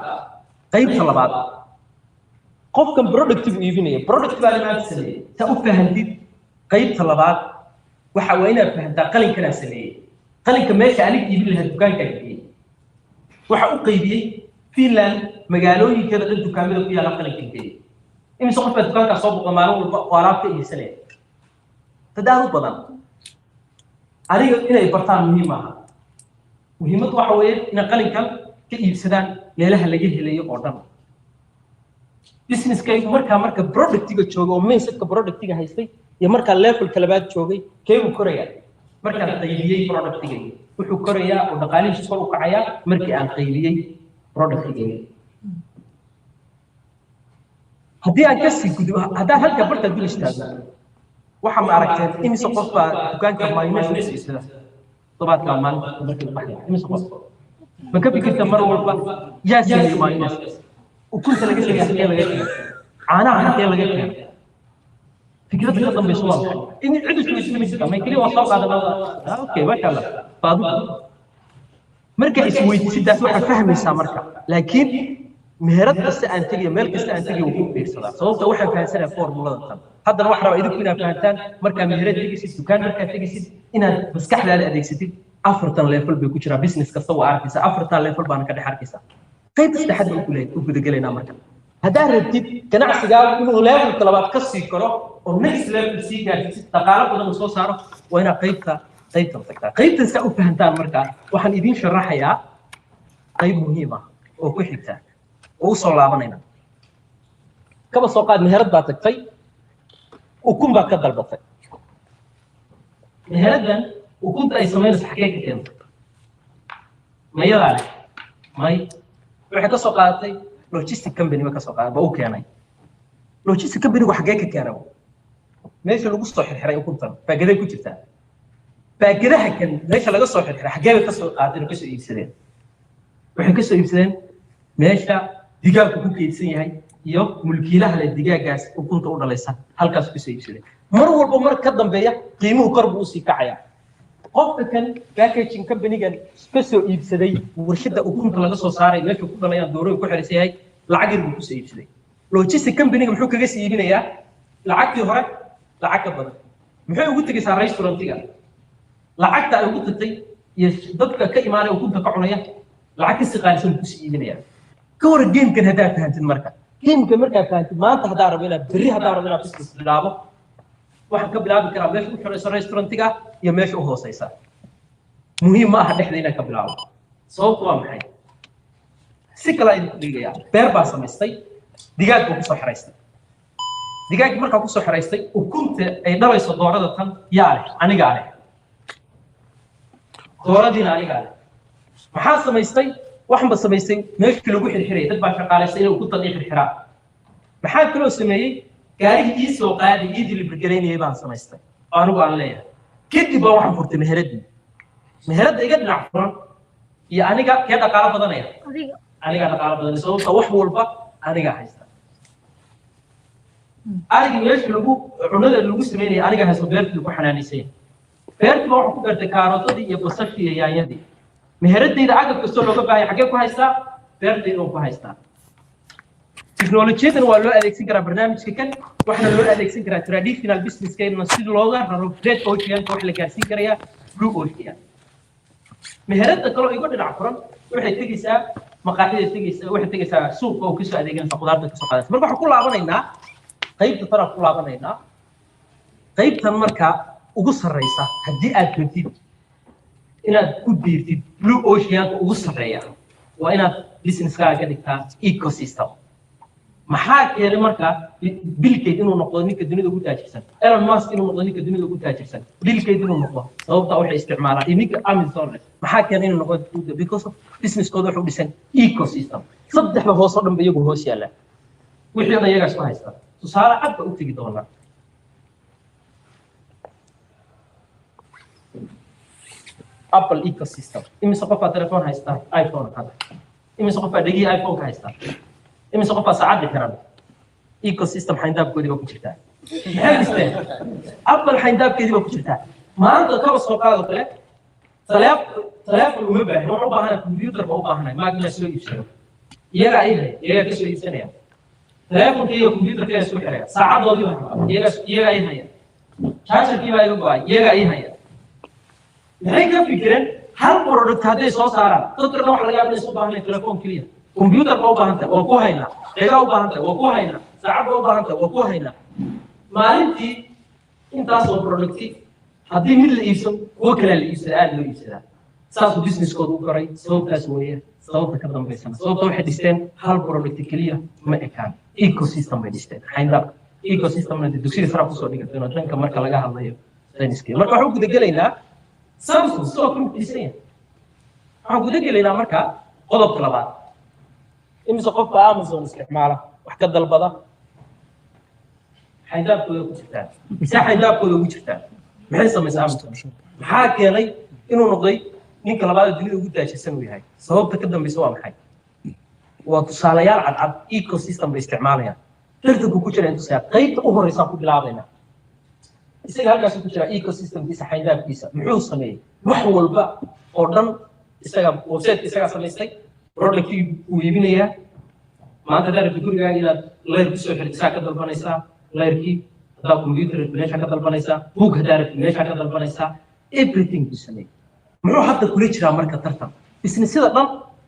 qaybta labaad qofkan productigu iibinaya product baa maanta sameeyey saa u fahantid qaybta labaad waxa waa inaad fahantaa qalinkanaa sameeyey qalinka meesha aniga iibin lahaa dukaankaa geeyey waxa u qaybiyey Finland magaalooyinkeeda dhan dukaamada ku yaala qalinka geeyey imise qof baa dukaankaa soo boqda maalin walba oo alaabta iibsanaya dadaal u badan adiga inay bartaan muhiim maaha muhiimaddu waxa weeye inay qalinkan ka iibsadaan meelaha laga helayo oo dhan businesskaygu marka productiga jooga oo mainsetka productiga haystay iyo markaa levelka labaad joogay keebuu korayaa markaan qaybiyey productigayga wuxuu korayaa oo dhaqaalihiisu kor u kacayaa markii aan qaybiyey productigayga haddii aan kasii gudbo haddaan halka barta dul istaago waxaa ma aragteen imise qof baa dukaanka mayonnaise ku iibsada tobaadkaa maalinta markii u baxaya imise qof ma ka fikirta mar walba yaa sameeyey mayonnaise ukunta laga sameeyey halkee laga keeno caanaha halkee laga keeno fikradda ka dambaysa waa maxay in cid isku ismaysa ma keliya waa soo qaadanaa okay masha allah baadu marka isweydiisidaas waxaa fahmaysaa marka laakiin meherad kasta aan tegayo meel kasta aan tegayo wuu ku fiirsadaa sababta waxaan fahansanahay formulada tan haddana waxaa rabaa idinku inaad fahantaan markaa meherad tegaysid dukaan markaa tegaysid inaad maskaxdaada adeegsatid afartan level bay ku jiraa business kasta waa arkaysaa afartan level baana ka dhex arkaysaa qaybta saddexaad baan u gudagelaynaa marka haddaad rabtid ganacsigaagu inuu levelka labaad ka sii karo oo next level sii gaarsiisid dhaqaalo badan uu soo saaro waa inaad qaybtan tagtaa qaybtan saa u fahantaan markaa waxaan idiin sharaxayaa qayb muhiim ah oo ku xigta oo u soo laabanayna kaba soo qaad meherad baa tagtay ukun baad ka dalbatay meheraddan ukunta ay samaynayso xagee ka keentay mayadaa leh may waxay ka soo qaadatay logistic company ba ka soo qaaday ba u keenay logistic company-gu xagee ka keenay meesha lagu soo xirxiray ukuntan baagaday ku jirtaa baagadaha kan meesha laga soo xirxiray xagee bay ka soo qaadeen oo ka soo iibsadeen waxay ka soo iibsadeen meesha digaagku ku keydsan yahay iyo mulkiilaha leh digaaggaas ukunta u dhalaysa halkaas ku soo iibsadeen mar walba mar ka dambeeya qiimuhu kor buu usii kacayaa qofka kan packaging company-gan ka soo iibsaday warshada ukunta laga soo saaray meesha ku dhalayaan doorooyin ku xirisan yahay lacag yar buu ku soo iibsaday logistic company-ga muxuu kaga sii iibinayaa lacagtii hore lacag ka badan muxuu ugu tegaysaa restaurant-iga lacagta ay ugu tagtay iyo dadka ka imaanaya ukunta ka cunaya lacag ka sii qaalisan ku sii iibinaya ka hor game-kan haddaad fahantid marka game-ka markaad fahantid maanta haddaa rabo inaad berri haddaa rabo inaad business bilaabo waxaan ka bilaabi karaa meesha u xiraysa restaurant-iga iyo meesha u hooseysa muhiim ma aha dhexda inaad ka bilaabo sababtu waa maxay si kale ayaan ku dhigayaa beer baa samaystay digaag buu kusoo xiraystay digaag markaa kusoo xiraystay ukunta ay dhalayso doorada tan yaa leh anigaa leh dooradiina anigaa leh maxaa samaystay waxba samaystay meeshii lagu xirxirayay dad baa shaqaalaystay inay ukuntan ay xirxiraan maxaa kaloo sameeyey gaarigii ii soo qaaday ii delivery garaynayay baan samaystay oo anigu aan leeyahay kadib baa waxaan furtay meheradii meheradda iga dhinac furan iyo aniga kee dhaqaalo badanaya anigaa dhaqaalo badanaya sababta wax walba anigaa haysta arigii meesha lagu cunada lagu sameynaya anigaa haysto beertii lagu xanaanaysay beertii baa waxaan ku beertay kaarotadii iyo basashii iyo yaanyadii meheradayda agab kastoo looga baahaya xaggee ku haystaa beertayda oo ku haystaa teknolojiyadan waa loo adeegsan karaa barnaamijka kan waxaana loo adeegsan karaa traditional business-keena si looga raro red ocean wax la gaarsiin karayaa blue ocean meherada kaloo igu dhinac furan waxay tegaysaa maqaaxida tegaysaa waxay tegaysaa suuqa oo kasoo adeeganaysa qudaarta kasoo qaadaysa marka waxaan ku laabanaynaa qaybta tara ku laabanaynaa qaybtan marka ugu sarreysa haddii aad rabtid inaad ku biirtid blue ocean-ka ugu sarreeya waa inaad business-kaaga ka dhigtaa ecosystem maxaa keenay marka Bill Gates inuu noqdo ninka dunida ugu taajirsan Elon Musk inuu noqdo ninka dunida ugu taajirsan Bill Gates inuu noqdo sababta waxay isticmaalaan iminka Amazon maxaa keenay inuu noqdo because of business-kooda wuxuu dhisan ecosystem saddexda hoos oo dhan iyagu hoos yaala wixii dhan iyaga isku haysta tusaale cad u tagi doonaa Apple ecosystem imise qof telefoon haysta iPhone hada imise qof dhigi iPhone ka haysta imise qof saacad xiran ecosystem xayndaabkoodii baa ku jirtaa maxay dhisteen Apple xayndaabkeedii baa ku jirtaa maanta ka soo qaado kale telefoon uma baahna wuxuu u baahan computer baa u baahan magna soo iibsado iyaga ka soo iibsanaya telefoonka iyo computerka ay soo xiraya saacadoodii baa iyaga ay haya chargerkii baa iyaga go'ay iyaga ay haya maxay ka fikireen hal product hadday soo saaraan dadka wax laga yaabo isku baahan telefoon kaliya computer ba u baahan tahay waa ku haynaa eega u baahan tahay waa ku haynaa saacad ba u baahan tahay waa ku haynaa maalintii intaas oo producti haddii mid la iibsan kuwa kale la iibsada aad loo iibsadaa saasuu businesskooda u koray sababtaas weeye sababta ka dambaysana sababta waxay dhisteen hal product kaliya ma ekaan ecosystem bay dhisteen xayndaab ecosystemna dugsiga sare kusoo dhigatay dhanka marka laga hadlayo sayniska marka waxaan guda gelaynaa Samsung sidoo kale u dhisay waxaan guda gelaynaa marka qodobka labaad imise qofka Amazon isticmaala wax ka dalbada xayndaabkooda ku jirtaa mise xayndaabkooda ugu jirtaa maxay samaysaa Amazon maxaa keenay inuu noqday ninka labaad dunida ugu taajirsan uu yahay sababta ka dambaysa waa maxay waa tusaalayaal cadcad ecosystem bay isticmaalayaan tartanku ku jira intuu saar qaybta u horeysa ku bilaabayna isaga halkaas ku jira ecosystemkiisa xayndaabkiisa muxuu sameeyay wax walba oo dhan isaga website isaga samaystay productii uu iibinayaa maanta daarabta gurigaaga inaad layr kusoo xirtisaa ka dalbanaysaa layrkii haddaa computer meesha ka dalbanaysaa book haddaa rabti meesha ka dalbanaysaa everything buu sameeyey muxuu hadda kula jiraa marka tartan businessyada dhan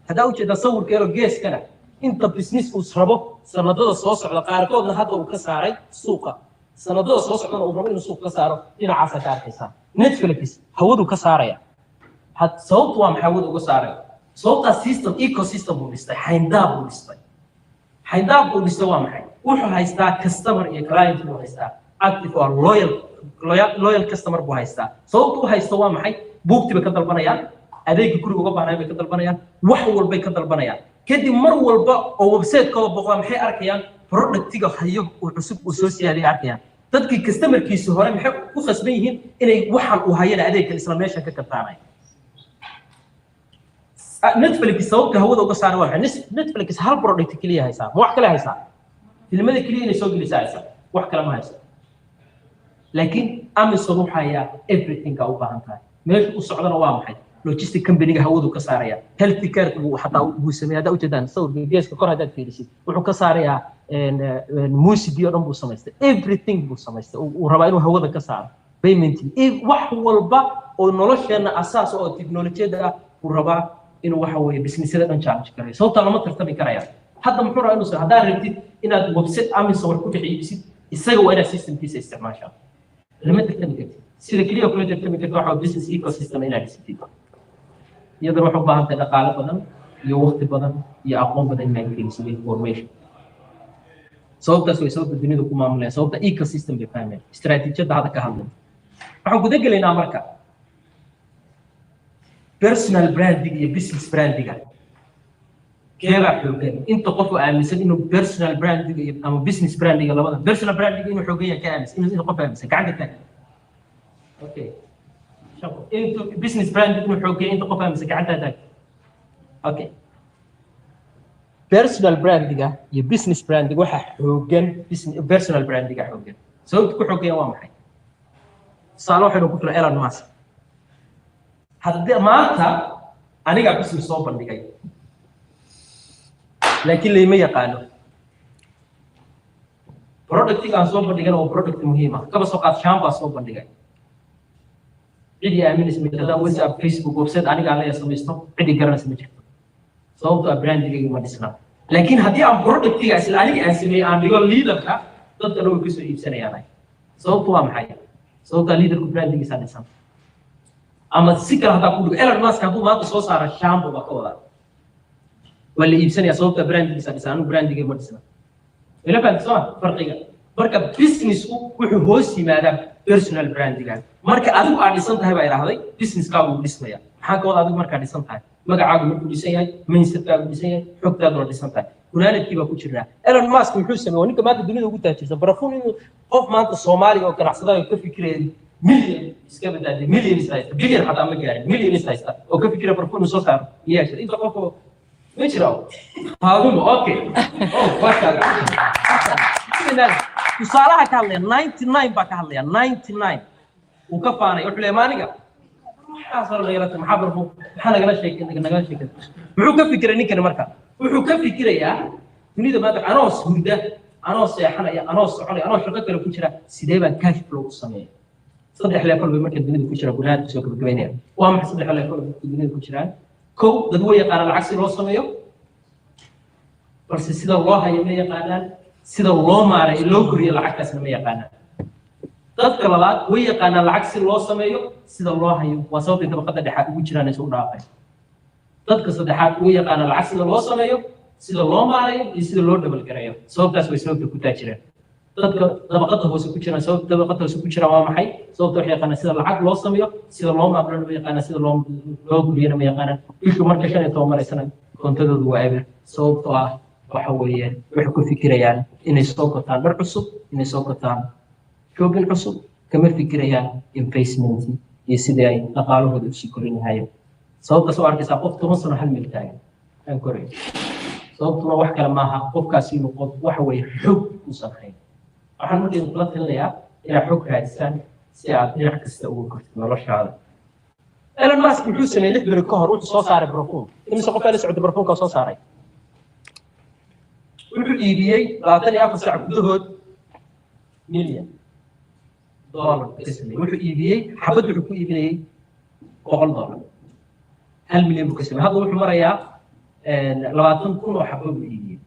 haddaa ujeedaa sawirkeelo geeskana inta business uu rabo sanadada soo socda qaarkoodna hadda uu ka saaray suuqa sanadada soo socdana uu rabo inuu suuq ka saaro dhinacaasa ka arkaysaa Netflix hawadu ka saaraya sababtu waa maxay hawadu uga saaraya sababta system ecosystem buu dhistay xayndaab buu dhistay xayndaab buu dhistay waa maxay wuxuu haystaa customer iyo client buu haystaa active or loyal customer buu haystaa sababtu uu haysto waa maxay buugtiba ka dalbanayaan adeegga guriga uga baahnay bay ka dalbanayaan wax walbay ka dalbanayaan kadib mar walba oo website-kooda boqola maxay arkayaan productiga hayo uu cusub uu soo siyaadiyay arkayaan dadkii customerkiisa hore maxay ku khasban yihiin inay waxan uu hayana adeegkan isla meesha ka kartaanay Netflix sababta hawada uga saaray waa Netflix hal product kaliya haysaa wax kale haysaa filmada kaliya inay soo gelisaysaa wax kale ma haysaa laakiin Amazon waxa ay everything ka u baahan tahay meesha u socdana waa maxay logistic company-ga hawadu ka saaraya health care buu xataa uu sameeyaa hadda u jeedaan sawirka geeska kor haddaad fiirisid wuxuu ka saarayaa muusigii oo dhan buu samaystay everything buu samaystay uu rabaa inuu hawada ka saaro payment wax walba oo nolosheena asaas oo teknolojiyada ah uu rabaa inuu waxa weeye businessyada dhan challenge karayo sababta lama tartami karaya hadda muxuu rabaa inuu haddaad rabtid inaad website Amazon wax ku bixisid isaga waa inaad systemkiisa isticmaashaa lama tartami kartid sida kaliya kula tartami kartid waxa business ecosystem inaad dhisatid iyadoo wax u baahan tahay dhaqaale badan iyo waqti badan iyo aqoon badan inaad geliso information sababtaas way sababta dunida ku maamulayaan sababta ecosystem bay fahmeen istaraatiijiyada hadda ka hadlay waxaan guda gelaynaa marka personal branding iyo business branding keeba xoogan inta qof oo aaminsan inuu personal branding iyo ama business branding labada personal branding inuu xoogan yahay ka aaminsan inuu qof aaminsan gacanta taag okay into business branding inuu xoogan inta qof aaminsan gacanta taag okay personal branding iyo business branding waxa xoogan personal branding xoogan sababta ku xoogan waa maxay saalo waxay ku filan Elon Musk haddii maanta aniga business soo bandhigay laakiin leeyma yaqaano productiga aan soo bandhigana waa product muhiim ah kaba soo qaad shampoo soo bandhigay cidi aaminaysa midada WhatsApp Facebook website aniga aan leeyahay samaysto cidi garanaysa ma jirto sababta branding ma dhisna laakiin haddii aan productiga isla aniga aan sameeyay aan dhigo leaderka dadka dhow ka soo iibsanayaan sababtu waa maxay sababta leaderku branding isa dhisan ama si kale hadaa ku dhigo Elon Musk hadduu maanta soo saaro shampoo ba ka wada wala iibsanaya sababta branding isa dhisan branding ma dhisna ila baan soo farqiga marka businessku wuxuu hoos yimaadaa personal branding marka adigu aad dhisan tahay baa iraahday businesskaagu wuu dhismaya maxaa ka wada adigu markaa dhisan tahay magacaagu wuxuu dhisan yahay mindsetkaagu dhisan yahay xogtaaduna dhisan tahay gunaanadkii baa ku jiraa Elon Musk wuxuu sameeyay ninka maanta dunida ugu taajirsan barafuun inuu qof maanta Soomaaliga oo ganacsada ka fikirayay million iska badaaday millions haysta billion hadaa ma gaarin millions haysta oo ka fikira barafuun soo saaro yeeshay inta qof ma jiro haadum okay oh washaaga tusaalaha ka hadlaya 99 baa ka hadlaya 99 uu ka faanay wuxuu leeyahay maaniga waxaasoo la yeelata maxaa barbu maxaa nagala sheekay muxuu ka fikiray ninkan marka wuxuu ka fikirayaa dunida maanta anoo hurda anoo seexanaya anoo soconaya anoo shaqo kale ku jira sidee baan cash flow u sameeyaa saddex level bay marka dunida ku jira gudaha soo gabagabeynaya waa maxay saddex level dunida ku jiraan kow dad way yaqaanaan lacag si loo sameeyo balse sida loo hayo ma yaqaanaan sida loo maaray loo guriyo lacagtaasna ma yaqaanaan dadka labaad way yaqaanaan lacag si loo sameeyo sida loo hayo waa sababta tabaqada dhexaad ugu jiraan ay soo dhaafay dadka saddexaad way yaqaanaan lacag sida loo sameeyo sida loo maaray iyo sida loo double gareeyo sababtaas way sababta ku taajireen dadka tabaqada hoose ku jiraan sababta tabaqada hoose ku jiraan waa maxay sababta waxay yaqaanaan sida lacag loo sameeyo sida loo maamulo ma yaqaanaan sida loo guriyo ma yaqaanaan ishu marka 15 maraysana koontadoodu waa eber sababtoo ah waxa weeye waxay ku fikirayaan inay soo gotaan dhar cusub inay soo gotaan shopping cusub kama fikirayaan investment iyo sidii ay dhaqaalahooda u sii korin lahaayeen sababtaas oo arkaysaa qof 10 sano hal meel taagan aan koray sababtuna wax kale maaha qofkaasi inuu qof waxa weeye xog u sameeyo waxaan markii kula talinayaa inaad xog raadisaan si aad dhinac kasta ugu korto noloshaada Elon Musk wuxuu sameeyay 6 bil ka hor wuxuu soo saaray barafuun imise qof la socdo barafuunka soo saaray wuxuu iibiyay 24 saac gudahood milyan dollar wuxuu iibiyay xabad wuxuu ku iibinayay $100 1 milyan buu ka sameeyay hadda wuxuu marayaa 20,000 oo xabad buu iibiyay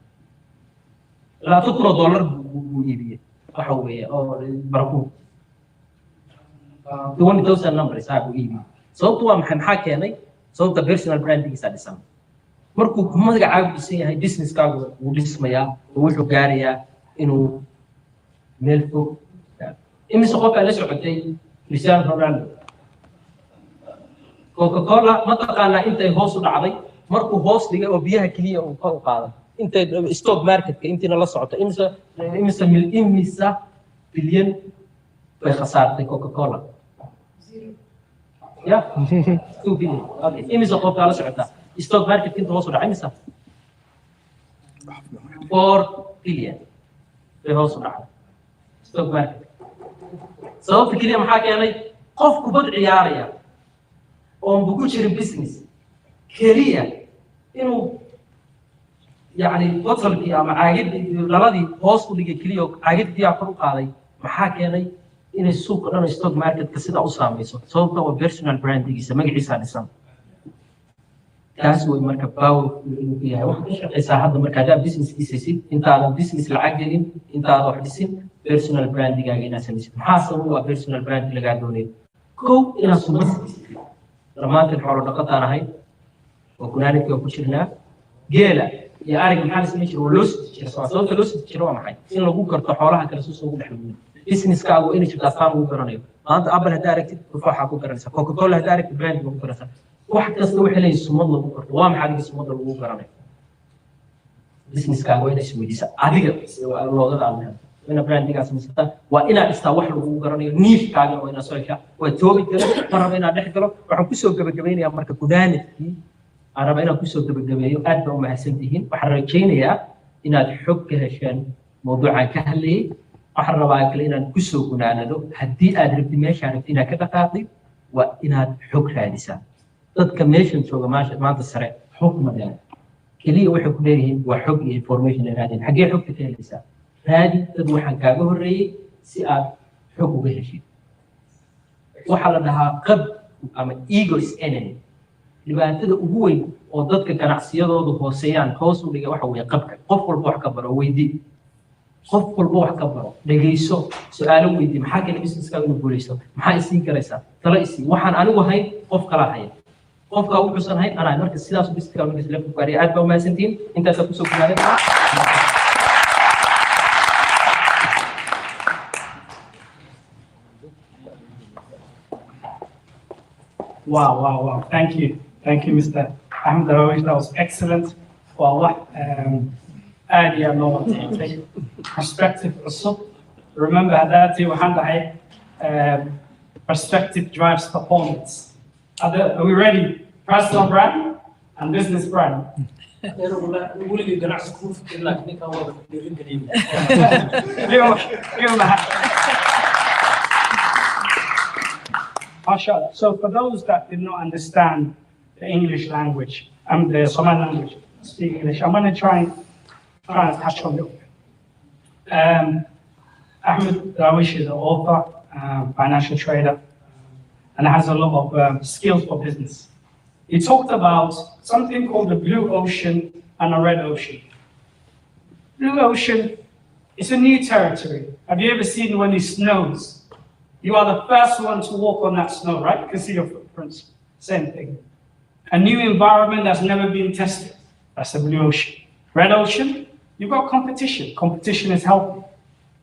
20,000 dollar buu iibiyay waxa weeye oo barafuun 20,000 numbers buu iibiyay sababtu waa maxaa keenay sababta personal branding isa dhisan markuu magacaagu dhisan yahay businesskaagu wuu dhismayaa wuxuu gaarayaa inuu meel fog imise qofka la socotay Cristiano Ronaldo Coca-Cola ma taqaanaa intay hoos u dhacday markuu hoos dhigay oo biyaha kaliya uu ka qaaday intay stock marketka intina la socoto imisa bilyan bay khasaartay Coca-Cola ya 2 billion okay imisa qofka la socota stock market inta hoos u dhacay imisa 4 billion bay hoos u dhacday stock market sababta kaliya maxaa keenay qof kubad ciyaaraya oon buku jirin business keliya inuu يعني بطل كي أما عاجد للذي هوس ودي كليو عاجد دي أكون قاضي محاكي إن السوق أنا ستوك ماركت كسيدة أصلا ميسو سوق هو بيرسونال براند يجي سمعي عيسى نسام كاس ومركب باو فيها واحد عيسى هذا مركب ده بيزنس كيسيسي أنت على بيزنس العاجلين أنت على واحد اسم بيرسونال براند يجي ناس ميسو محاسب هو بيرسونال براند اللي قاعدوني كو إلى سوبس رمات الحوار لقطة هاي وكنا نحكي وكشرنا جيلا يا أرجع محل اسمه شو لوس صوت لوس شو ما حي إن لو بكرة تحولها كرسوس هو بحلول بيزنس كاغو إني شو تصام هو كرنيو أنت أبل هدارك تفاح هو كرنسا كوكا كولا هدارك براند هو كرنسا واحد كسر حلي اسمه الله بكرة وام حد اسمه الله هو كرنيو بيزنس كاغو إني شو ديسا أديك الله غير عنها وأنا براند كاسم ستا وأنا استوحى له هو كرنيو نيش كاغو وأنا سويكا وتوبي كده مرة بينا نحكي وحكسو قبل يا مركب كودانة أنا بقينا كسر تبجمعيو أدنى وما حسنتهين وحركينا يا إن الحب كهشان موضوع كهلي أحربا كلينا كسر كنا له هدي أدرب ماشي عرفتنا كذا قاضي وإن الحب هذا تتكملشن شو ما تصير حكم يعني كلي وحب ليه وحب إنفورميشن هذه حاجة حب كهلسا هذه تدوح عن كابه الرئي سئات حب كهشين وحلناها قب أما إيجوس إنني dhibaatada ugu weyn oo dadka ganacsiyadoodu hooseeyaan hoos u dhiga waxa weeye qabka qof walba wax ka baro weydii qof walba wax ka baro dhageyso su'aalo weydii maxaa kale businesska inuu guuleysto maxaa isiin karaysaa tala isii waxaan anigu hayn qof kala haya qofka uu xusan hayn anaa marka sidaas businesska ugu isla ku gaari aad baa u mahadsantiin intaas ku soo gudaaday Wow. Thank you. Thank you, Mr. Ahmed Darawish. That was excellent. Well, idea no perspective also. Remember that you perspective drives performance. Are we ready? Personal brand and business brand. So for those that did not understand the English language, the Somali language, speak English, I'm going to try and touch on it. Ahmed Darawish is an author, financial trader, and has a lot of skills for business. He talked about something called the blue ocean and a red ocean. Blue ocean is a new territory. Have you ever seen when it snows? You are the first one to walk on that snow, right? You can see your footprints. Same thing. A new environment that's never been tested. That's the blue ocean. Red ocean, you've got competition. Competition is healthy.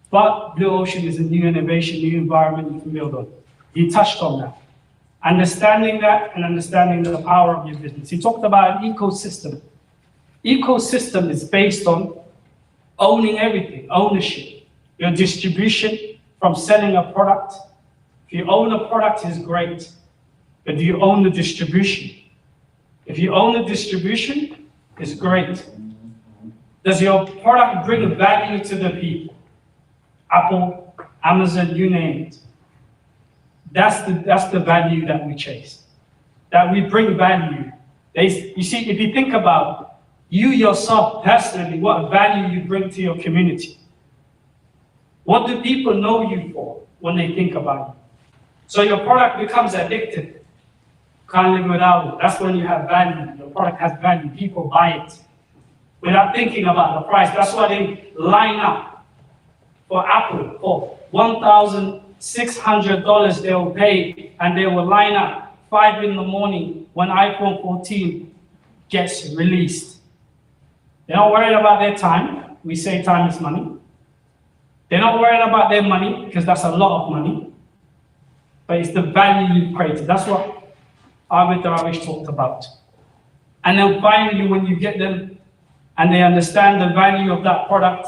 But blue ocean is a new innovation, new environment you can build on. He touched on that. Understanding that and understanding the power of your business. He talked about an ecosystem. Ecosystem is based on owning everything, ownership, your distribution, from selling a product. If you own a product, it's great. But do you own the distribution? If you own the distribution, it's great. Does your product bring value to the people? Apple, Amazon, you name it. That's the value that we chase. That we bring value. You see, if you think about you yourself personally, what value you bring to your community. What do people know you for when they think about you? So your product becomes addictive. Can't live without it. That's when you have value. Your product has value. People buy it without thinking about the price. That's why they line up for Apple for $1,600 they will pay, and they will line up 5 in the morning when iPhone 14 gets released. They're not worried about their time. We say time is money. They're not worried about their money, because that's a lot of money, but it's the value you created. That's what Ahmed Darawish talked about. And then finally, when you get them and they understand the value of that product,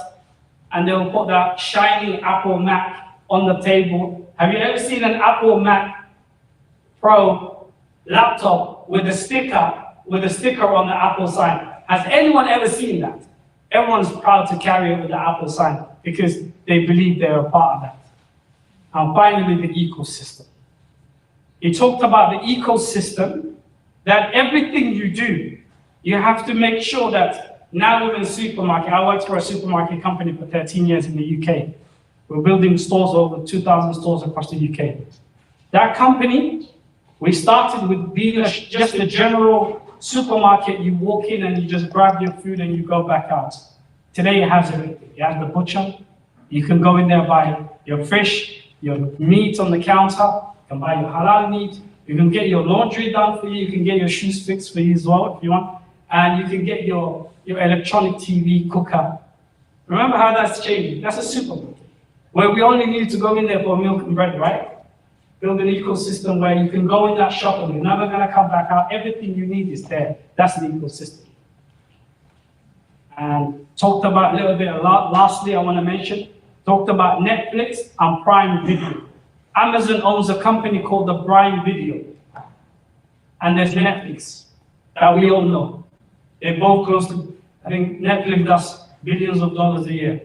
and they'll put that shiny Apple Mac on the table. Have you ever seen an Apple Mac Pro laptop with a sticker on the Apple sign? Has anyone ever seen that? Everyone's proud to carry it with the Apple sign, because they believe they're a part of that. And finally, the ecosystem. He talked about the ecosystem, that everything you do, you have to make sure that now we're in a supermarket. I worked for a supermarket company for 13 years in the UK. We're building stores, over 2,000 stores across the UK. That company, we started with being just a general supermarket. You walk in and you just grab your food and you go back out. Today it has everything. It has the butcher. You can go in there, buy your fish, your meat on the counter. You can buy your halal meat. You can get your laundry done for you. You can get your shoes fixed for you as well if you want. And you can get your electronic TV, cooker. Remember how that's changing? That's a supermarket where we only need to go in there for milk and bread, right? Build an ecosystem where you can go in that shop and you're never going to come back out. Everything you need is there. That's the ecosystem. And talked about a little bit, lastly, I want to mention, talked about Netflix and Prime Video. Amazon owns a company called the Prime Video. And there's Netflix that we all know. They're both close to, I think Netflix does billions of dollars a year.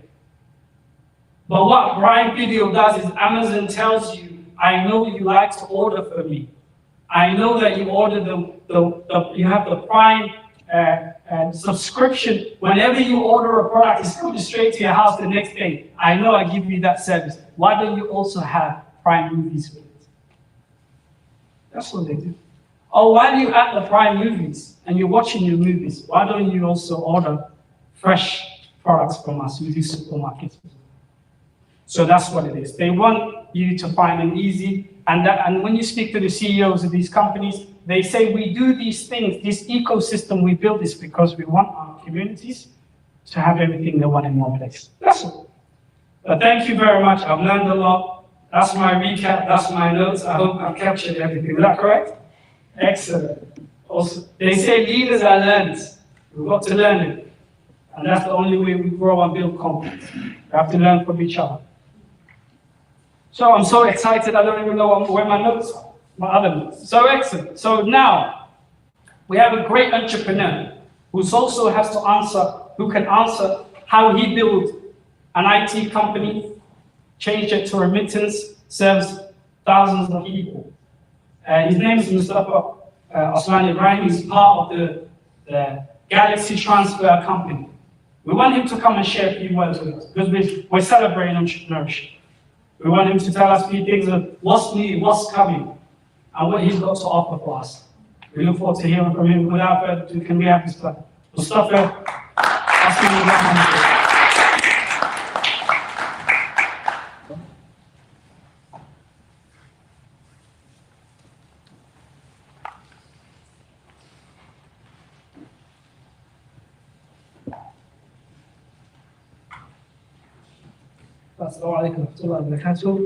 But what Prime Video does is Amazon tells you, I know you like to order for me. I know that you order you have the Prime subscription. Whenever you order a product, it's coming straight to your house the next day. I know I give you that service. Why don't you also have Prime Movies with it? That's what they do. Or while you're at the Prime Movies and you're watching your movies, why don't you also order fresh products from us? We do supermarkets. So that's what it is. They want you to find an easy, and when you speak to the CEOs of these companies, they say we do these things, this ecosystem we build is because we want our communities to have everything they want in one place. That's all. But thank you very much. I've learned a lot. That's my recap, that's my notes. I hope I've captured everything. Is that correct? Excellent. Also, they say leaders are learners. We've got to learn it. And that's the only way we grow and build confidence. We have to learn from each other. So I'm so excited, I don't even know where my notes are, my other notes. So excellent. So now, we have a great entrepreneur who also has to answer, who can answer how he built an IT company, changed it to remittance, serves thousands of people. His name is Mustafa Osman Ibrahim. He's part of the Galaxy Transfer Company. We want him to come and share a few words with us because we're celebrating entrepreneurship. We want him to tell us a few things of what's new, what's coming, and what he's got to offer for us. We look forward to hearing from him. Without further ado, can we have this plan? Mustafa, السلام عليكم ورحمة الله وبركاته.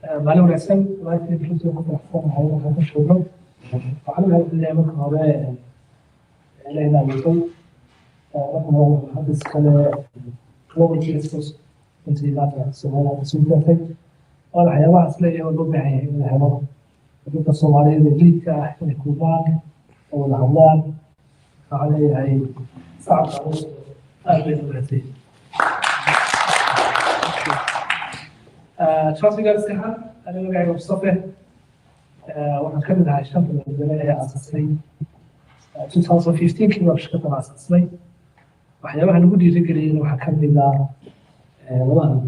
معلومة رسم ولكن كنت أقول حول هذا الشغل. وعلى هذا اللي عملك هذا لنا مثل رقم محدث كلا global justice كنت لقاطع سواء سلطة ولا حيوان أصلي أو ضبع الحيوان. كنت الصومالية اللي كان أو العمال عليه هاي صعب على البيت. شخصي قال استحال أنا مقاعد مصطفى وحكمل على الشنطة من البداية أساسي 2015 كنا بشكل أساسي وحياة نقول يرجعين وحكمل لا والله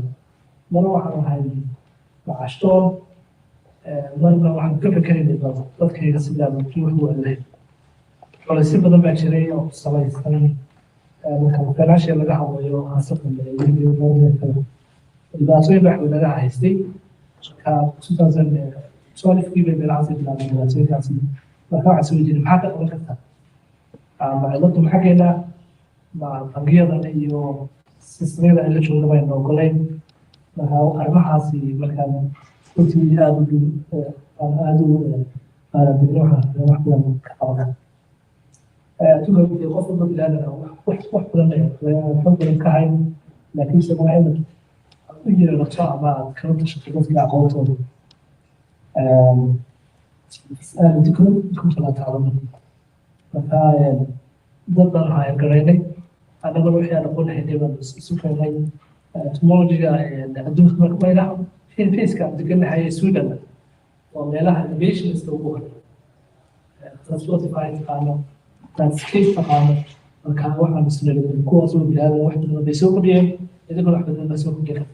مرة هاي مع شطور مرة واحد كيف كان يبغى تذكر يغسل كيف هو اللي ولا يصير بدل ما يشتري أو صلاة يستني ممكن كان عشان لقى حواليه خاصة اللي الباسوي بحول لها هيستي كان 2012 في بالعزيز لا الباسوي كاسي ما كان عسوي جد محاكا أول كذا مع الوقت محاكينا مع تغيير أيو سيستمير اللي شو نبغى نقولين ما أربع حاسي مكان كنت هذا بنوعها بنوعها كأولا تقول بدي قصة بدي أنا وح بدنا نحب نكاين لكن سماه عندك يجي الرجاء بعد كانت تشتغل في عقوبته تكون ثلاثة عظمة مثلا ضد هاي الجريدة أنا بروح أنا أقول هذي بس سوف هاي تموجي الدوخ ما يلعب في الفيس كان تقول هاي سويدن وميلها innovation استوبوها Spotify تقامل landscape تقامل marka waxaan isleeyahay kuwaas oo bilaabay wax badan bay soo kordhiyeen idinka wax badan bay soo kordhiyeen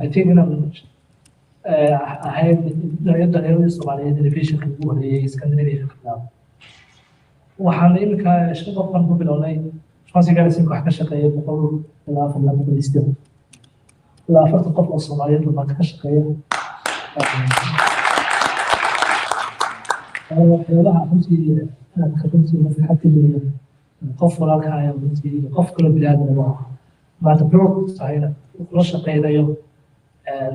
I think inaan ahayd dhalinyarada Soomaaliyeed innovationka ugu horeeyay Scandinavia waxaan imika shaqo qan ku bilownay Somali Diaspora wax ka shaqeeya boqol ilaa 400 ilaa 40 qof oo Soomaaliyeed oo ka shaqeeya waxyaalaha runtii aad runtii maskaxdayda qof walaalka ayaa runtii qof kale bini'aadam ah maanta project sahayna la shaqeynayo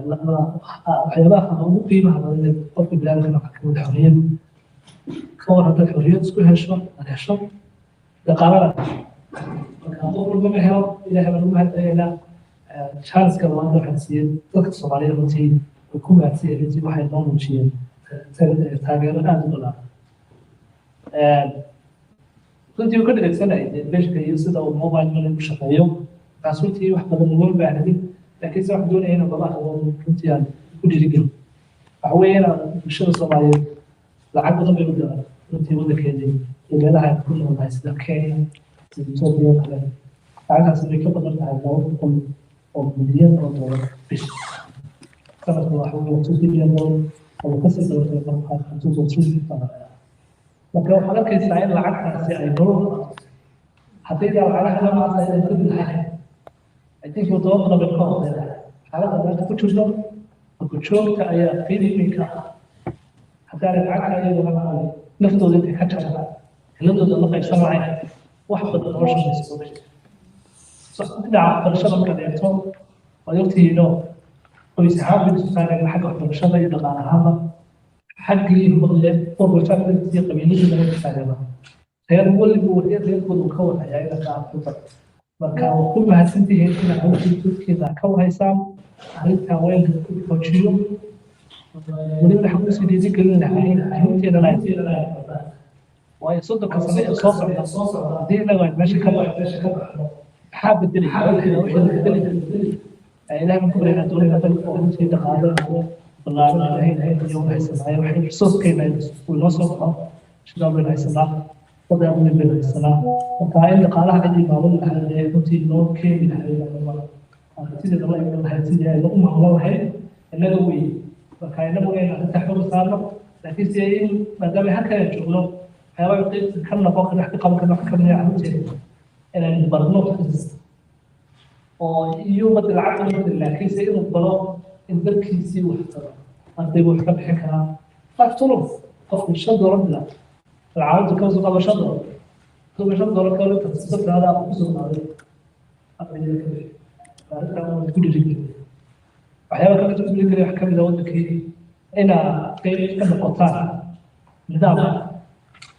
waxyaalaha ugu qiimaha badan qofka bini'aadamka waxa ka mid ah xorriyad ka war haddaad xorriyad isku hesho aad hesho dhaqaalada marka qof walba ma helo ilaahay baan ugu mahadcelinaynaa chance-ka maanta waxaan siiyey dadka Soomaaliyeed runtii ku mahadsan runtii waxay noo muujiyeen taageero aad u ballaaran runtii ka dhageysanay beeshka iyo sida uu mobile money u shaqeeyo taas runtii wax badan loo baahnay laakiin se wax doonaya inuu gabadha runtii aan ku dhiirigelin waxa weeye inaan bulshada Soomaaliyeed lacag badan bay u diraan runtii waddankeedii iyo meelaha ku noolahay sida Kenya sida Ethiopia kale lacagaas way ka badan tahay 200 oo milyan oo dollar bishi sanadka waxa weeye 2 billion dollar oo ka sii socotay marka 2023 marka waxaad arkaysaa in lacagtaasi ay nolol haddii lacagaha maanta ay ku bilahay I think waddo badan ka horeeya xaaladda maanta ku jirto ku joogta ayaa qiimeynka haddii lacagta ay wadamaan naftooda ka jabta hiladooda la qaybsan lahayn wax badan oo shaqeysa dhinaca barashada markaad eegto waad ogtihiin oo qoys ahaan bay isu taagan xagga waxbarashada iyo dhaqaale ahaanba حقي هو وشاف نفسي قبيلتي من السالمة غير مولي هو غير كون يعني إذا كان مركا وكل ما هسنتي هي كنا أول شيء كذا كون هيسام هلتا وين كوتشيو ولما حكوسي دي ذكر لنا هاي أنا لا ويصدق كسماء الصوص دي لو ماشي كم حاب الدنيا لا من كل هذا دول مثلا في دقائق والله هي يوم هيسمع وحين صوت كيما والنصر شباب هيسمع وضع من بين السلام وكاين قالها عندي ما اقول لها كنت نو كيما تيجي الله يقول لها تيجي الام الله هي انه وي وكاين مو ان تحول صار لكن زي ما دام هكا شغله حيوان يقول كنا فوق نحكي قبل كنا حكمنا عن ان البرنامج ويوم العقل لكن زي البرنامج إن ذكرتي وحتى أنتي وحكم حكنا فاكترف قف الشد ربنا العالم كوز قبل شد قبل شد ولا كانوا تتصدق على أقصد هذا أبدا كذا فهذا كل شيء أحيانا كانت تقول لي حكم إذا ودك أنا كيف كم قطع نظام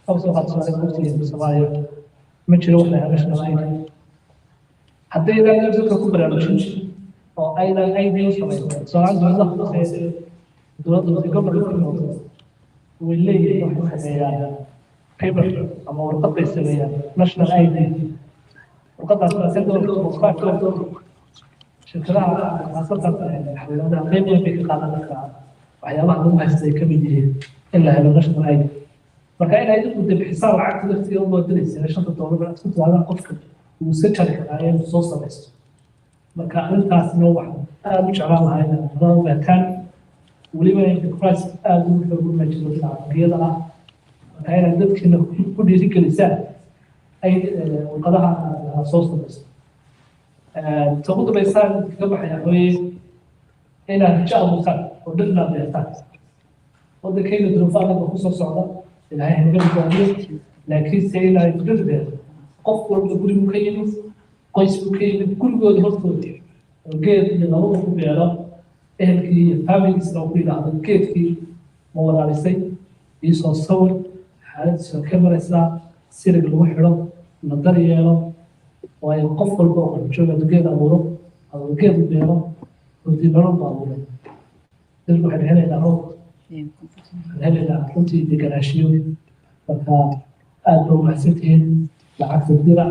أو سوى سؤال قلت لي بسماية متشلون لها مش نلاقي حتى إذا نزلت كبر المشي أيضا أيضا سواء دولة دولة قبل الكل واللي يعني كبر أما ورقة السنية نشنا أيضا ورقة السنة دولة مصفاة شكرا أصدق هذا قيمة في قانونك وحيا بعض الناس زي كبيرة إلا هذا نشنا أيضا فكأن أيضا كنت بحساب عقد الاختيار والدرس يعني شنطة الدولة بس كنت هذا قفك وسكر كأي نصوص بس marka arintaasna wax aad u jeclaan lahay inaan baataan waliba enterprise aad u xoog u majiro shaqada ah marka inaan dadkina ku dhiirigelisaan ay waqadaha soo socdo sababta baysaan ka baxaya way inaan jeclaan oo dadna beertaan wadakayna duruufaha ku soo socda ilaahay hangaliyo laakiin sayna ay gudbeen qof walba guriga ka yimid qoysku ka yimid gurigooda hortooda geed iyo labada ku beero ehelkii iyo familiesna ku yidhaahdo geedkii ma walaalisay iisoo sawir xaaladiisoo ka maraysaa sirig lagu xidho la daryeelo waayo qof walba oo jooga geed abuuro ama geed u beero runtii nolol ba abuuray dadku waxay helaynaa roob helaynaa runtii deganaashiyo marka aad ba umahadsantihiin lacagta dira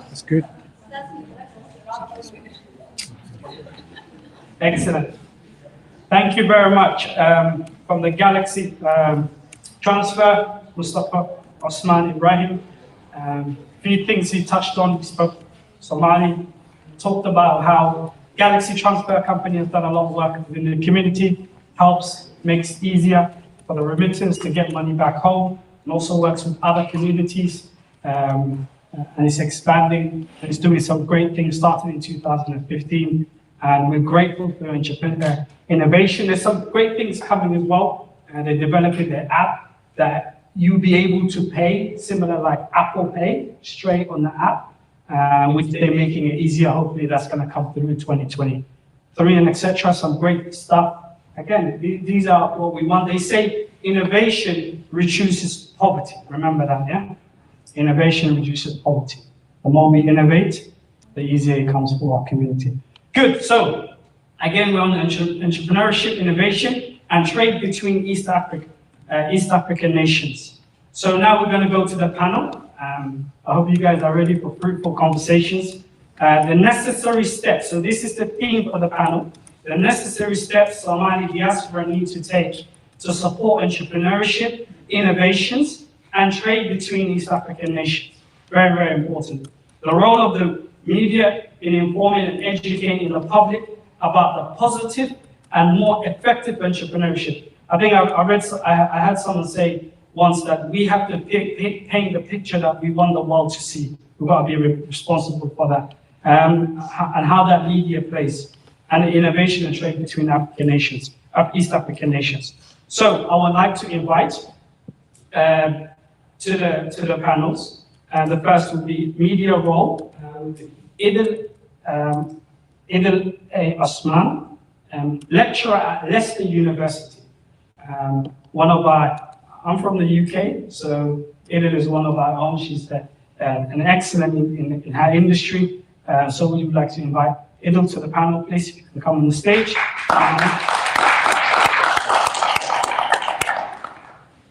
That's good. Excellent. Thank you very much. From the Galaxy transfer, Mustafa Osman Ibrahim. Few things he touched on. He spoke Somali, talked about how Galaxy Transfer Company has done a lot of work within the community, helps, makes it easier for the remittance to get money back home, and also works with other communities. And it's expanding, and it's doing some great things, starting in 2015. And we're grateful for entrepreneur innovation. There's some great things coming as well. And they're developing their app that you'll be able to pay, similar like Apple Pay, straight on the app, which they're making it easier. Hopefully that's going to come through in 2023 and etc. Some great stuff. Again, these are what we want. They say innovation reduces poverty. Remember that, yeah? Innovation reduces poverty. The more we innovate, the easier it comes for our community. Good, so again, we're on entrepreneurship, innovation, and trade between East African nations. So now we're going to go to the panel. I hope you guys are ready for fruitful conversations. The necessary steps, so this is the theme for the panel. The necessary steps Somali diaspora need to take to support entrepreneurship, innovations, and trade between East African nations. Very, very important. The role of the media in informing and educating the public about the positive and more effective entrepreneurship. I think I had someone say once that we have to paint the picture that we want the world to see. We've got to be responsible for that. And how that media plays, and the innovation and trade between African nations, East African nations. So I would like to invite to the panels. The first would be media role. Idil A. Osman, lecturer at Leicester University. I'm from the UK, so Idil is one of our own. She's an excellent in her industry. So we would like to invite Idil to the panel, please. If you can come on the stage.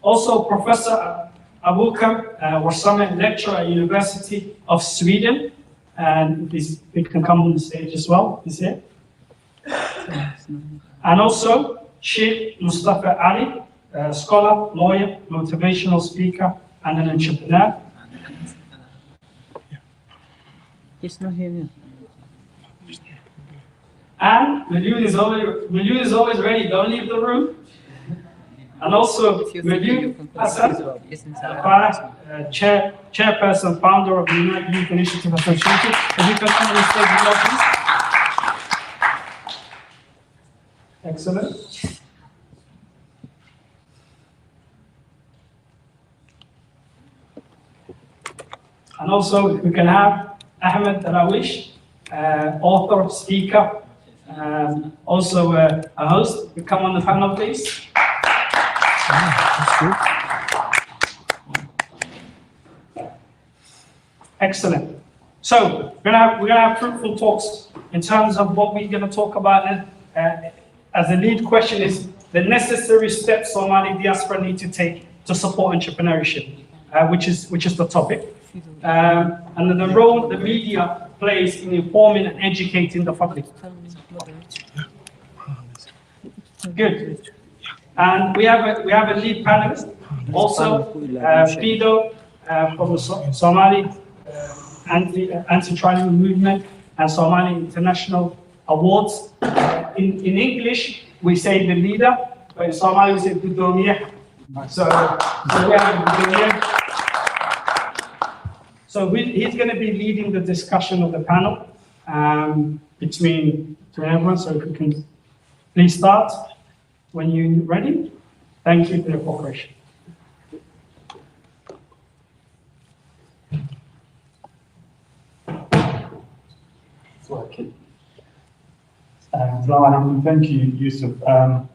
Also, Professor Abubakar Warsame, lecturer at University of Sweden. And he can come on the stage as well, he's here. And also, Sheikh Mustafa Ali, scholar, lawyer, motivational speaker, and an entrepreneur. He's not here. And Malyun is always ready, don't leave the room. And also, Malyun Hassan, chairperson, founder of the United Youth Initiative Association. If you can come on the stage as well, please. Excellent. And also, we can have Ahmed Darawish, author, speaker, also a host. You come on the panel, please. Excellent. So we're gonna have fruitful talks in terms of what we're gonna talk about. As the lead question is the necessary steps Somali diaspora need to take to support entrepreneurship, which is the topic. And then the role the media plays in informing and educating the public. Good. And we have a lead panelist, also Fido from the Somali Anti-Trial Movement and Somali International Awards. In English, we say the leader, but in Somali we say Gudomiye. So we have Gudomiye. So he's going to be leading the discussion of the panel between everyone. So if we can please start when you're ready. Thank you for your cooperation. Thank you, Yusuf. First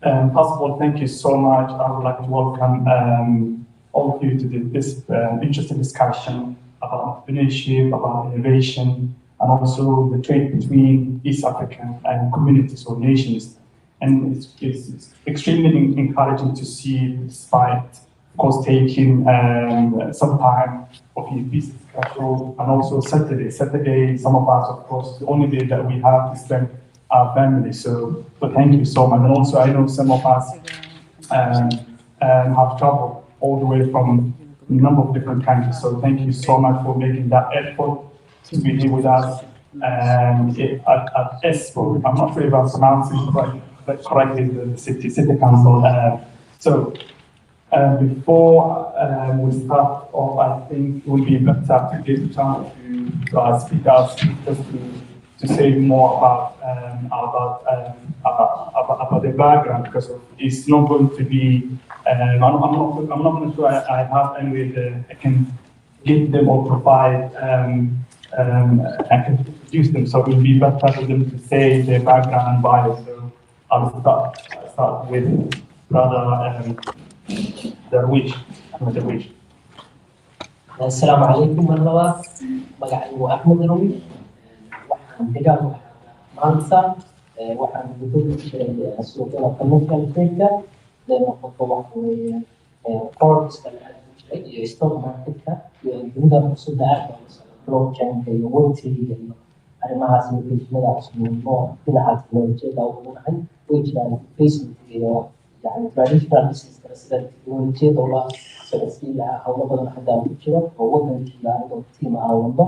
of all, thank you so much. I would like to welcome all of you to this interesting discussion about entrepreneurship, about innovation, and also the trade between East African communities or nations. And it's extremely encouraging to see, despite, of course, taking some time of your busy schedule, and also Saturday, some of us, of course, the only day that we have to spend our family. So thank you so much. And also, I know some of us have traveled all the way from a number of different countries. So thank you so much for making that effort to be here with us at ESCO. I'm not sure if I'm pronouncing it correctly, the city council. Before we start off, I think it would be better to give a chance to our speakers just to say more about the background, because it's not going to be. I'm not sure I have any way that I can give them or provide. I can introduce them, so it will be better for them to say their background and bio. So I'll start with Brother Darwish. السلام عليكم مرحبا مقعد أحمد درويش waxaan degaan maanta waxaan gudub suuqyada commercial trade-ka qofka waxa weeye forex-ka iyo stock market-ka iyo dunida cusubda aadka blockchain-ka iyo web3-ga iyo arrimahaas innovation-ada cusub oo dhinaca teknolojiyada ugu nahay way jiraan Facebook iyo يعني traditional business sida teknolojiyada oo sida hawlo badan hadda ku jiro oo wadankii oo team ah wado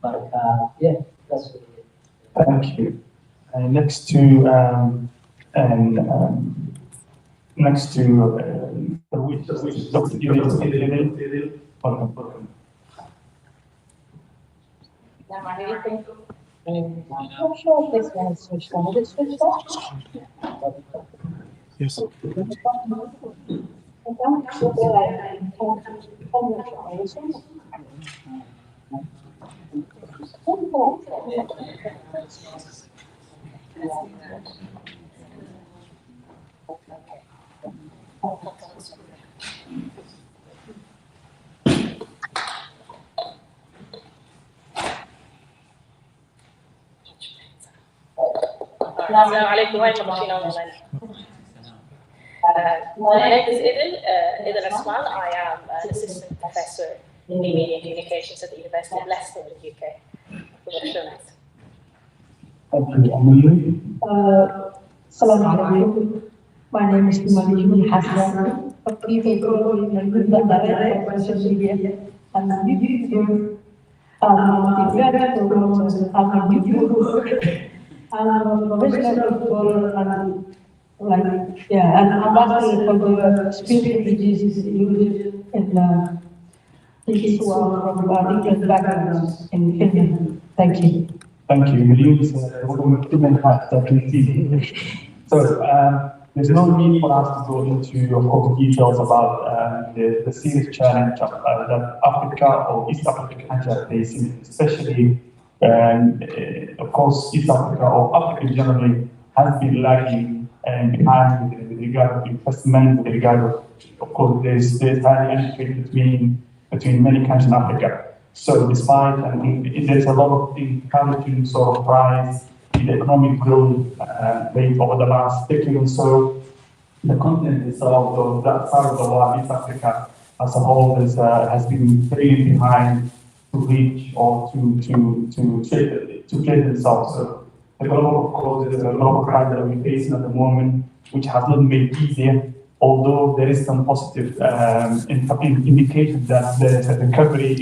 marka yeah that's it. Thank you. Next to Dr. Idil. Welcome. I'm not sure if this one is switched on. Is it switched on? Yes. Assalamu alaikum wa rahmatullahi. My name is Idil Asman. I am an assistant professor in media and communications at the University of Leicester in the UK. Assalamu alaikum. My name is Somali Hassan. People call me Direct by social media. And YouTube. I'm a YouTuber. I'm a professional footballer and and ambassador for the spirit refugees and kids who are from different backgrounds in Finland. Thank you. Thank you. So there's no need for us to go into, of course, details about the serious challenge that Africa or East African countries are facing, especially, of course, East Africa or Africa generally has been lagging behind with regard to investment, with regard of course, there's high entry between many countries in Africa. So despite, there's a lot of encouraging sort of rise in the economic growth rate over the last decade or so, the continent itself, or that side of the world, East Africa as a whole, has been very behind to reach or to trade themselves. So the global, of course, there's a global crisis that we're facing at the moment, which has not made it easier. Although there is some positive indication that there's a recovery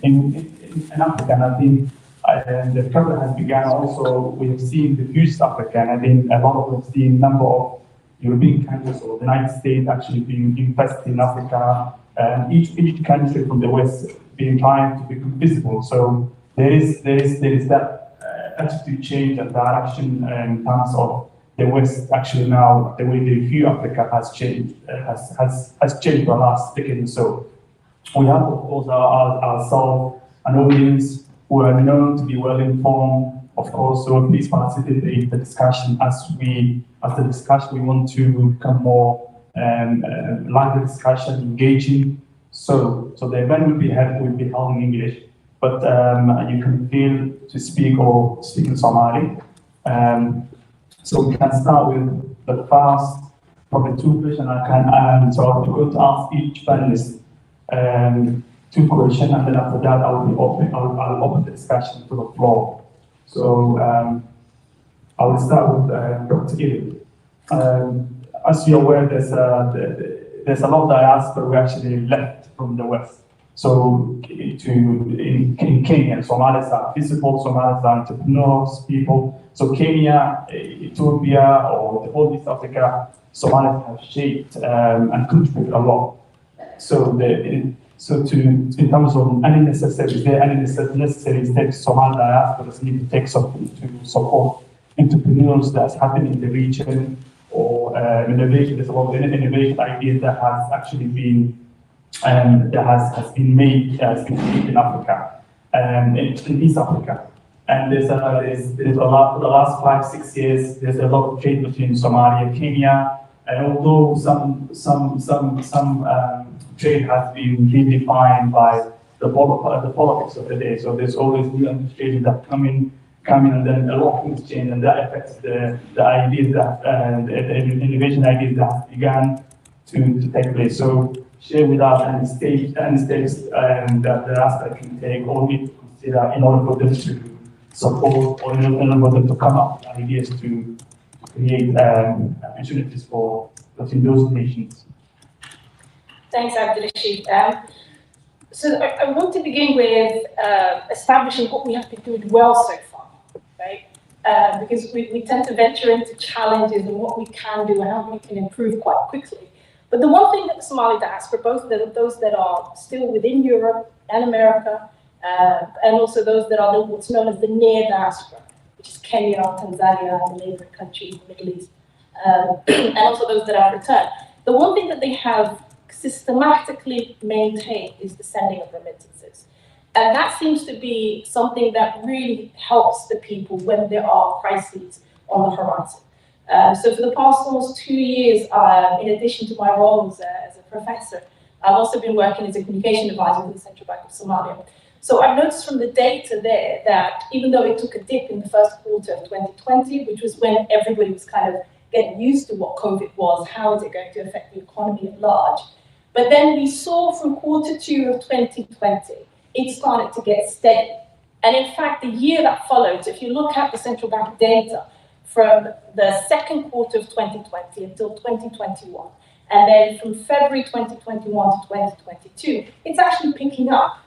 in Africa, and I think the recovery has begun also. We have seen the East Africa, and I think a lot of we've seen a number of European countries or the United States actually being invested in Africa, and each country from the West being trying to become visible. So there is that attitude change and direction in terms of the West actually now, the way they view Africa has changed, has changed the last decade or so. We have, of course, ourselves an audience who are known to be well informed, of course, so please participate in the discussion as we want to become more lively discussion, engaging. So the event will be held in English, but you can feel to speak or speak in Somali. So we can start with the first, probably two questions I can, so I'm going to ask each panelist two questions, and then after that I'll open the discussion to the floor. So I will start with Dr. Ili. As you're aware, there's a lot of diaspora who actually left from the West. So in Kenya, Somalis are visible, Somalis are entrepreneurs, people. So Kenya, Ethiopia, or the whole East Africa, Somalis have shaped and contributed a lot. So in terms of any necessary steps Somali diasporas need to take to support entrepreneurs that's happening in the region, or innovation. There's a lot of innovation ideas that has actually been that has been made in Africa and in East Africa. And there's a lot, the last 5-6 years, there's a lot of trade between Somalia and Kenya. And although some trade has been redefined by the politics of the day, so there's always new administrations that come in, and then a lot of things change, and that affects the ideas that the innovation ideas that began to take place. So share with us any steps that the aspect can take or need to consider in order for them to support, or in order for them to come up with ideas to create opportunities for within those nations. Thanks, Abdulrashid. So I want to begin with establishing what we have been doing well so far, right? Because we tend to venture into challenges and what we can do and how we can improve quite quickly. But the one thing that the Somali diaspora, both those that are still within Europe and America, and also those that are what's known as the near diaspora, which is Kenya, Tanzania, and the neighboring countries in the Middle East, and also those that have returned. The one thing that they have systematically maintained is the sending of remittances. And that seems to be something that really helps the people when there are crises on the horizon. So for the past almost 2 years, in addition to my roles as a professor, I've also been working as a communication advisor for the Central Bank of Somalia. So I've noticed from the data there that even though it took a dip in the first quarter of 2020, which was when everybody was kind of getting used to what COVID was, how is it going to affect the economy at large, but then we saw from quarter 2 of 2020, it started to get steady. And in fact, the year that followed, so if you look at the central bank data from the second quarter of 2020 until 2021, and then from February 2021 to 2022, it's actually picking up.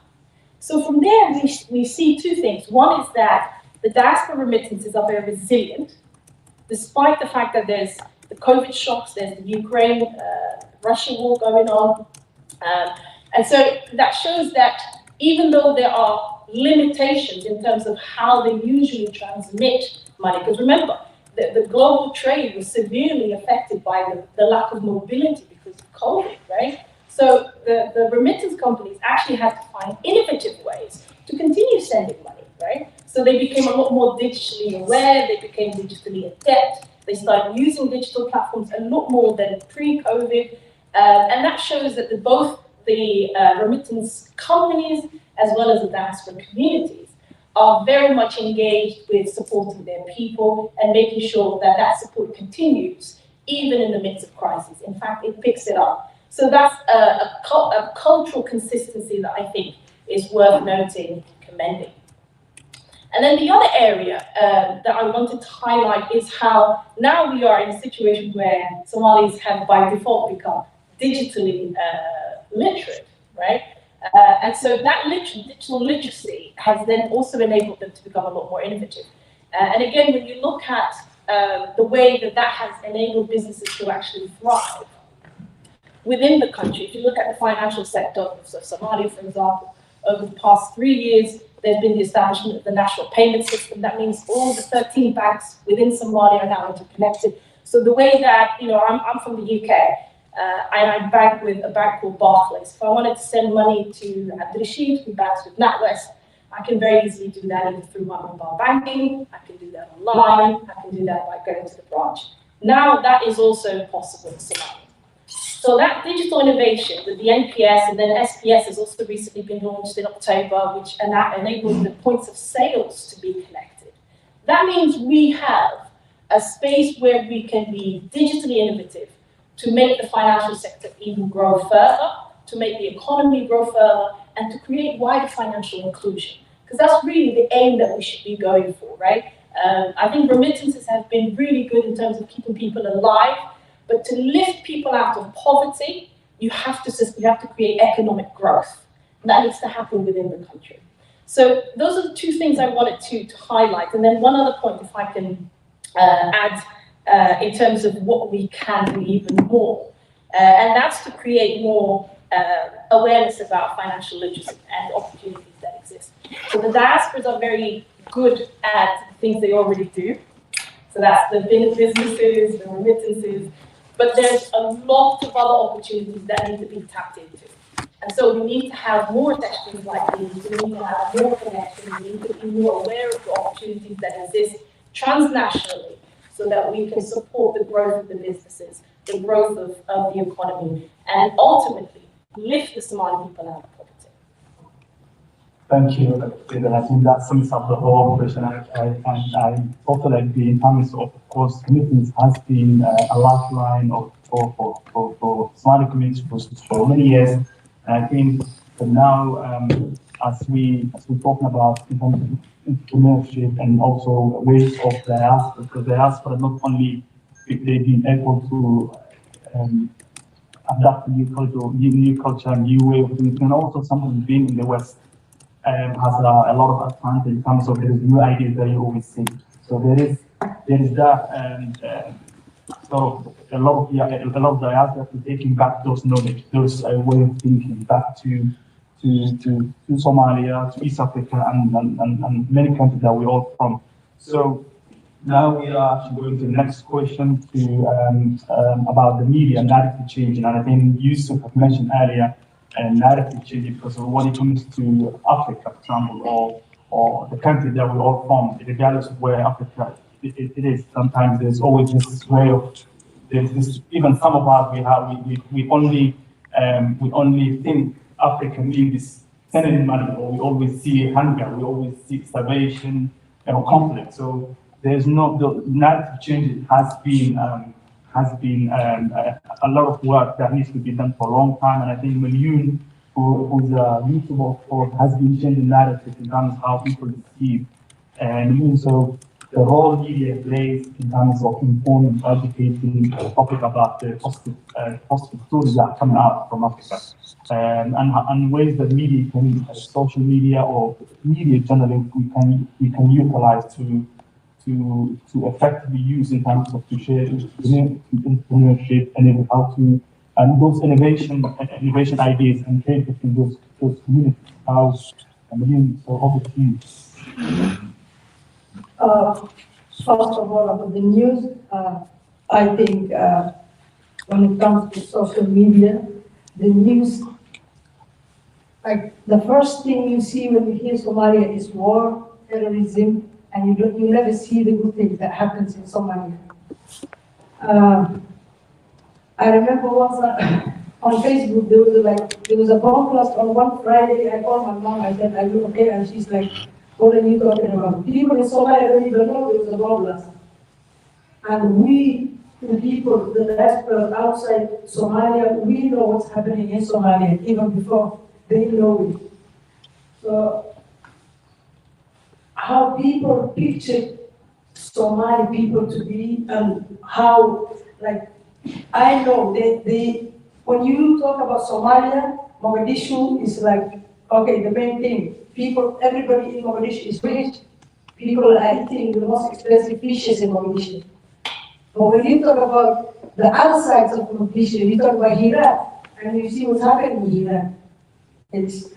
So from there, we see two things. One is that the diaspora remittances are very resilient, despite the fact that there's the COVID shocks, there's the Ukraine, Russia war going on. And so that shows that even though there are limitations in terms of how they usually transmit money, because remember, the global trade was severely affected by the lack of mobility because of COVID, right? So the remittance companies actually had to find innovative ways to continue sending money, right? So they became a lot more digitally aware, they became digitally adept, they started using digital platforms a lot more than pre-COVID, and that shows that both the remittance companies as well as the diaspora communities are very much engaged with supporting their people and making sure that that support continues even in the midst of crisis. In fact, it picks it up. So that's a cultural consistency that I think is worth noting, commending. And then the other area that I wanted to highlight is how now we are in a situation where Somalis have by default become digitally literate, right? And so that digital literacy has then also enabled them to become a lot more innovative. And again, when you look at the way that has enabled businesses to actually thrive within the country, if you look at the financial sector of Somalia, for example, over the past 3 years, there's been the establishment of the national payment system. That means all the 13 banks within Somalia are now interconnected. So the way that, I'm from the UK, and I bank with a bank called Barclays. If I wanted to send money to Abdulrashid, who banks with NatWest, I can very easily do that either through my mobile banking, I can do that online, I can do that by going to the branch. Now that is also possible in Somalia. So that digital innovation with the NPS and then SPS has also recently been launched in October, and that enables the points of sales to be connected. That means we have a space where we can be digitally innovative to make the financial sector even grow further, to make the economy grow further, and to create wider financial inclusion. Because that's really the aim that we should be going for, right? I think remittances have been really good in terms of keeping people alive, but to lift people out of poverty, you have to create economic growth. And that needs to happen within the country. So those are the two things I wanted to highlight. And then one other point, if I can add, in terms of what we can do even more. And that's to create more awareness about financial literacy and opportunities that exist. So the diasporas are very good at things they already do. So that's the businesses, the remittances, but there's a lot of other opportunities that need to be tapped into. And so we need to have more sessions like these, we need to have more connections, we need to be more aware of the opportunities that exist transnationally so that we can support the growth of the businesses, the growth of the economy, and ultimately lift the Somali people out of poverty. Thank you, David. I think that sums up the whole question. I also like the terms of course, commitments has been a lifeline for Somali communities for many years. And I think that now, as we're talking about entrepreneurship and also ways of diaspora, because diaspora not only they've been able to adapt to new culture, new way of doing, and also something being in the West has a lot of advantage in terms of there is new ideas that you always see. So there is that, and so a lot of diaspora taking back those knowledge, those way of thinking back to Somalia, to East Africa, and many countries that we're all from. So now we are actually going to the next question about the media narrative changing, and I think Yusuf have mentioned earlier narrative changing because of when it comes to Africa, for example, or the country that we're all from, regardless of where Africa it is. Sometimes there's always this way of there's this. Even some of us we only think Africa means sending money, or we always see hunger, we always see starvation and conflict. So there's no the narrative change has been a lot of work that needs to be done for a long time, and I think Milyoon, who's a YouTuber, of course, has been changing narrative in terms of how people perceive and so the role media plays in terms of informing, educating the public about the positive stories that are coming out from Africa, and ways that media can, social media or media generally, we can utilize to effectively use in terms of to share entrepreneurship and how to and those innovation ideas and trade between those communities. How so over to you. First of all, about the news, I think when it comes to social media, the news, like the first thing you see when you hear Somalia is war, terrorism, and you never see the good things that happens in Somalia. I remember once on Facebook there was a bomb blast on one Friday. I called my mom. I said, "Are you okay?" And she's like, "What are you talking about? People in Somalia don't even know there was a bomb blast." And we, the people, the diaspora outside Somalia, we know what's happening in Somalia even before they know it. So how people picture Somali people to be, and how, like, I know they when you talk about Somalia, Mogadishu is like, okay, the main thing. People, everybody in Mogadishu is rich. People are eating the most expensive fishes in Mogadishu. But when you talk about the other sides of Mogadishu, you talk about Hira, and you see what's happening in Hira. It's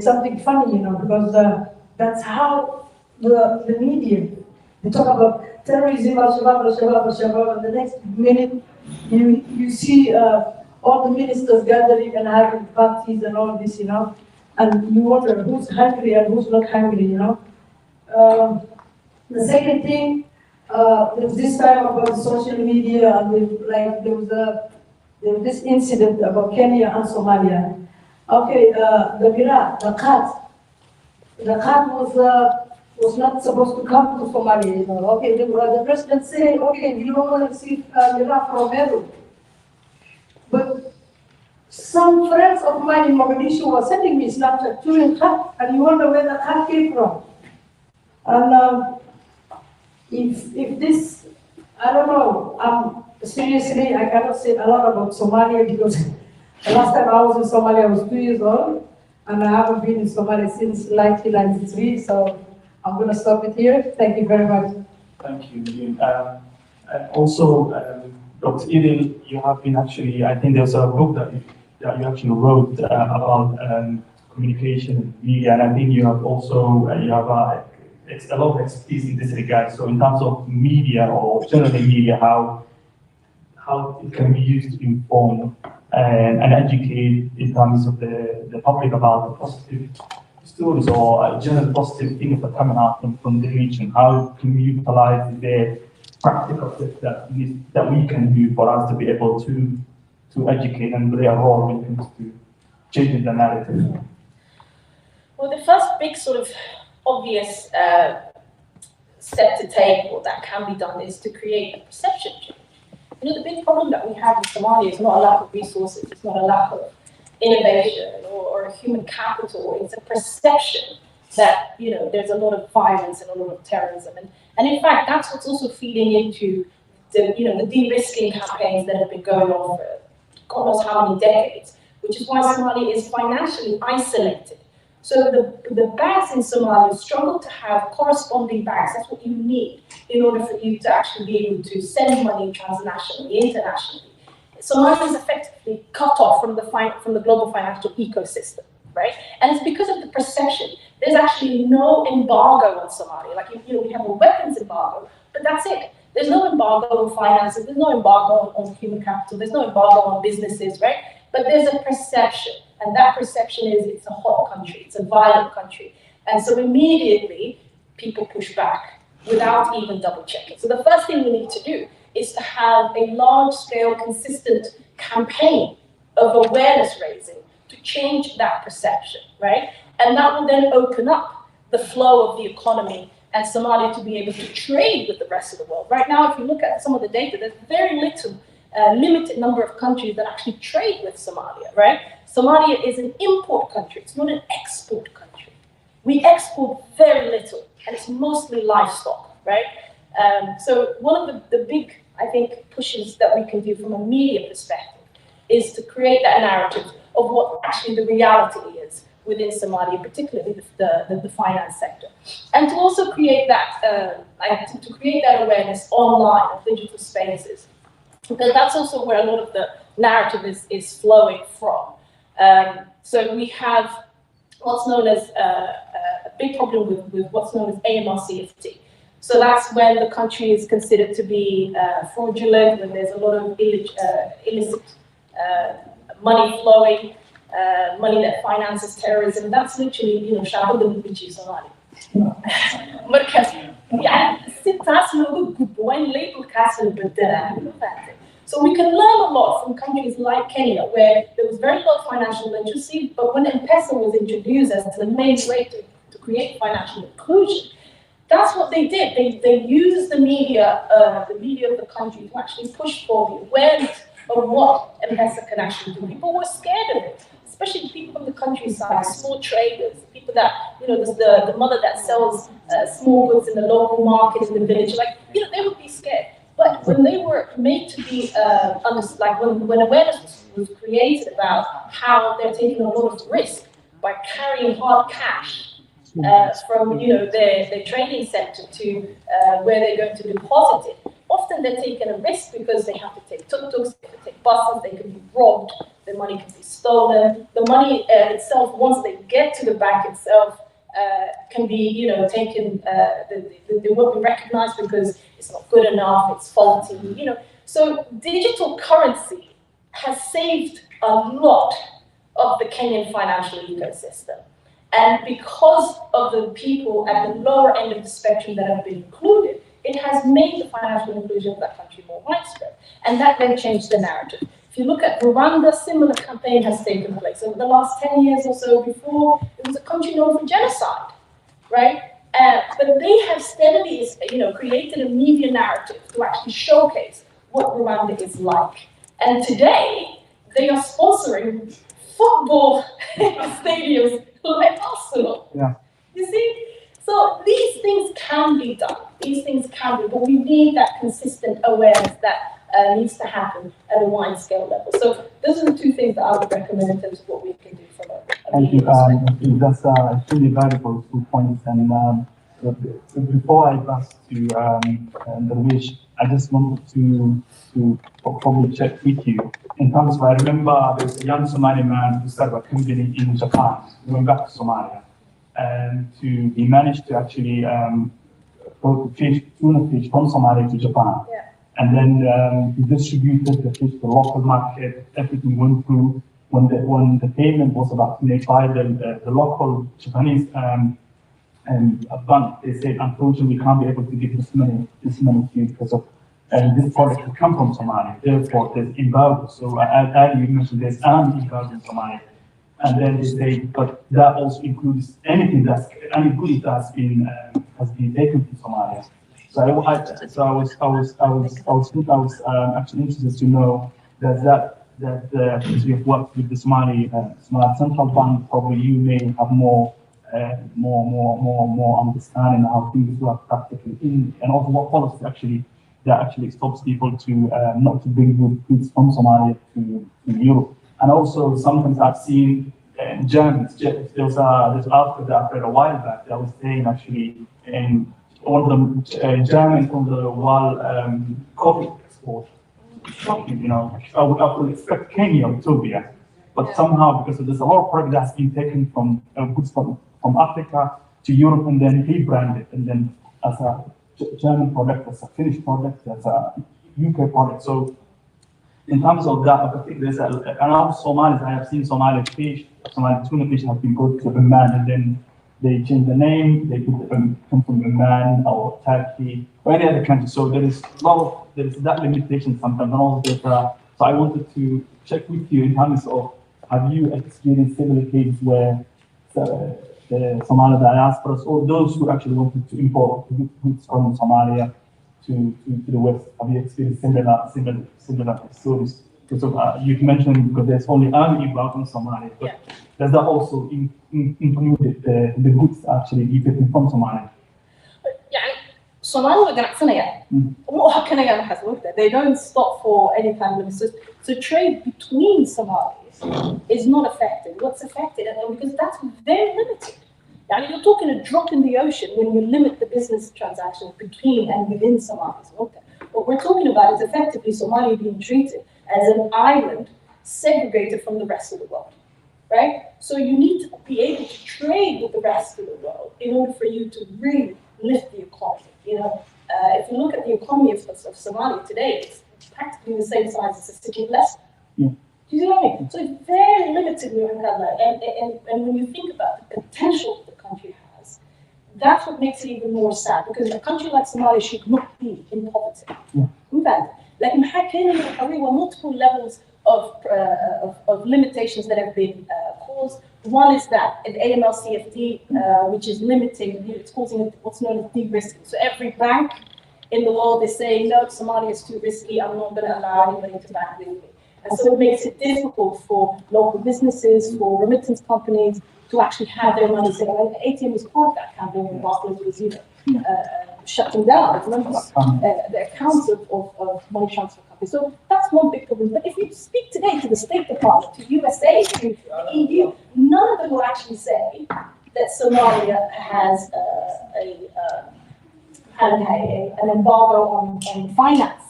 something funny, because that's how the media, they talk about terrorism, Al-Shabaab, and the next minute you see all the ministers gathering and having parties and all this, and you wonder who's hungry and who's not hungry, The second thing, there was this time about social media, and there was this incident about Kenya and Somalia. Okay, the cat was not supposed to come to Somalia. Okay, the president said, okay, you don't want to see Mira from Meru. But some friends of mine in Mogadishu were sending me Snapchat during cat, and you wonder where the cat came from. And if this, I don't know, seriously, I cannot say a lot about Somalia because the last time I was in Somalia, I was 2 years old, and I haven't been in Somalia since 1993, so I'm going to stop it here. Thank you very much. Thank you, Nadine. And also, Dr. Idil, you have been actually, I think there's a book that you actually wrote about communication and media, and I think you have also, you have a lot of expertise in this regard. So in terms of media or generally media, how it can be used to inform and educate in terms of the public about the positive stories or general positive things that are coming out from the region. How can we utilize the practical tips that we can do for us to be able to educate and play a role when it comes to changing the narrative? Well, the first big sort of obvious step to take, or that can be done, is to create a perception change. You know, the big problem that we have in Somalia is not a lack of resources, it's not a lack of innovation or human capital, it's a perception that, you know, there's a lot of violence and a lot of terrorism. And in fact, that's what's also feeding into the, you know, the de-risking campaigns that have been going on for God knows how many decades, which is why Somalia is financially isolated. So the banks in Somalia struggle to have corresponding banks. That's what you need in order for you to actually be able to send money transnationally, internationally. Somalia is effectively cut off from the global financial ecosystem, right? And it's because of the perception. There's actually no embargo on Somalia. Like, you know, we have a weapons embargo, but that's it. There's no embargo on finances. There's no embargo on human capital. There's no embargo on businesses, right? But there's a perception. And that perception is it's a hot country, it's a violent country. And so immediately people push back without even double checking. So the first thing we need to do is to have a large scale, consistent campaign of awareness raising to change that perception, right? And that will then open up the flow of the economy and Somalia to be able to trade with the rest of the world. Right now, if you look at some of the data, there's very little, limited number of countries that actually trade with Somalia, right? Somalia is an import country, it's not an export country. We export very little, and it's mostly livestock, right? So one of the big, I think, pushes that we can do from a media perspective is to create that narrative of what actually the reality is within Somalia, particularly the finance sector. And to also create that, to create that awareness online, of digital spaces, because that's also where a lot of the narrative is flowing from. So we have what's known as a big problem with what's known as AML-CFT. So that's when the country is considered to be fraudulent, when there's a lot of illicit money flowing, money that finances terrorism. That's literally, you know, Shabaab which is Somali. So we can learn a lot from countries like Kenya, where there was very low financial literacy, but when M-Pesa was introduced as the main way to create financial inclusion, that's what they did. They used the media of the country to actually push for the awareness of what M-Pesa can actually do. People were scared of it, especially people from the countryside, small traders, people that, you know, the mother that sells small goods in the local market in the village, like, you know, they would be scared. But when they were made to be, like when awareness was created about how they're taking a lot of risk by carrying hard cash from, you know, their trading center to where they're going to deposit it, often they're taking a risk because they have to take tuk-tuks, they can take buses, they can be robbed, the money can be stolen. The money itself, once they get to the bank itself, can be, you know, taken, they won't be recognized because it's not good enough, it's faulty, you know. So digital currency has saved a lot of the Kenyan financial ecosystem. And because of the people at the lower end of the spectrum that have been included, it has made the financial inclusion of that country more widespread. And that then changed the narrative. If you look at Rwanda, similar campaign has taken place over the last 10 years or so. Before, it was a country known for genocide, right? But they have steadily, you know, created a media narrative to actually showcase what Rwanda is like. And today, they are sponsoring football stadiums like Arsenal. Yeah. You see? So these things can be done. These things can be, but we need that consistent awareness that needs to happen at a wide scale level. So those are the two things that I would recommend in terms of what we can do from a Thank you. That's extremely valuable 2 points. And before I pass to Darwish, I just wanted to probably check with you. In terms of, I remember there's a young Somali man who started a company in Japan, going back to Somalia, and he managed to actually tuna fish from Somalia to Japan. Yeah. And then he distributed the fish to the local market. Everything went through. When the payment was about to be made by the local Japanese bank, they said, unfortunately, we can't be able to give this money to you because of this product will come from Somalia. Therefore, there's embargo. So as you mentioned, there's an embargo in Somalia. And then they say, but that also includes any good that has been taken from Somalia. So I was actually interested to know that we have worked with the Somali Central Bank. Probably you may have more understanding of how things work practically, and also what policy actually stops people to not to bring goods from Somalia to Europe. And also sometimes I've seen Germans. There's an article that I read a while back that was saying actually one of the Germans from the world coffee export. Shocking, you know. I would expect Kenya or Ethiopia, but somehow because there's a lot of product that's been taken from goods from Africa to Europe and then rebranded, and then as a German product, as a Finnish product, as a UK product. So in terms of that, I think there's around Somalis. I have seen Somali tuna fish have been brought to Oman, and then they change the name. They come from Oman or Turkey or any other country. So there's that limitation sometimes, and also so I wanted to check with you in terms of, have you experienced similar cases where the Somali diasporas or those who actually wanted to import goods from Somalia to the West, have you experienced similar stories? Because you've mentioned because there's only about in Somalia, but does that also include the goods actually imported from Somalia? Somalia they don't stop for any kind of so trade between Somalis is not affected. What's affected, and because that's very limited. You're talking a drop in the ocean when you limit the business transactions between and within Somalis. Okay. What we're talking about is effectively Somalia being treated as an island segregated from the rest of the world, right? So you need to be able to trade with the rest of the world in order for you to really lift the economy. If you look at the economy of Somalia today, it's practically the same size as a city of Leicester. Yeah. Do you see what I mean? So it's very limited, and when you think about the potential the country has, that's what makes it even more sad, because a country like Somalia should not be in poverty. Yeah. In fact, like there were multiple levels of limitations that have been caused. One is that an AML-CFT, which is limiting, it's causing what's known as de-risking. So every bank in the world is saying, no, Somalia is too risky, I'm not going to allow anybody to bank with me. And so it makes it difficult for local businesses, for remittance companies to actually have their money saved. And ATM was part of that campaign when Barclays was shutting down the accounts of money transfer companies. So that's one big problem. But if you speak today to the State Department, to USA, to the EU, none of them will actually say that Somalia has an embargo on finances.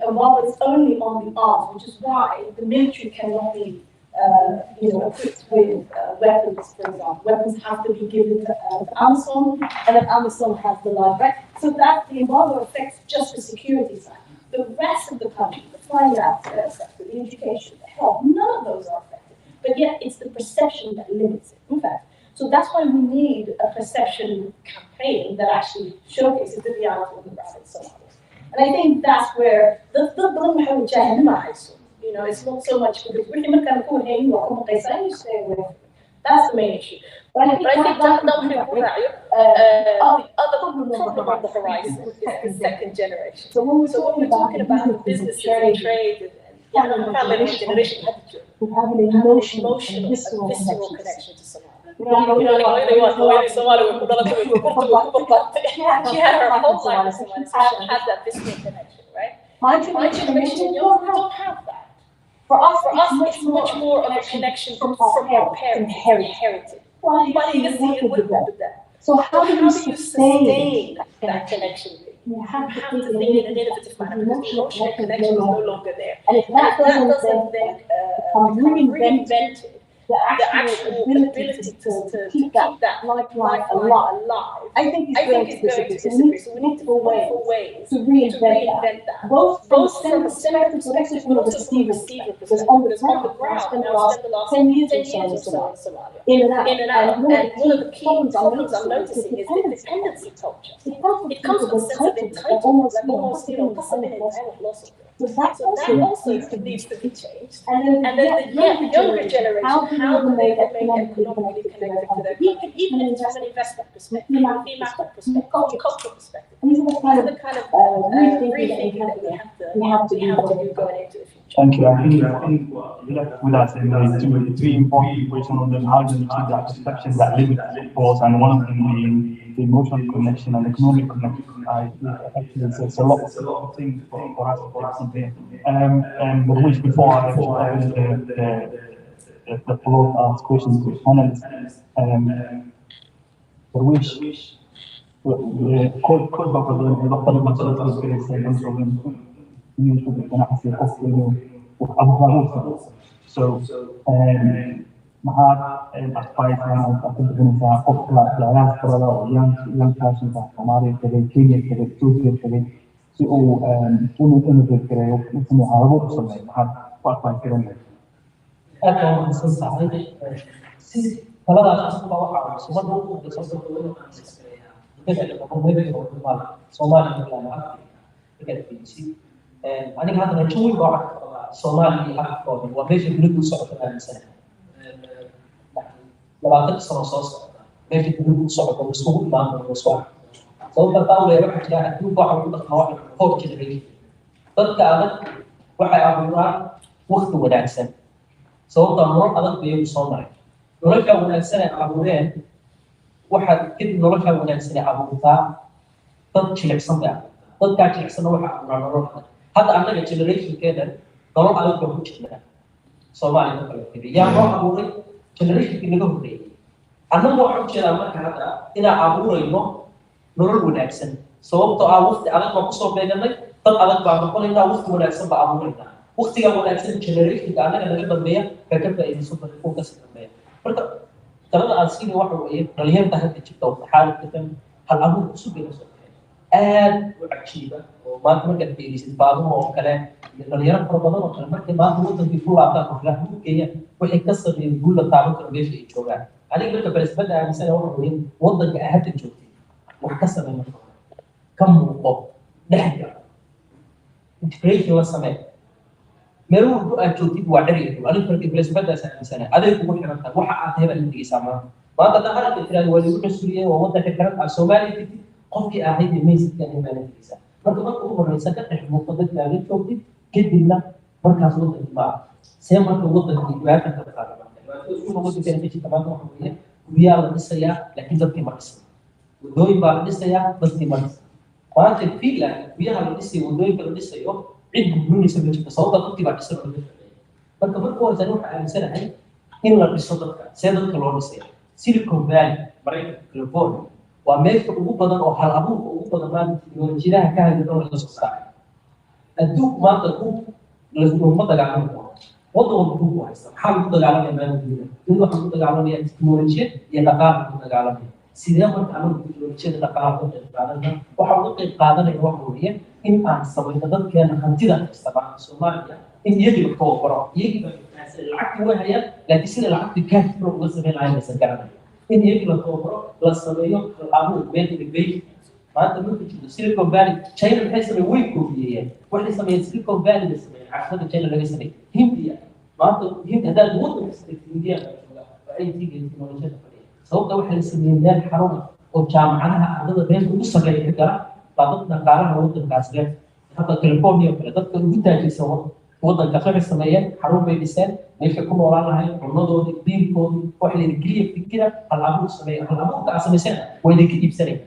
While it's only on the arms, which is why the military cannot be equipped with weapons, for example. Weapons have to be given to Amazon, and then Amazon has the live right. So that the embargo affects just the security side. The rest of the country, the finance sector, the education, the health, none of those are affected. But yet it's the perception that limits it, in fact. So that's why we need a perception campaign that actually showcases the reality on the ground in Somalia. And I think that's where it's not so much because we're going to go ahead and stay away. That's the main issue. But I think that other problem on the horizon is the second generation. So when we're talking about the business and trade, we have an emotional, visceral connection to Somalia. She had her whole life in Somali, so she has that visceral connection, right? My generation and younger, we don't have that. For us, it's much more of a connection from our parents, inherited. But you see, it wouldn't with that. So how do you sustain that connection? You have to think in an innovative manner because the emotional connection is no longer there. And if that doesn't then become reinvented, the actual ability to keep that lifeline alive, I think it's going to disappear. So we need to look for ways to reinvent that. Both from a sender perspective, but also from a receiver perspective. Because on the ground, I spent the last 10 years or so in Somalia. In and out. And one of the key problems I'm noticing is the dependency culture. It comes with a sense of entitlement, like almost, loss of it. So that also needs to be changed. And then the younger generation, how do they remain economically connected to their country, even in terms of investment perspective, thematic perspective, cultural perspective. These are the kind of rethinking that we have to do going into the future. Thank you. I think you left with us in three important questions on them. How do you keep that perception, that limit force, and one of them being the emotional connection and economic connection. Actually, it's a lot of things for us to take from there. But which before I the floor ask questions to panelists, for which كل بقى بطل مثلا في السيستم يشوف التنافس يقفل وأبغى so مع الأخبار أنا أعتقد إنه أفضل العلاج فرلا young person كماري كذا كينيا كذا توجيه كذا سو إنه كذا وإنه عربو بسمع مع أفضل كذا أنا مسلسل ثلاثة أشخاص واحد صوروا بصوروا كذا هم يبغوا Somali كذا في شيء أنا هذا نشوي بعض Somali أكثر وبيش بنقول صعب سنة لما تكسر صوص بيش بنقول صعب ومسؤول ما هو صعب صوت الطاولة يروح تلاقي كل واحد يطلع واحد فوق كذا بيجي تذكر واحد عبوران وقت وناسن صوت النور أضل بيوم صنع نرجع وناسن عبورين واحد كده نرجع وناسن عبورتا تطلع صنع تطلع صنع واحد عبوران هذا عندنا generation كده نور على الجهود كده Somali كده يا نور عبوري generation كده هوري أنا واحد كده ما كهذا إذا عبوري نور وناسن صوت وقت على ما قصوا بيننا طبعا بعد كل إذا وقت وناسن بعبورنا وقتها وناسن generation أنا اللي بدي كتبت إذا سوبر فوكس بدي برضه كمان أصير واحد وإيه رليهم تحت الشتاء وحالة كتم هالأمور سوبر وعجيبة وما تمكن في بعضهم وكلام رليهم فربنا وكلام ما هو تبيفول عطاء كلام كيه وحكسر يقول التعبير كربيش يجوا عليك بقى بالنسبة لي مثلا واحد وإيه وضع أهل الجوتي وحكسر من كم موقف نحجة integration والسماء مرور أجوتي وعريه وأنا فرق بالنسبة لي سنة هذا يقول حنا وحقت هذا اللي يسمى ما تدخل في الوالد السورية ووضع فكرة الصومالي قفي أهيد الميز يعني ما نفسه مركب أمور رئيسة إحنا مفضل ثاني شوفي كدنا مركز وضع الجماعة سيما وضع الجماعة كتبقى شو موجود في البيت كمان وحويه ويا النسيا لكن ضبطي مرسل ودوي بعد النسيا ضبطي مرسل ما تكفي لا ويا النسيا ودوي بعد النسيا عند من يسمى التصوت ضبطي بعد النسيا مركب أمور زنوح على سنة هاي إنه التصوت سيدنا كلون النسيا سيليكون فالي بريك كاليفورنيا وأمريكا ugu badan oo hal abuur ugu badan maanta teknolojiyadaha ka hadla oo la soo saaray adduunku maanta uma dagaalamo waddan walba ku haysta maxaa lagu dagaalamaya maanta in waxa lagu dagaalamaya teknolojiyad iyo dhaqaale lagu dagaalamaya sidee marka anagu teknolojiyada dhaqaale ku dagaalamaya waxa uga qayb qaadanaya waxa weeye in aan samayno dadkeena hantida isticmaala Soomaaliya in iyagii la tababaro iyagii lacagtii way hayaan laakiin sida lacagtii cash flow uga sameynayaan aysan garanayn إن يجب الخبرة للصناعية العمود بين البيت ما أنت ممكن تشوف سيليكون فالي تشاينا بحيث إنه وين كوفية واحد يسميه سيليكون فالي بس عشان تشاينا اللي يسميه هندية ما أنت هند هذا الموضوع بس هندية أي تيجي تكنولوجيا سواء ده واحد يسميه ده حرام وجامعها هذا بين نص كذا كذا بعضنا قارها وقت الكاسلة حتى كاليفورنيا وكذا تذكر جدا يسوون waddanka qabi sameeyeen xarun bay dhiseen meesha ku noolaan lahayn cunnadoodii diinkoodii wax la geliya fikira hal-abuur sameeya hal-abuurka aad samayseen way idinka iibsanayaan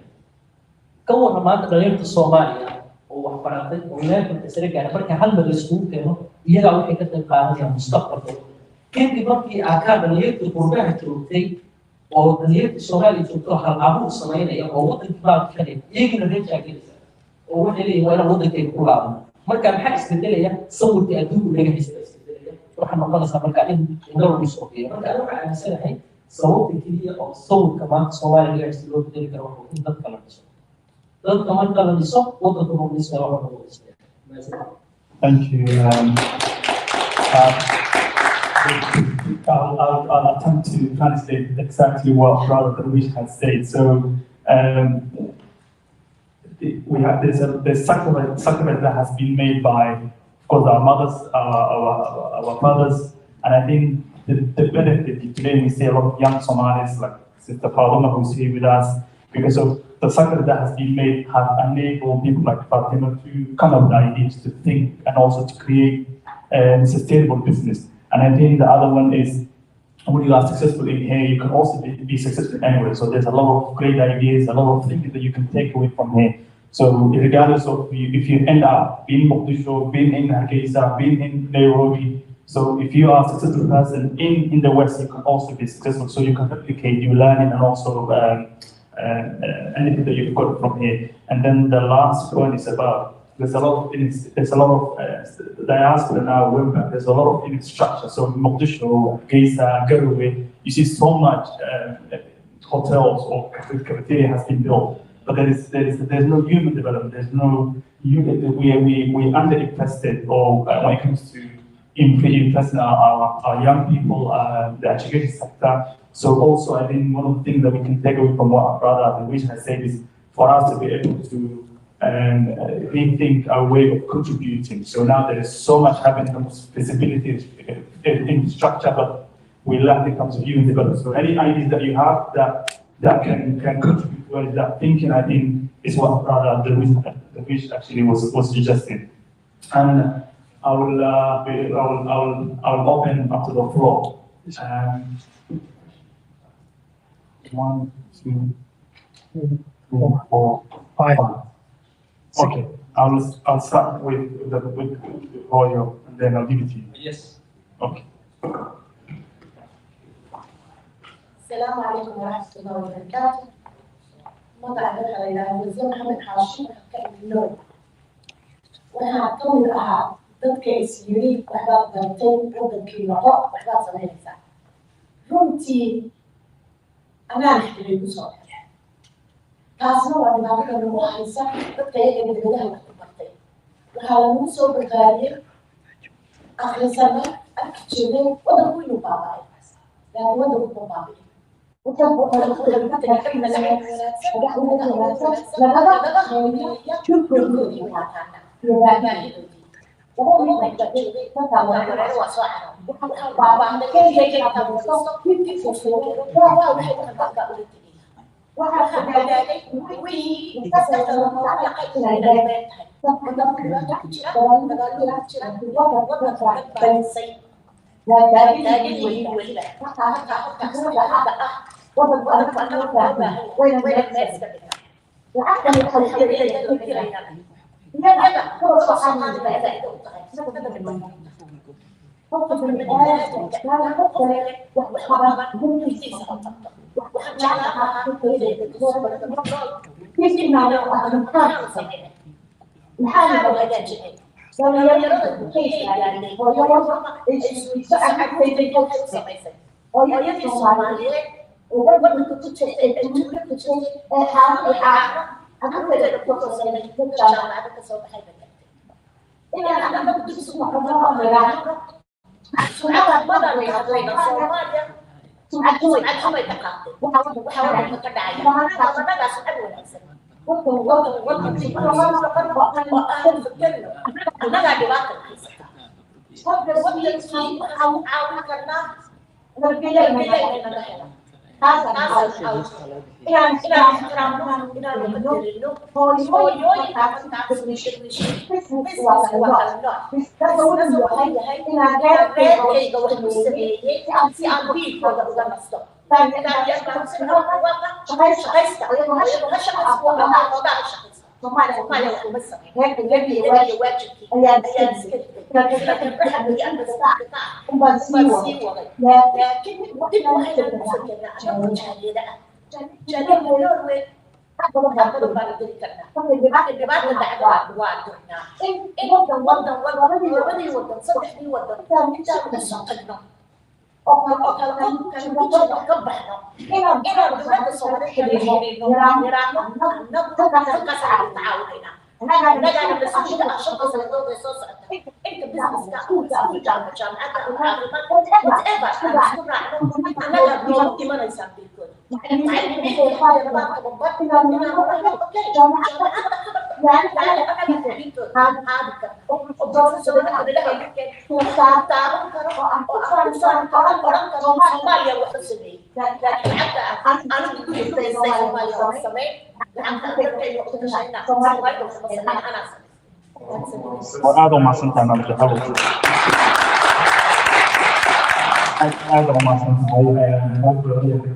ka warra maanta dhalinyarta Soomaaliya oo wax baratay oo levelka sare gaaray marka hal meel isugu keeno iyagaa waxay ka qayb qaadanayaan mustaqbalka kadib markii aad ka dhalinyarta qurbaha joogtay oo dhalinyarta Soomaaliya joogto hal-abuur sameynaya oo waddanka baa ka dhigay iyagana reeja gelisa oo waxay leeyihiin waa inaan waddankayga ku laabano marka maxaa isbedelaya sawirka adduunku naga haysta isbedelaya waxaa noqonaysaa marka in indho lagu soo geeyo marka anigu waxaan aaminsanahay sababta keliya oo sawirka maanta Soomaaliya laga haysta loo bedeli karo waxa in dadka la dhiso dadka marka la dhiso waddanka lagu dhiso waxa lagu dhiso Thank you. I'll attempt to translate exactly what Brother Darwish has said. So we have there's sacrifice that has been made by, of course, our mothers, our fathers, and I think the benefit today we see a lot of young Somalis like Sister Fatima who's here with us because of the sacrifice that has been made have enabled people like Fatima to come up with ideas, to think, and also to create a sustainable business. And I think the other one is when you are successful in here, you can also be successful anywhere. So there's a lot of great ideas, a lot of things that you can take away from here. So regardless of if you end up being Mogadishu, being in Hargeisa, being in Nairobi, so if you are a successful person in the West, you can also be successful. So you can replicate your learning and also anything that you've got from here. And then the last point is about there's a lot of diaspora now. There's a lot of infrastructure. So Mogadishu, Hargeisa, Garowe, you see so much hotels or cafeteria has been built. But there's no human development. There's no we under-invested or when it comes to investing our young people, the education sector. So also I think one of the things that we can take away from what our brother Darwish has said is for us to be able to rethink our way of contributing. So now there is so much happening in terms of visibility, infrastructure, but we lack in terms of human development. So any ideas that you have that can contribute towards that thinking, I think, is what Darwish actually was suggesting. And I will open up to the floor. 1, 2, 3, 4, 5. Okay, I'll start with the audio and then I'll give it to you. Yes. Okay. السلام عليكم ورحمة الله وبركاته. مطلع دخل إلى وزير محمد حاشم كان اللون. وأنا أعتقد ضدك إسيري وحدات ضربتين ضدك النقاط وحدات صغيرة ساعة. رمتي أنا أحتاج بصوت. كاسمه وأنا بعتقد إنه واحد ساعة ضدك يجي بدها مختبرتين. وهذا مو صوب الغالي. آخر سنة أكتشفه وضربوا له باباي. لكن وضربوا باباي. taasaan inaan ixtiraamno inaan uqadarino hooyooyinka markaas business waa kala nooc business wuxuu yahay inaan reerkayga wax u sameeyey si aan biilkooda uga nasto shaqaysta ayagoo ha shaqaysto ama ogaa ha shaqaysto Somali wax uma sameyn reerkayga waajibkii ayaan iska dhigay laakiin umbaan sii waday laakiin dib waxaynan ku fakerna anagu jaaliyada ah jaaliyada norway wax badan baan geli karnaa dhibaata dhacda waa dirnaa in labadii wadan saddexdii wadan intaan kasoo tagno oo kala ka baxno inaan dowladda Soomaaliyeed kala xiriirno yaraano annagu halkaas aan tacaawinayna annagana mas-uuliyadda ah shaqo sanadood ee soo socota inta businesska jaamacadda caafimaad whatever aan isku raacno annaga noogu imanaysaan biilkooda وهذا ما سنتنا بالحول هذا ما سنتنا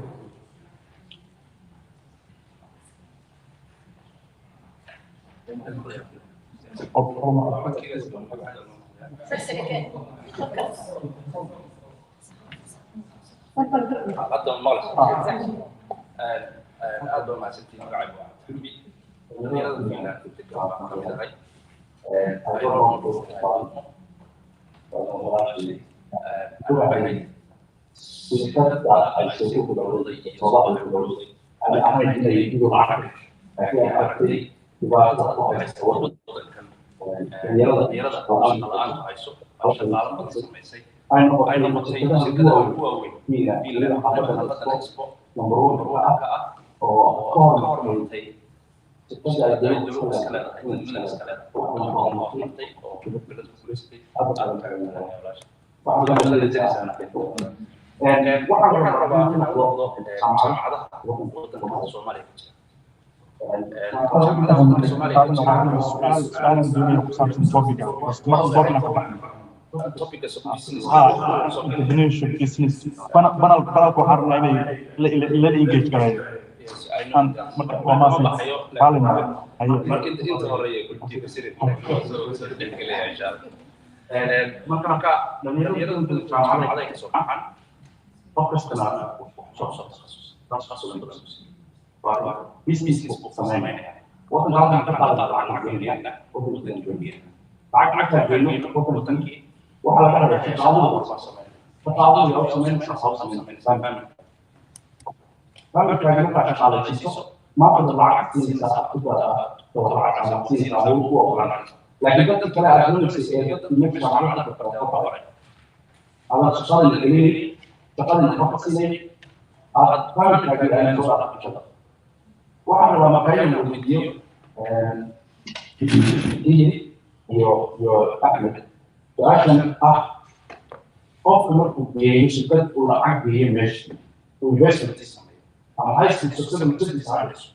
هذا المال هذا ما سنتي مقعد حبي وغير entrepreneurship business banal ku xarna inay la engage gareeyo marka waa marka inta horeeya guddiga sirri soo dhexgalaya insha Allah marka dhalinyarada jaamacadaha ka soo baxan focus kala soo business ku sameeynaya wadan halkan ka qaadada lacag gelinaya wadan joogiya lacag gelinaya wadankii waxa laga rabaa shaqaalaha oo sameyn فمكان يقع على الجسم ما قد العكس لكن قد الكلام على نفس نفس على الشغل الجميل شغل المفصلي فمكان أن يصير وعلى ما كان الفيديو يعمل عشان أفضل بيشتغل ولا عقلي مش ويشتغل عايز تستخدم التكنيك عايز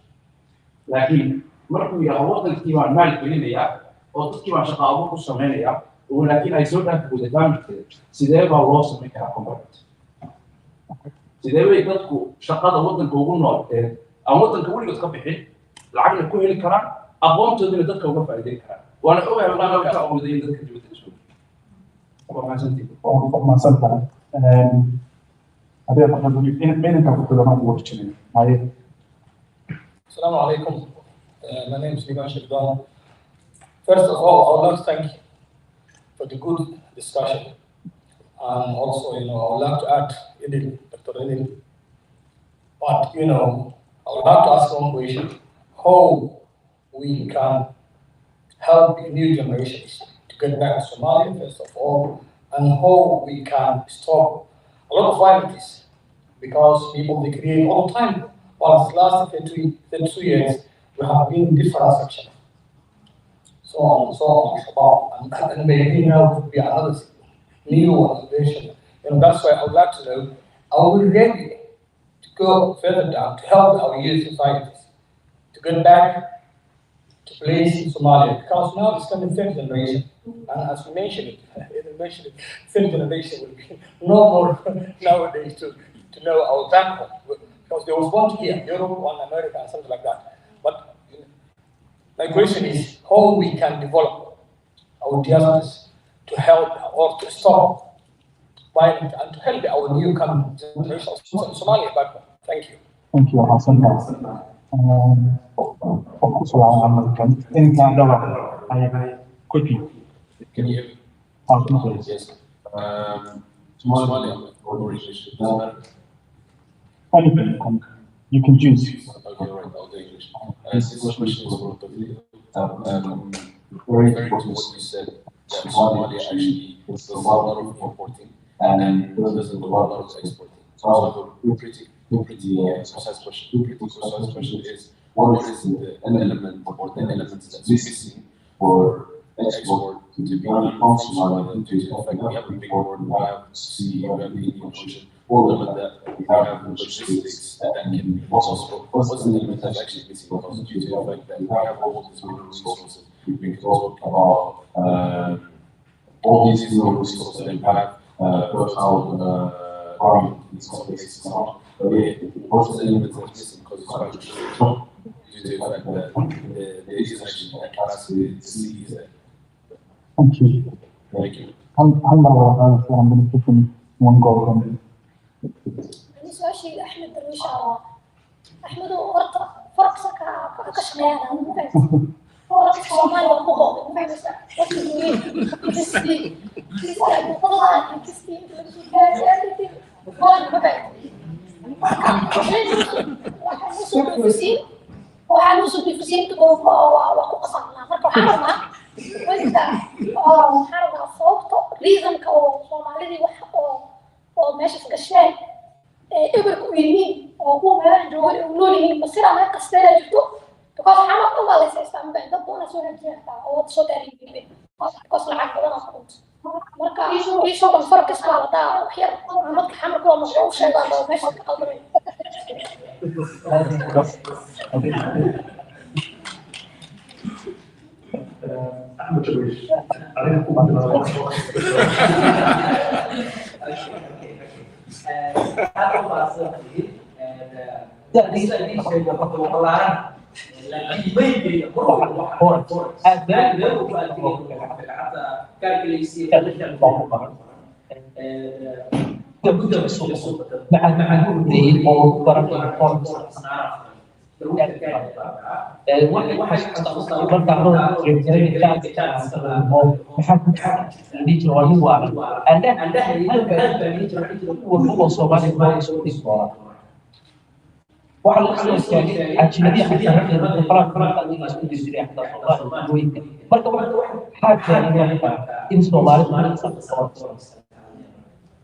لكن مركو يا هو الكي ما مال كلينيا او تكي ما شقاو ku sameeyaa ولكن ay soo dhaaf gudahaan sidee baa loo sameyn karaa combat sidee way dadku shaqada wadanka ugu noolteen aan wadanka weligood ka bixin lacagna ku heli karaan aqoontoodana dadka uga faa'iideyn karaan waana ogahay wallahi ka awooday dadka dibadda jooga ما سنتنا Assalamu alaikum. My name is Liban Shibdan. First of all, I would like to thank you for the good discussion. And also, I would like to add, Dr. Edil. But, I would like to ask one question. How we can help the new generations to get back to Somalia, first of all, and how we can stop a lot of violence, because people, they create all the time. While the last 32 years, we have been in different sections. So on and so on, and maybe now could be another new organization. That's why I would like to know, are we ready to go further down to help our youth societies to get back to place in Somalia, because now it's coming third generation. And as we mentioned it, third generation will be no more nowadays to know our background. Because there was one here, Europe, one America, and something like that. But my question is how we can develop our diasporas to help or to stop violence and to help our new coming generation of Somali background. Thank you. Thank you, Hassan. Focus on in Canada. I quickly. Can you hear me? Please. Yes. Somali or English? Doesn't matter. Anything you can choose. Okay, right. I'll do English. This question is for both of you. Referring to what you said, that Somalia actually does a lot of importing and doesn't do a lot of exporting. So I have a pretty precise question. Pretty precise question is, what is the element or the elements that's missing for export to be done from Somalia due to the fact we have a big port, we have sea, we have the Indian Ocean, all of that, we have logistics that can be possible. What's the element that's actually missing? Because due to the fact that we have all these mineral resources, we can talk about all these mineral resources that we have, farming in some places and so on. What's the element that's missing? Because it's quite true due to the fact that there is actually a capacity to see there. Thank you. Thank you. I'm going to put in one goal from أنا سؤال شيء أحمد درويش أحمد ورطة فرق سكا كشميانا فرق الصومالي والبغض ما يمسك وحنوصل بفسين تقول وقصنا فرق حرمة وانت حرمة فوق ريزن كو صومالي oo meesha ka gashay eberku yihiin oo ku meelan joogan oo noolyihiin masira ma kastaa jirto because xama ku walaasay istaan dad doona soo rajayta oo soo taariikhay because lacag badan oo marka isoo kan farq iska wada waxyar dadka xama ku ma soo sheegaan oo meesha ka qaldan Ahmed Shawish. عليكم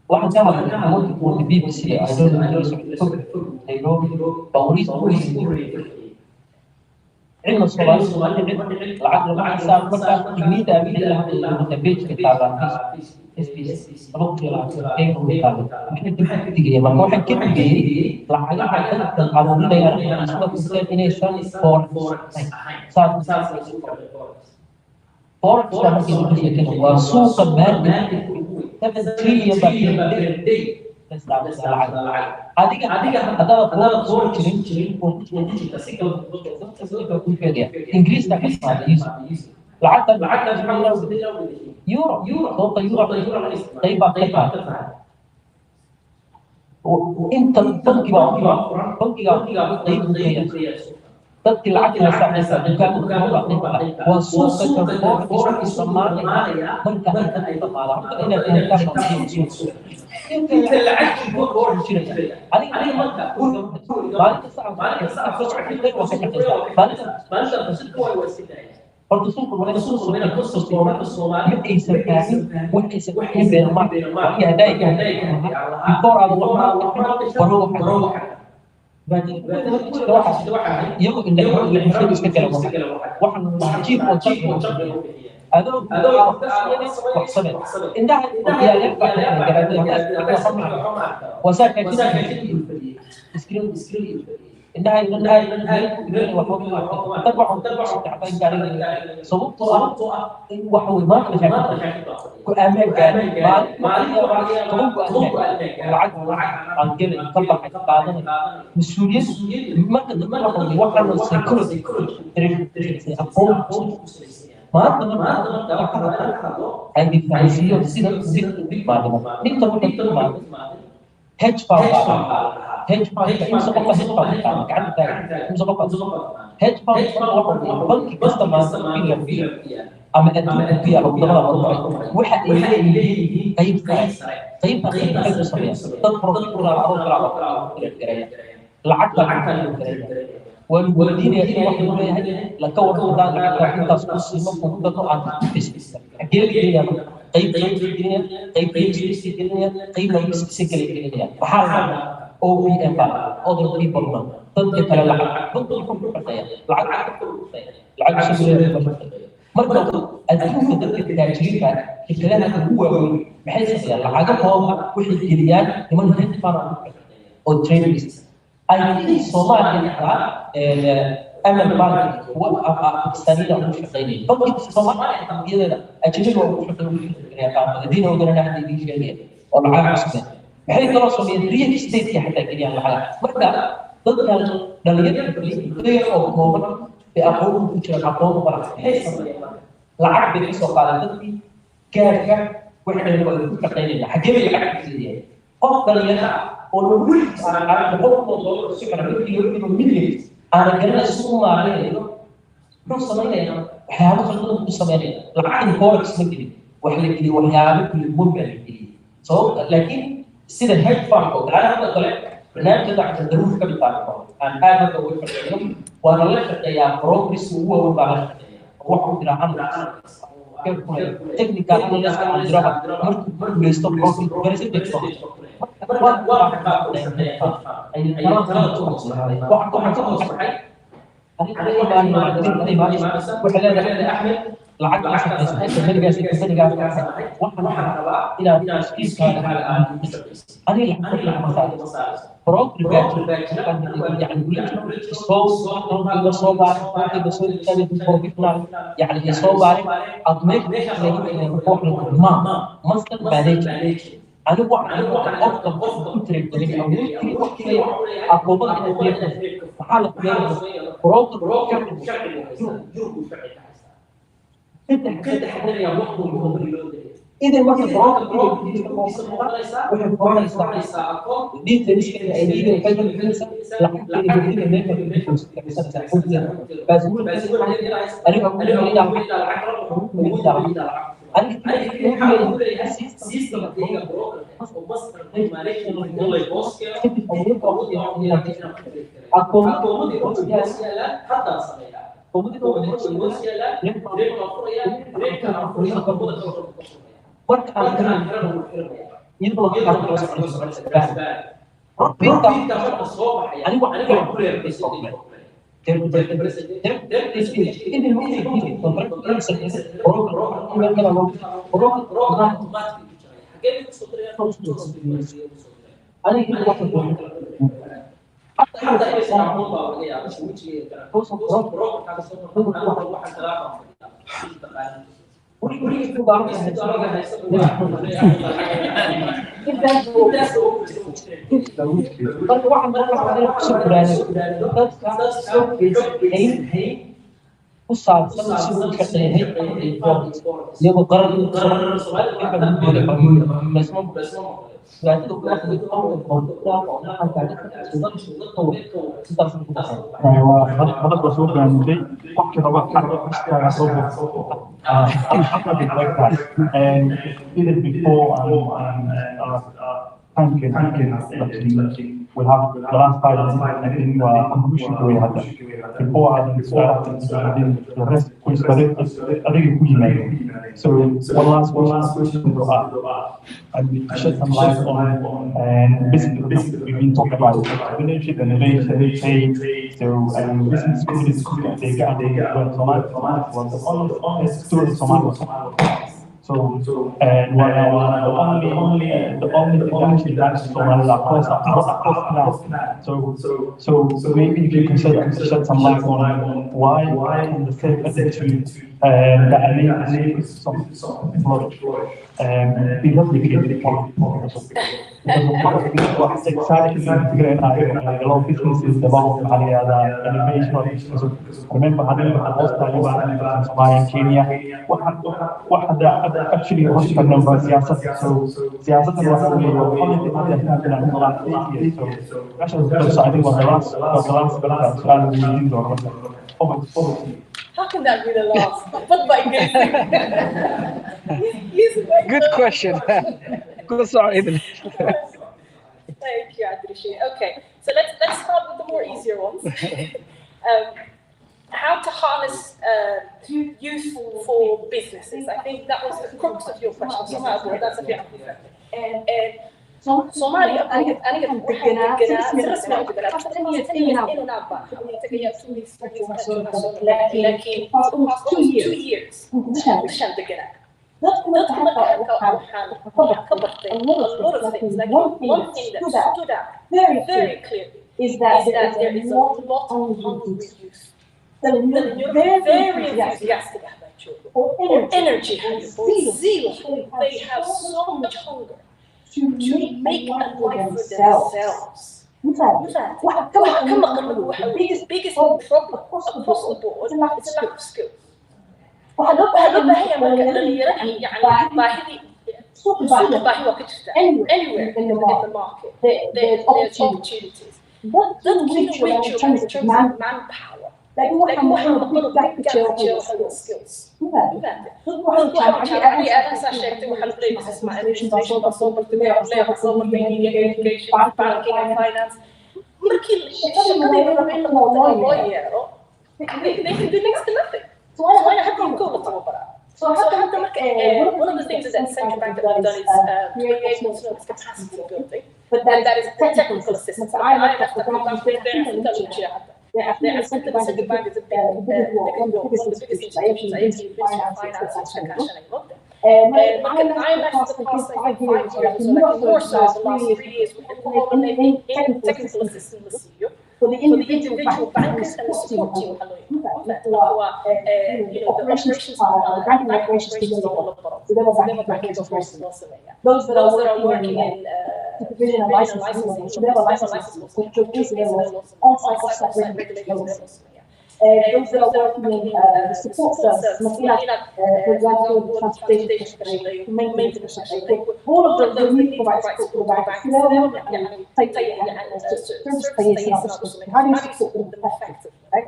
waxaan ka hadlay wadda BBC I don't know Nairobi Paris علم الصومالي العقل مع الإنسان مرة كمية أمينة اللي بيج كتابة اس ربطي كيف كتابة إحنا تبتدي ما هو حكيت بيه العقل حتى القانون ده يعني اسمه determination for صار فوركس ده ممكن يكون كده وسوق المال 7 تريليون بالدي هذا فورك تشرين انجليز ده العدد يورو صوت يورو طيب وانت تنقي طيب تذكر العقل السابق كان وسوق الفورك الصومالي من كان يتطالع الى الانتاج انت اللي عايش في فورك شيء عليك ما فالتصوف والنصوص من القصة الصومالية يحيي وحي سكاهين بين المرء وهي هدايا الفور على وروح يقول إن المشكلة واحد نجيب وطيب adoo waxsame indhaha okiyaal yar baa ka garaadaya wasaa ka screen indhaha meel waxba dad waxu tacbay gaariga sababtoo ah waxa way maanta mashaakil ku aamin gaari toban ku aamin lacag aan gelin ka baxay ka qaadanay mas-uuliyad marka dadka waxa la psychology aqoon maanta ay difaaciyo sida ninka marka hedge fund hedge fund imse qofka hedge fund gacanta imse qofka hedge fund banki kasta maanta ama adduunka ku yaala wadamada horumaray waxa ay leeyihiin qaybta waxay ku sameeyaan dad professional carruur kala lacagta والمدينة هي واحد منها لكون قدام لكن تصوص ممكن تكون عن بس أكيد الدنيا قيب الدنيا قيب الدنيا قيب السكر الدنيا وحال أو بي إم other people ما تنتهي على العقل تنتهي كل العقل سكر مرة أدرك ذلك التاجرين الكلام هو بحيث العقل هو وحده الجريان لمن هدفنا أو تريدرز أي صومالي أمل مالك هو أستنينا مش حقيقي بقي صومالي إذا أجنبي ومش حقيقي الدين هو قلنا نحن دين شيء والله عام مسلم بحيث ترى ريال استيت حتى كذي على حاجة مرة ضد دليل غير أو كومن بأقوم بشر أقوم برا بحيث العقد بيسوق على ضدي كافة وإحنا نقول حقيقي حقيقي العقد كذي أفضل يلا والولد أنا بقول سكر بدي أنا قلنا سوما عليه نص سنين حياة خلنا نص سنين العقد كوركس مدري وحلك لي وحياة كل المنبع لي لكن سيد الهيد فاهم أنا هذا طلع برنامج كذا عشان ضروري كذا تعرفه أنا هذا هو الفرق وأنا لا شك يا بروجريس هو بعد هو عندنا عمل كيف تكنيكال أنا لسه عندي رابط ممكن يستوب بروجريس بس يدك أنا واحد أفضل كتير من أولي كتير أقوم بأن حالة بروك إذا ما في بروك دي تمشي الأيدي كذا الفلوس لكن بس أنا بقول سيستم كده بروجرام ومصدر مالك والله بوس كده اكومودي بوس لا حتى صغيره اكومودي بوس لا ريك وقت على يبغى يبغى الصبح يعني And did it before and thanking we'll have the last 5 minutes and then conclusion to it. Before I then the rest, which I think we made. So one last question to ask. And shed some light on and basically we've been talking about entrepreneurship, innovation, trade. So business communities they got Somali was the only student Somali. So and the only thing that Somali across now. So maybe if you can shed some light on why the same attitude that enables some flourish. Be not negated because what's exciting a lot of businesses, a lot of innovation. So remember having the most in Somalia and Kenya. What actually was the number سياسة سياسة الوطنية والpolicy that happened in the last 8 years. So actually, I think was the last سؤال الجديد over. How can that be the last? But my Good question. Good, sorry. Thank you, Adrishi. Okay, so let's start with the more easier ones. How to harness youth for businesses. I think that was the crux of your question. Somehow, that's a bit and Somalia, one thing that stood out very clearly is that there is a lot of hungry youth. You're very enthusiastic about children, or energy, or zeal. They have so much hunger to make a life for themselves. The biggest problem across the board is a lack of skills. Anywhere in the market, there's opportunities. That keep rich in terms of manpower. Like big skills. Banking and finance. They can do next to nothing. So I have to go to one of the things that central bank have done is create what's known as capacity building, but that is technical assistance. I have to the central bank is one of the biggest institutions in finance and IMF for the past 5 years, more so the last 3 years, we've been technical assistance for the individual bankers and the support team. The operations part, the banking operations team is the banking operations. Those that are working in supervision and licensing, so they have a license, which is on-site regulations. Those that are working in the support service, for example, transportation especially, maintenance especially, all of the need provide support to the banks. Service payers and others. How do you support them effectively, right?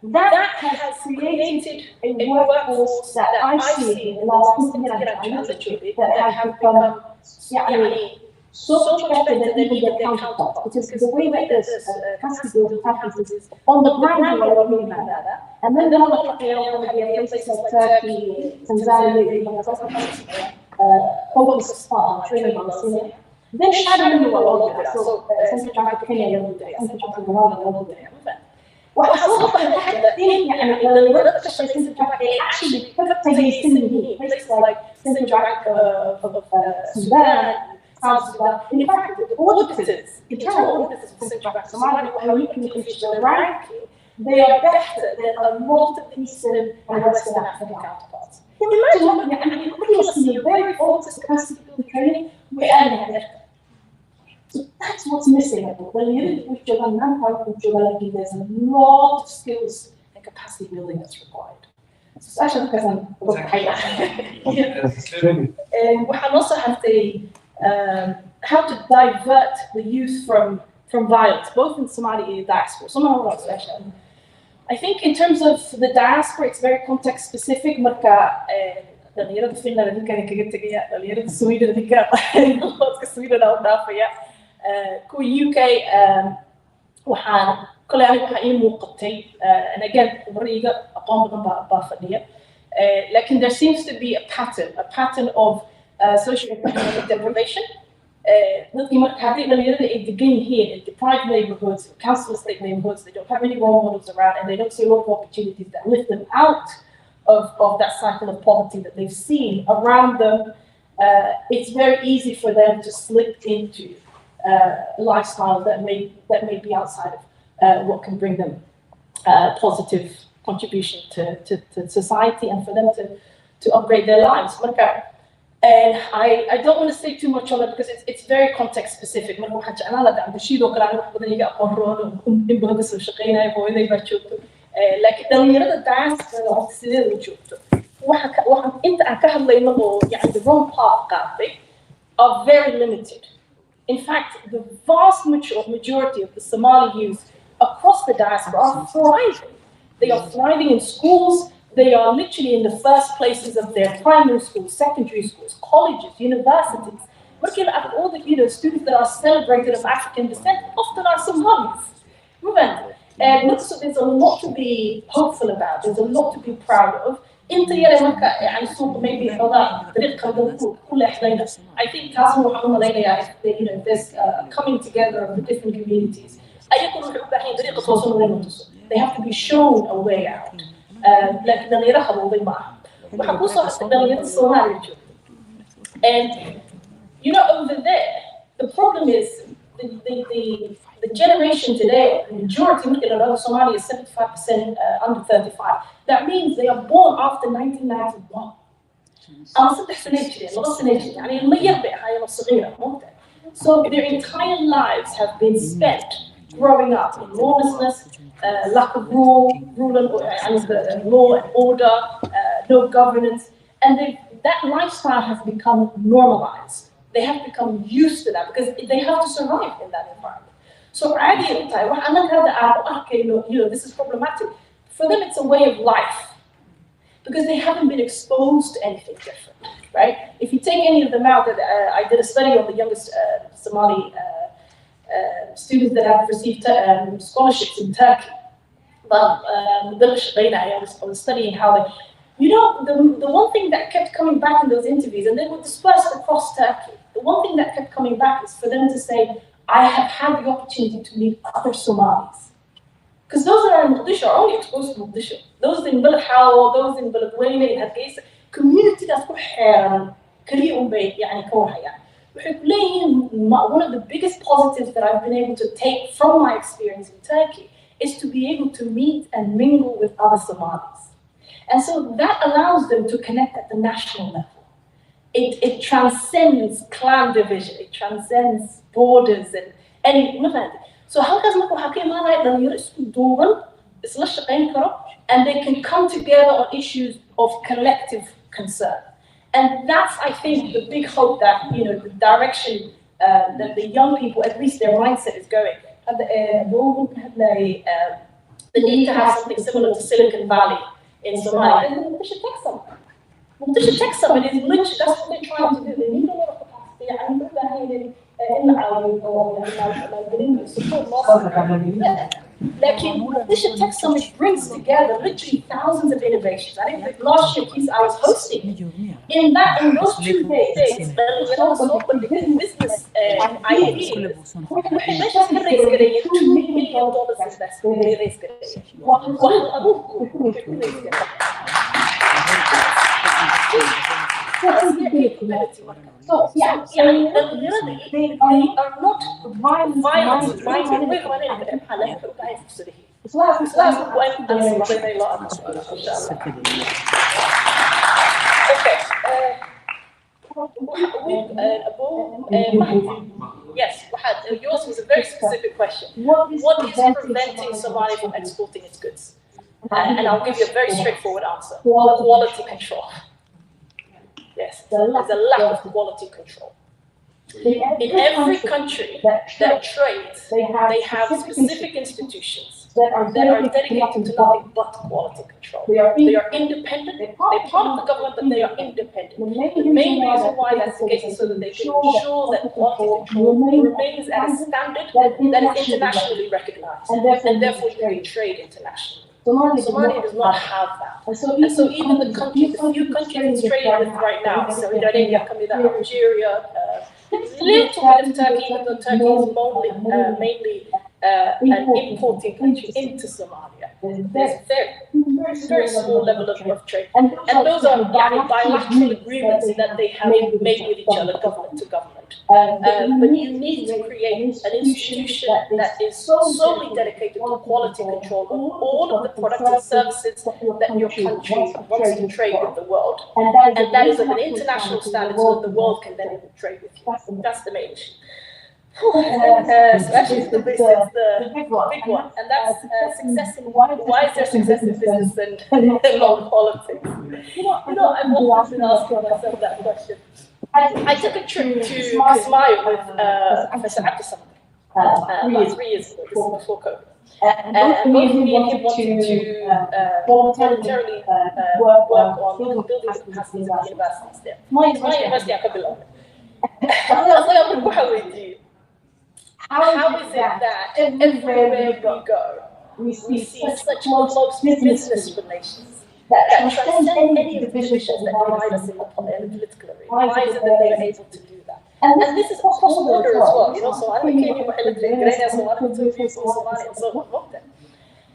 That has created a workforce that I see in the last 10 years that have become so much better than even their counterparts, because the way that this capacity building happens is on the ground you are looking at that, and then on the scale we have places like Turkey, Tanzania, focus on training on then shadowing you all over. So Central Bank of Kenya, Central Bank of Rwanda, وحصلت حتى يعني لو بدأت Central Bank they actually put places like Central Bank of Sudan. In fact, the auditors, internal auditors of Central Bank of Somalia, when we can finish the ranking, they are better than a lot of Eastern and Western African counterparts. Imagine, we see a very focused capacity building training, we're adding it. So that's what's missing. When you look at manpower, there's a lot of skills and capacity building that's required. So especially because I'm and we also have how to divert the youth from violence, both in Somali diaspora. Somalia especially. I think in terms of the diaspora, it's very context specific. Marka dhalinyarada Finland ninkan kaga tagaya, dhalinyarada Sweden ninkan dadka Sweden oo dhaafaya. kuwa UK waxaan kole aniga waxaa ii muuqatay and again khibariga aqoon badan baa fadhiya lakin there seems to be a pattern of socio-economic deprivation. Dadkii marka haddii dhalinyarada ay degan yihiin in deprived neighborhoods, council estate neighborhoods, they don't have any role models around and they don't see a lot of opportunities that lift them out of that cycle of poverty that they've seen around them. It's very easy for them to slip into lifestyles that may be outside of what can bring them positive contribution to society and for them to upgrade their lives. And I don't want to say too much on it because it's very context specific. Marka waxaan jeclaan lahaa Abdulshiid oo kale aniga wax badan iga aqoon roono in badan ka soo shaqeynaya hooyaday baa joogto laakiin dhalinyarada diaspora horta sideeda u joogto waxaan inta aan ka hadlayno oo yani the wrong path qaatay are very limited. In fact, the vast majority of the Somali youth across the diaspora are thriving. They are thriving in schools. They are literally in the first places of their primary schools, secondary schools, colleges, universities. Looking at all the students that are celebrated of African descent, often are Somalis. And so there's a lot to be hopeful about. There's a lot to be proud of. I think there's coming together of the different communities. They have to be shown a way out. لكن dhalinyaro qabowday maaha waxaa ku soo xigtay dhalinyarada Soomaaliya joogta and over there the problem is the generation today the majority markii la dhahdo Somalia is 75% under 35 that means they are born after 1991 ama 3 sano jireen 2 sano jireen yani ilmo yar bay ahaayeen oo saqiir ah so their entire lives have been spent growing up in lawlessness, lack of law and order, no governance, and that lifestyle has become normalized. They have become used to that because they have to survive in that environment. So this is problematic. For them, it's a way of life because they haven't been exposed to anything different, right? If you take any of them out, I did a study on the youngest Somali students that have received scholarships in Turkey. But I was studying how they, the one thing that kept coming back in those interviews, and they were dispersed across Turkey, the one thing that kept coming back is for them to say, I have had the opportunity to meet other Somalis. Because those that are in Mogadishu are only exposed to Mogadishu. Those in Bilhaw, those in Beledweyne, in Hargeisa, community that's one of the biggest positives that I've been able to take from my experience in Turkey is to be able to meet and mingle with other Somalis. And so that allows them to connect at the national level. It transcends clan division, it transcends borders and any. So how does and they can come together on issues of collective concern. And that's, I think, the big hope that, the direction that the young people, at least their mindset is going. The need to have something similar to Silicon Valley in Somalia. And the Mogadishu Tech Summit. Mogadishu Tech Summit is literally, that's what they're trying to do. They need a lot of capacity. Like Mogadishu Tech Summit brings together literally thousands of innovations. I think the last year piece I was hosting, in those 2 days, business ideas. $2 million So yeah, they are not violent. Okay. Yes, yours was a very specific question. What is preventing Somalia from exporting its goods? And I'll give you a very straightforward answer. Quality control. Yes, there's a lack of quality control. In every country that trades, they have specific institutions that are dedicated to nothing but quality control. They are independent, they're part of the government, but they are independent. The main reason why that's the case is so that they can ensure that quality control remains at a standard that is internationally recognized, and therefore you can trade internationally. Somalia does not have that. And so even the few countries it's trading with right now, Saudi Arabia, Algeria, a little bit of Turkey, even though Turkey is mainly an importing country into Somalia. There's very small level of trade. And those are bilateral agreements that they have made with each other, government to government. But you need to create an institution that is solely dedicated to quality control of all of the products and services that your country wants to trade with the world. And that is of an international standard so that the world can then trade with you. That's the main issue. So actually, the big one, and that's success in why is there success in business and not politics? I've often been asking myself that question. I took a trip to Kismayo with Professor Abdusam about 3 years ago, this is before COVID. And both me and him wanted to voluntarily work on building the capacities of the universities there. My university, Akabilon. How is it that everywhere we go, we see such close business relations that transcend any of the divisions that divide us in the political arena? Why is it that they are able to do that? And this is cross-border as well, so I'm a Kenyan,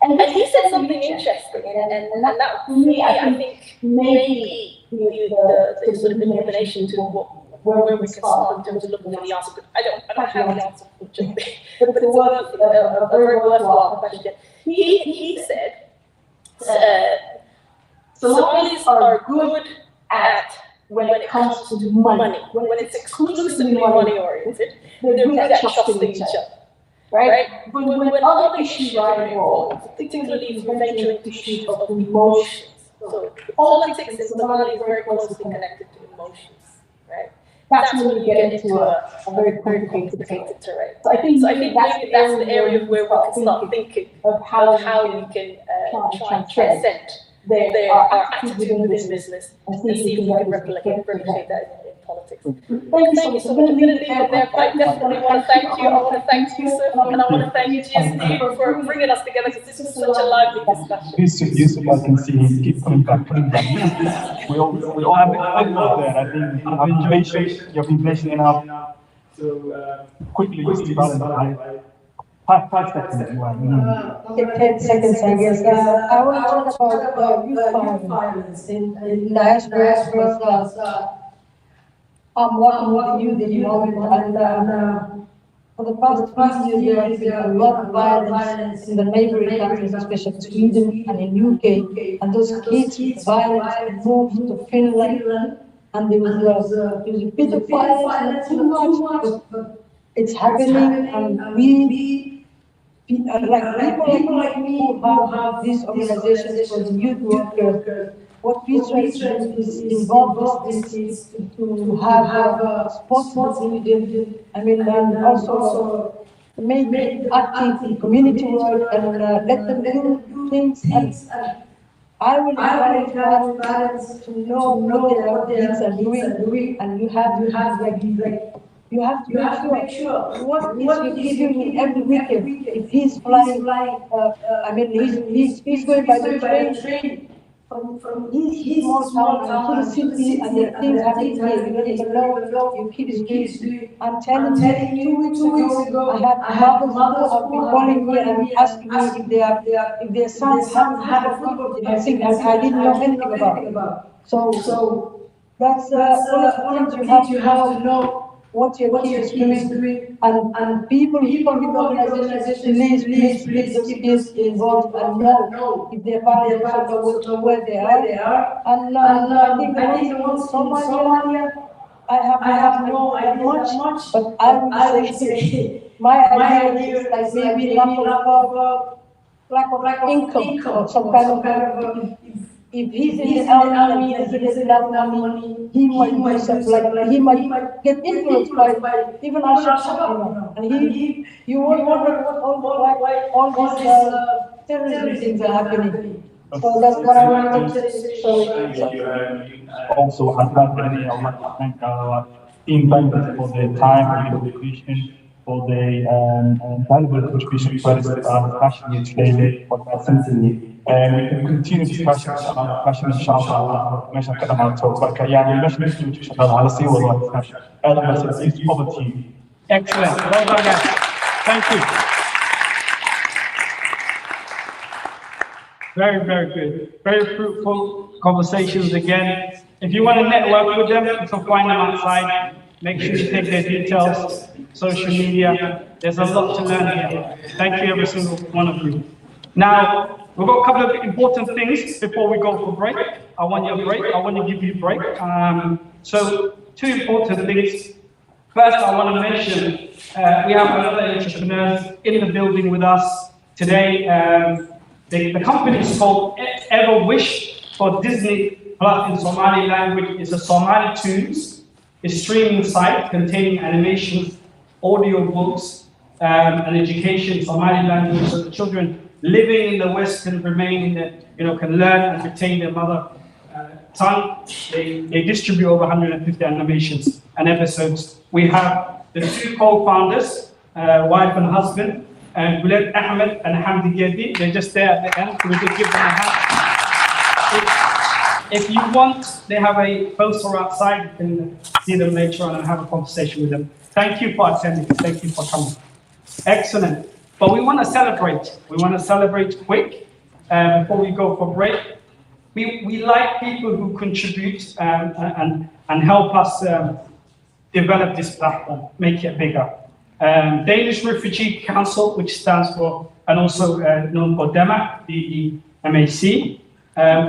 and he said something interesting, and that for me, I think maybe the sort of illumination to where we can start in terms of looking for the answer. But I don't have the answer, unfortunately. But it's a very worthwhile question. He said, Somalis are good at when it comes to money. When it's exclusively money-oriented, they're good at trusting each other. Right? But when other issues are involved, particularly if we venture into issues of emotions, so politics in Somalia is very closely connected to emotions, right? That's when you get into a very complicated terrain. So I think maybe that's the area where we can start thinking of how we can try and transcend our attitude within business and see if we can replicate that in politics. Thank you so much. I'm going to leave it there, but I definitely want to thank you. I want to thank Yusuf, and I want to thank GSD for bringing us together, because this was such a lively discussion. Yusuf, I can see him keep coming back. We all have it there. I think you've been patient enough. So quickly, Yusuf, 5 seconds. 10 seconds, I guess. I want to talk about youth violence in diaspora, because I'm working with the youth at the moment, and for the past 2 years, there has been a lot of violence in the neighboring countries, especially Sweden and in UK, and those kids' violence moved to Finland, and there was a bit of violence, not too much, but it's happening, and we people like me who have these organizations for the youth workers, what we try to do is involve these kids to have sports activities, and also maybe active in community work, and let them do things. And I will encourage parents to know what their kids are doing, and you have to make sure what is he doing every weekend. If he's flying, he's going by the train from his small town to the city, and there are things happening here. You don't even know. You keep doing. I'm telling you, 2 weeks ago, I had mothers who have been calling me and asking me if their sons haven't had a football team. I didn't know anything about it. So that's one of the things you have to know. What your kids is doing, and people who organizations, please those kids involved and know if their parents also know where they are. And I think the ones in Somalia, I have no idea that much, but I would say my idea is like maybe lack of income or some kind of if he's in the army and he doesn't have money, he might do something like he might get influenced by even Al-Shabaab, and you wonder all these terrorism things are happening. So that's what I wanted to say. Also, unfortunately, I would like to thank our team members for their time and dedication, for the valuable contribution to this discussion here today for HELSINKI. And we can continue discussions on discussion inshallah. ماشي نتكلم عن التوبة يعني ماشي نمشي شغال على سي والله discussion. أنا بس it's over to you. Excellent. Well done, guys. Thank you. Very, very good. Very fruitful conversations again. If you want to network with them, you can find them outside. Make sure you take their details, social media. There's a lot to learn here. Thank you, every single one of you. Now, we've got a couple of important things before we go for break. I want you a break. I want to give you a break. So, two important things. First, I want to mention we have another entrepreneurs in the building with us today. The company is called Ever Wish for Disney Plus in Somali language. It's a Somali Tunes, a streaming site containing animations, audio books, and education in Somali language, so the children living in the West can remain in the, can learn and retain their mother tongue. They distribute over 150 animations and episodes. We have the two co-founders, wife and husband, and Guled Ahmed and Hamdi Gedi. They're just there at the end. We just give them a hand. If you want, they have a poster outside. You can see them later on and have a conversation with them. Thank you for attending. Thank you for coming. Excellent. But we want to celebrate. We want to celebrate quick before we go for break. We like people who contribute and help us develop this platform, make it bigger. Danish Refugee Council, which stands for, and also known for DEMAC, the MAC.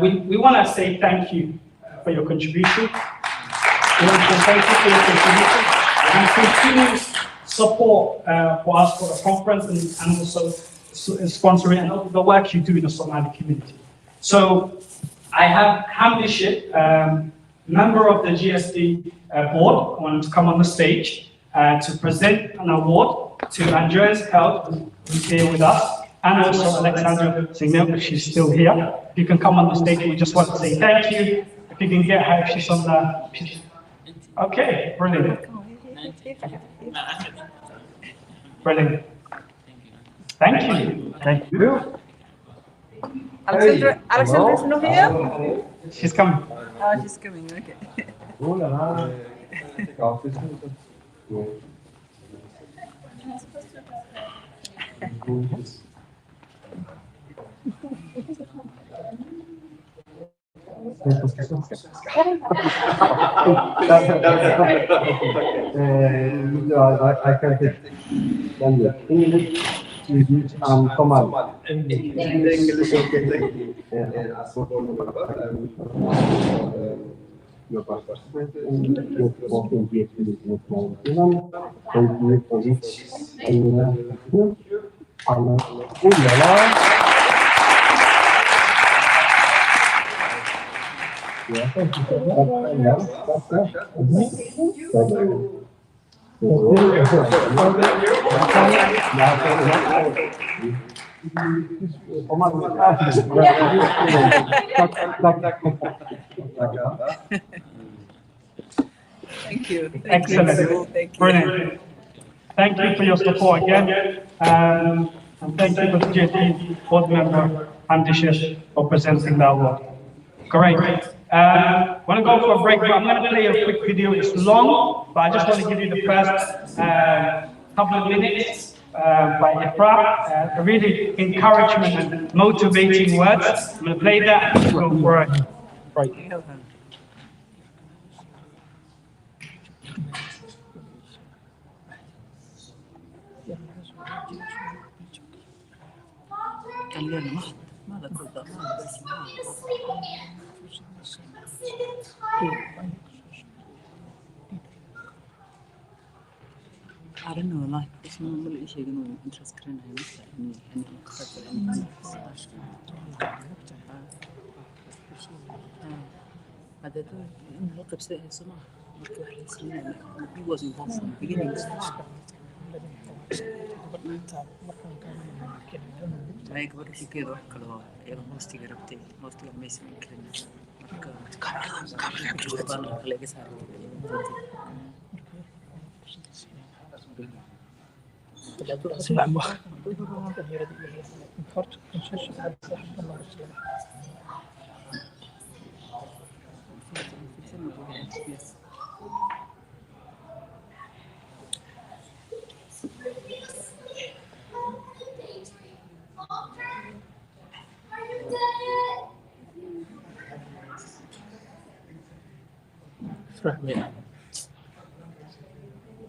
We want to say thank you for your contribution. We want to say thank you for your contribution and continuous support for us for the conference and also sponsoring and the work you do in the Somali community. So I have Hamdi Ship, member of the GSD board, want to come on the stage to present an award to Andreas Held, who's here with us, and also Alexandra Signel, she's still here. If you can come on the stage, we just want to say thank you. If you can get her, if she's on the... Okay, brilliant. Brilliant. Thank you. Thank you. Alexandra's not here? She's coming. Oh, she's coming, okay. I can take English, Swedish, and Somali. English, okay. Your participation in working with New Zealand, thank you for this. Yeah, thank you Thank you. Excellent. Thank you. Brilliant. Thank you for your support again. And thank you for the GSD board member, Hamdi Ship, for presenting that award. Great. I want to go for a break, but I'm going to play a quick video. It's long, but I just want to give you the first couple of minutes by Ifra. Really encouragement and motivating words. I'm going to play that and go for a break. I don't know, like, it's not really issue, interest current, هذا نراقب سائل صناعة marka wax la sameeyo he was involved from the beginning ما يكبر في كده wax kale oo iyaga hoostiga rabtay hoostiga ma aysan karin marka kabrada laga saaray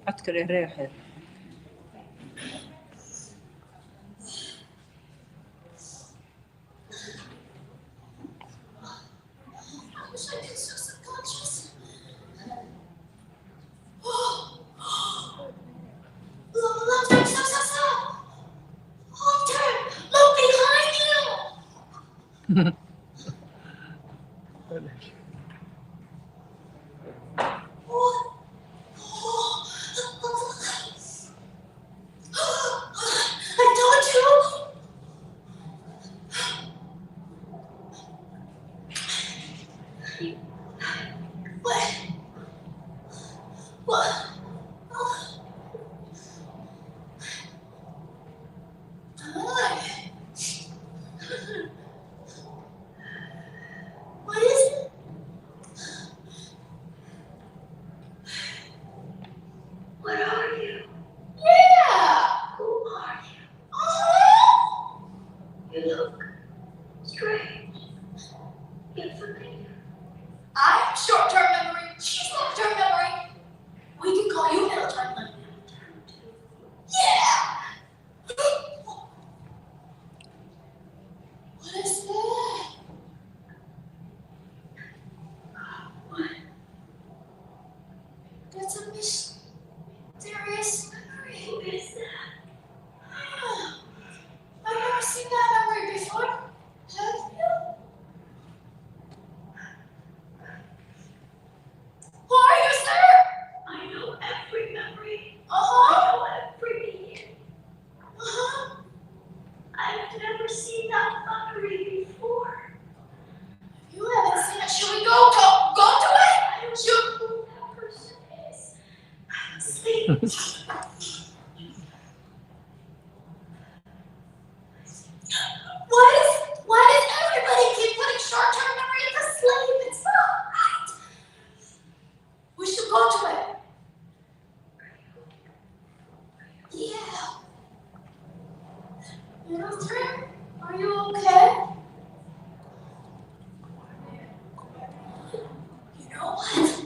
أذكر ريحة Why does everybody keep putting short-term memory into sleep? It's not right. We should go to it. Yeah. Middleton, are you okay? You know what?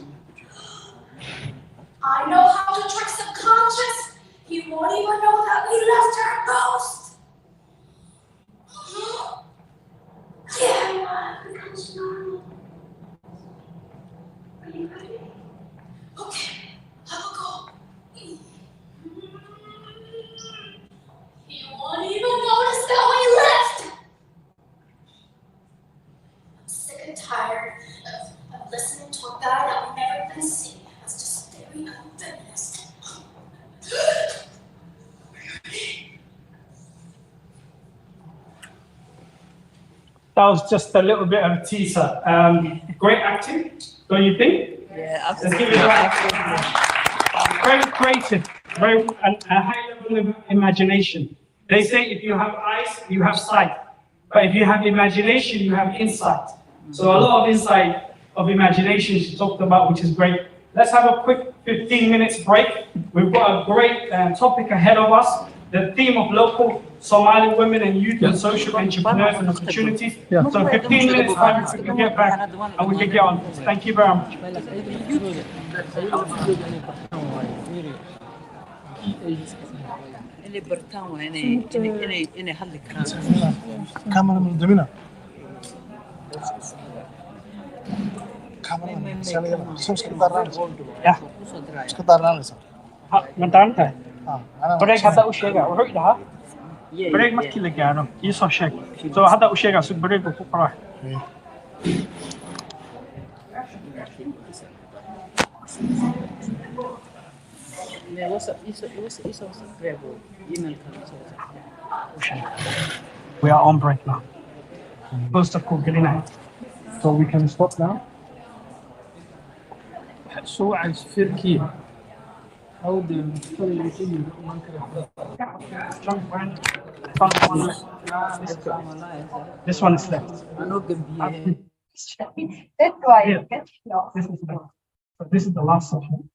I know how to trick subconscious. He won't even know that we left her a ghost. Yeah, becomes normal. Are you ready? Okay, I will go. He won't even notice that we left. I'm sick and tired of listening to a guy that we've never been seeing as just a very feminist. That was just a little bit of a teaser. Great acting, don't you think? Yeah, Let's give it a round. Very creative, very a high level of imagination. They say if you have eyes, you have sight. But if you have imagination, you have insight. So a lot of insight of imagination she talked about, which is great. Let's have a quick 15 minutes break. We've got a great topic ahead of us. The theme of local Somali women and youth and social entrepreneurs and opportunities. So 15 minutes time we can get back and we can get on. Thank you very much. اللي برتان وإني هذا الكلام كاميرا من دمنا كاميرا من سنة سوس كدارنا يا سوس كدارنا لسه من تعرفه بريك هذا وشيء وحيد ها بريك ما كل جانو يسوى شيء so هذا وشيء سو بريك وفقرة Yeah, it was incredible. Email comes We are on break now. First of all, good night. So we can stop now. شو عايش فيركي أو دم This one is left. That's why. Here. This is left. So this is the last session.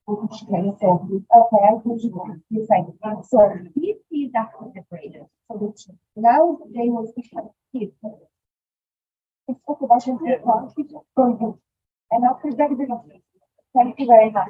Okay, I think you say. So these seeds are separated. So now they will become seeds. It's what the Russian people for you. And after that, thank you very much.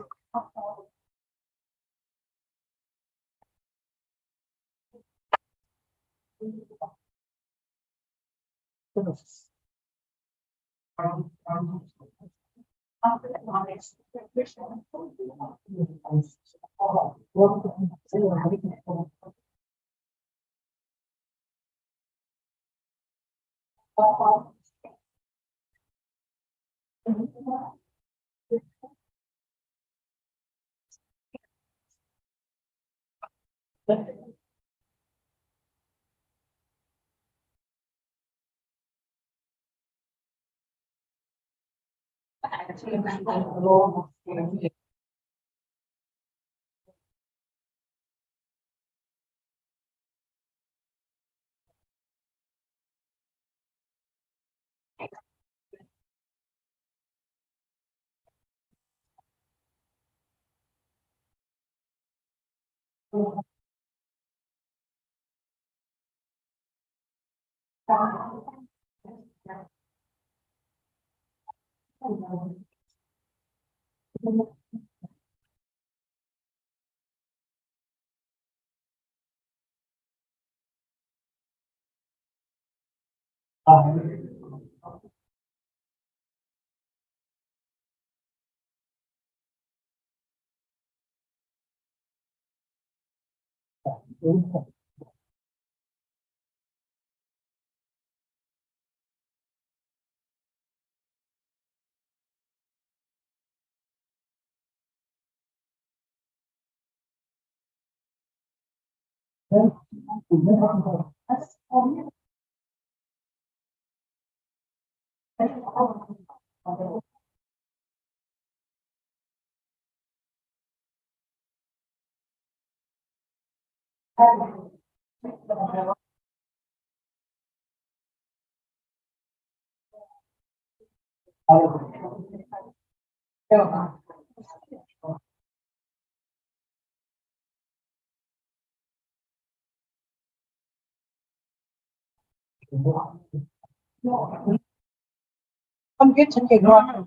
I'm good to get right.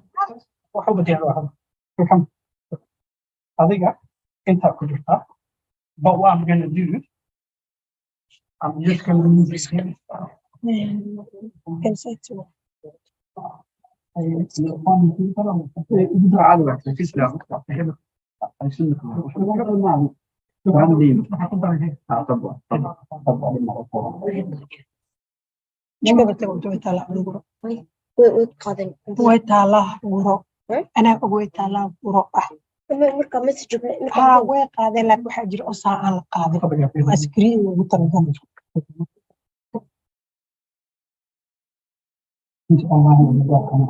وحب تروح كم هذيك أنت كلها. But what I'm gonna do, I'm just gonna move this here. Can say too. way taalaa buuro anaa way taalaa buuro marka message way qaadeen laakiin waxaa jira oo saa aan la qaadin askariin ugu talagalay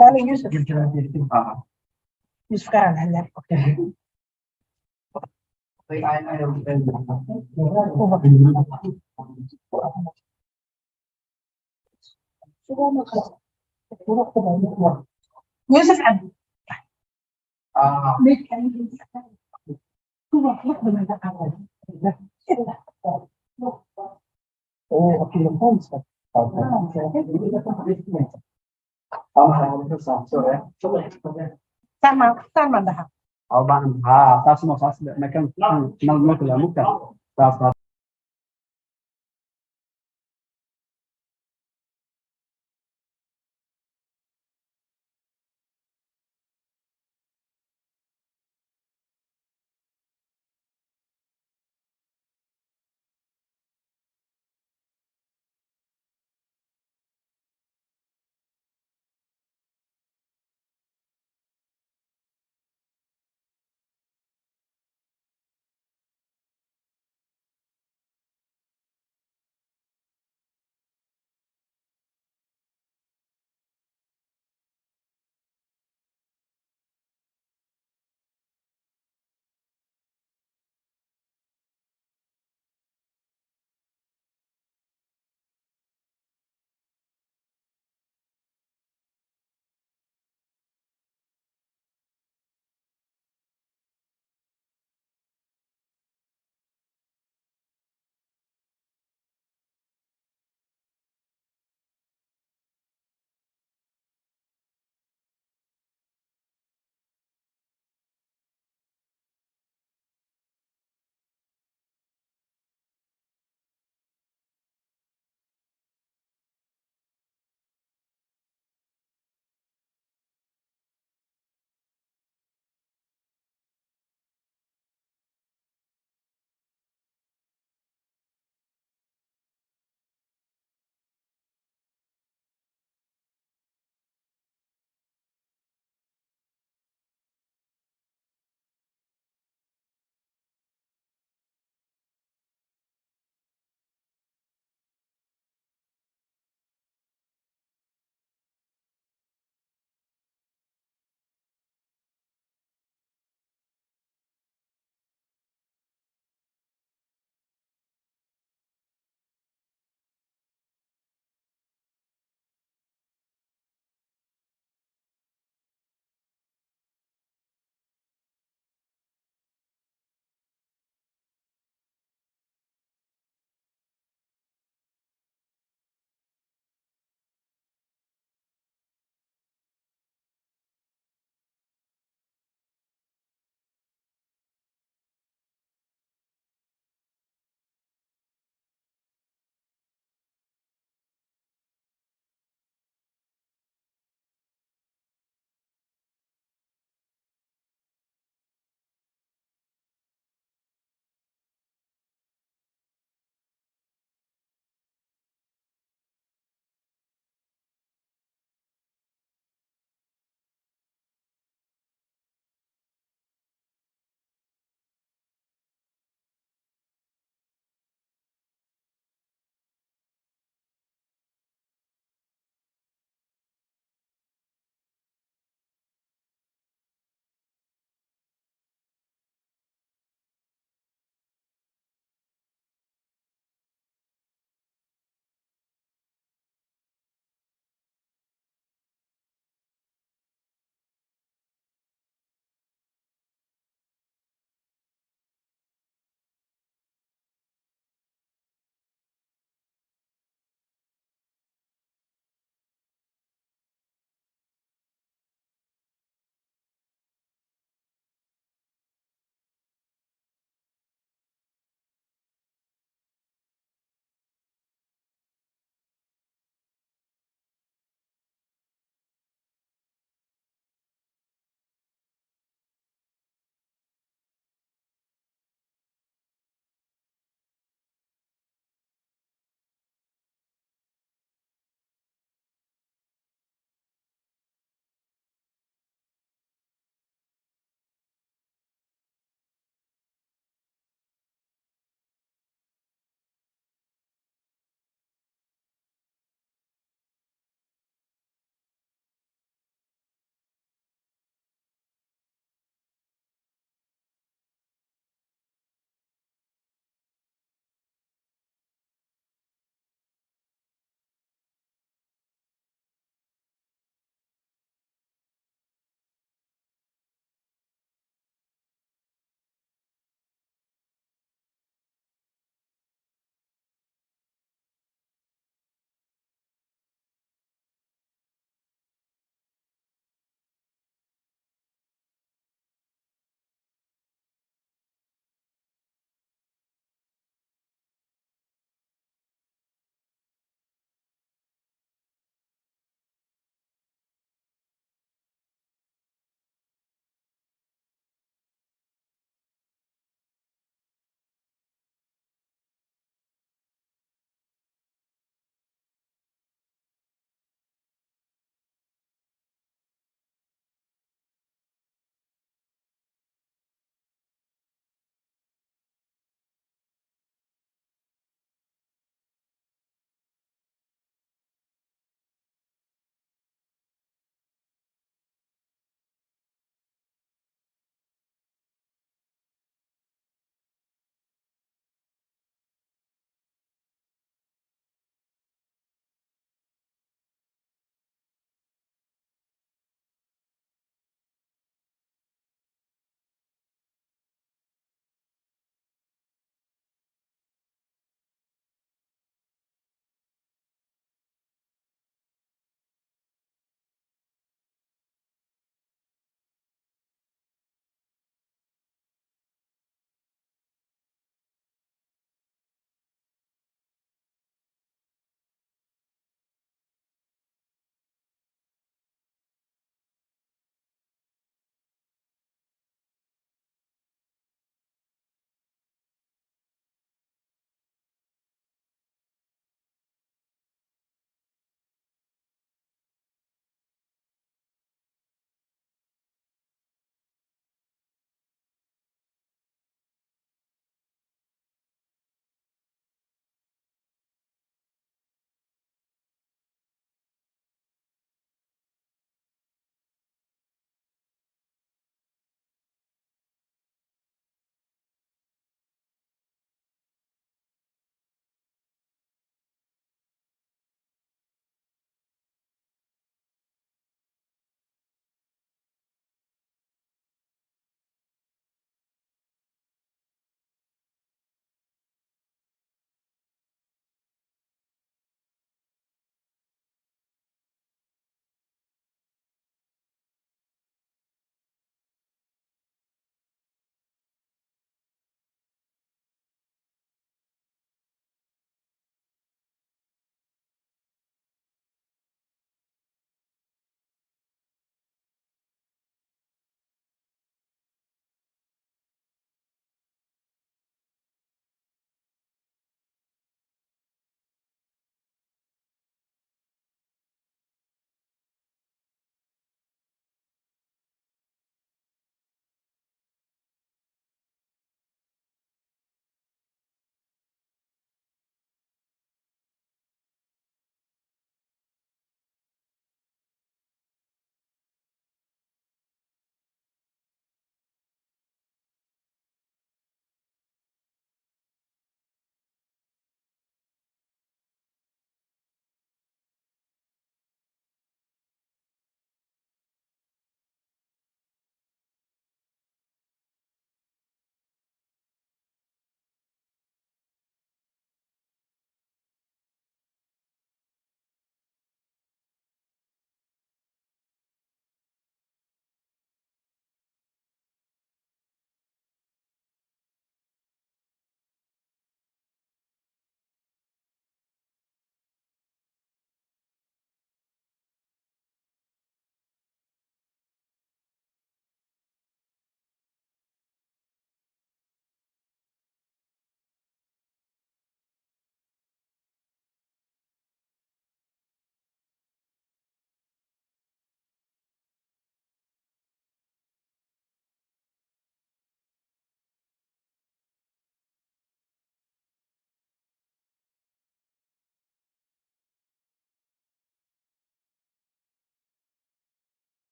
قال يوسف يوسف قال هلا يوسف عبد sama dah. Abang, tak semua macam nak muka.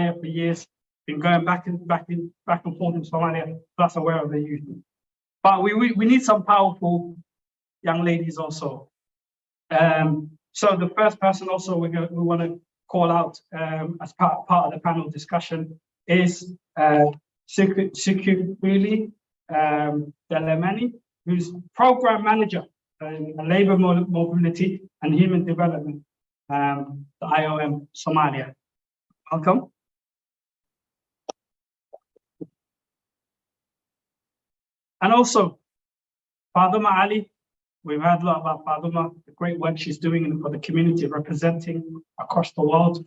Somalia for years, been going back and forth in Somalia, plus aware of the youth. But we need some powerful young ladies also. So the first person also we want to call out as part of the panel discussion is Sikubili Delemani, who's program manager in labor mobility and human development, the IOM Somalia. Welcome. And also, Faduma Ali, we've heard a lot about Faduma, the great work she's doing for the community, representing across the world.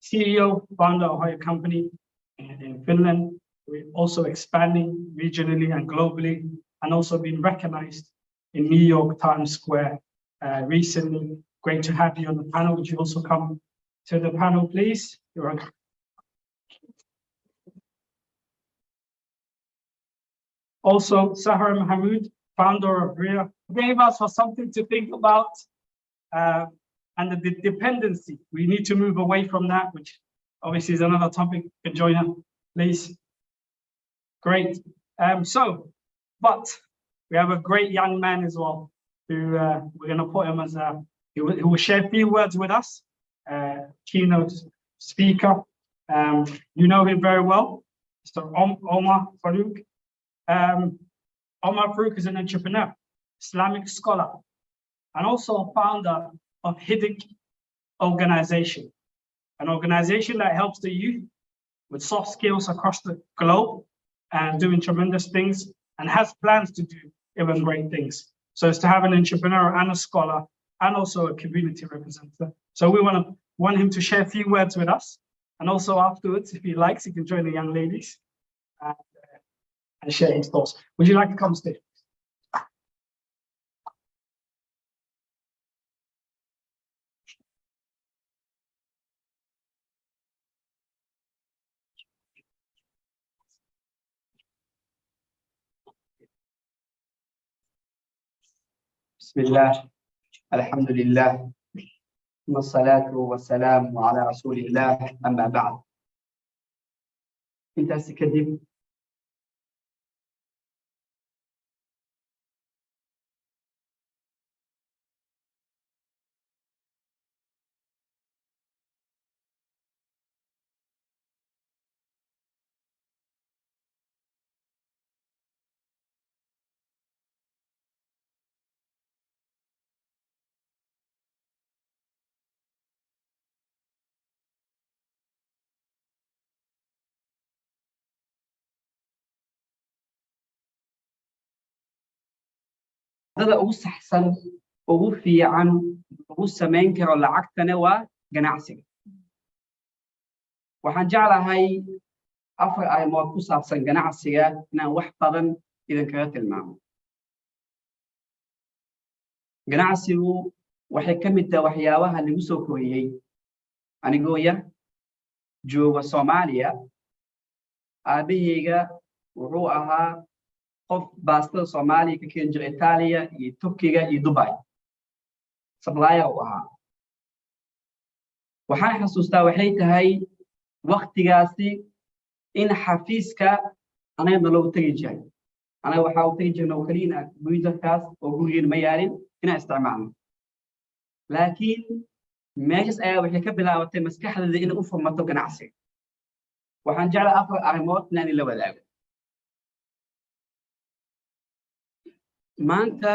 CEO, founder of her company in Finland. We're also expanding regionally and globally, and also been recognized in New York Times Square recently. Great to have you on the panel. Would you also come to the panel, please? You're on. Also, Sahar Mahmood, founder of RIA, gave us for something to think about, and the dependency. We need to move away from that, which obviously is another topic. You can join us, please. Great. But we have a great young man as well, who we're going to put him as he will share a few words with us. Keynote speaker. You know him very well, Mr. Omar Farouk. Omar Farouk is an entrepreneur, Islamic scholar, and also founder of HIDIC organization, an organization that helps the youth with soft skills across the globe and doing tremendous things, and has plans to do even great things. So it's to have an entrepreneur and a scholar and also a community representative. So we want him to share a few words with us, and also afterwards, if he likes, he can join the young ladies and share his thoughts. Would you like to come stay? Bismillah, alhamdulillah, wassalatu wassalamu ala rasulillah, amma ba'd. Intaasi kadib, dada ugu saxsan, ugu fiican, ugu samayn karo lacagtana waa ganacsiga. Waxaan jeclahay 4 arrimood ku saabsan ganacsiga inaan wax badan idinkaga tilmaamo. Ganacsigu waxay ka mid tahay waxyaabaha lagu soo koriyey anigoo yar jooga Soomaaliya. Aabahayga wuxuu ahaa qof baastada Soomaaliya ka keeni jiray Itaaliya iyo Turkiga iyo Dubai. Supplier u ahaa. Waxaan xasuustaa waxay tahay waqtigaasi in xafiiska anaga loo tagi jiray. Anaga waxa uu tagi jirnay kaliina computerkaas oo gurigeena ma yaalin inaan isticmaalno. Laakiin meeshas ayaa waxay ka bilaabatay maskaxdayda in uu furmato ganacsiga. Waxaan jeclahay 4 arrimood inaan la wadaago. Maanta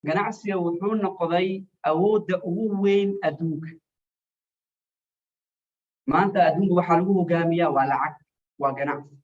ganacsiga wuxuu noqday awoodda ugu weyn adduunka. Maanta adduunka waxaa lagu hogaamiyaa waa lacag, waa ganacsi.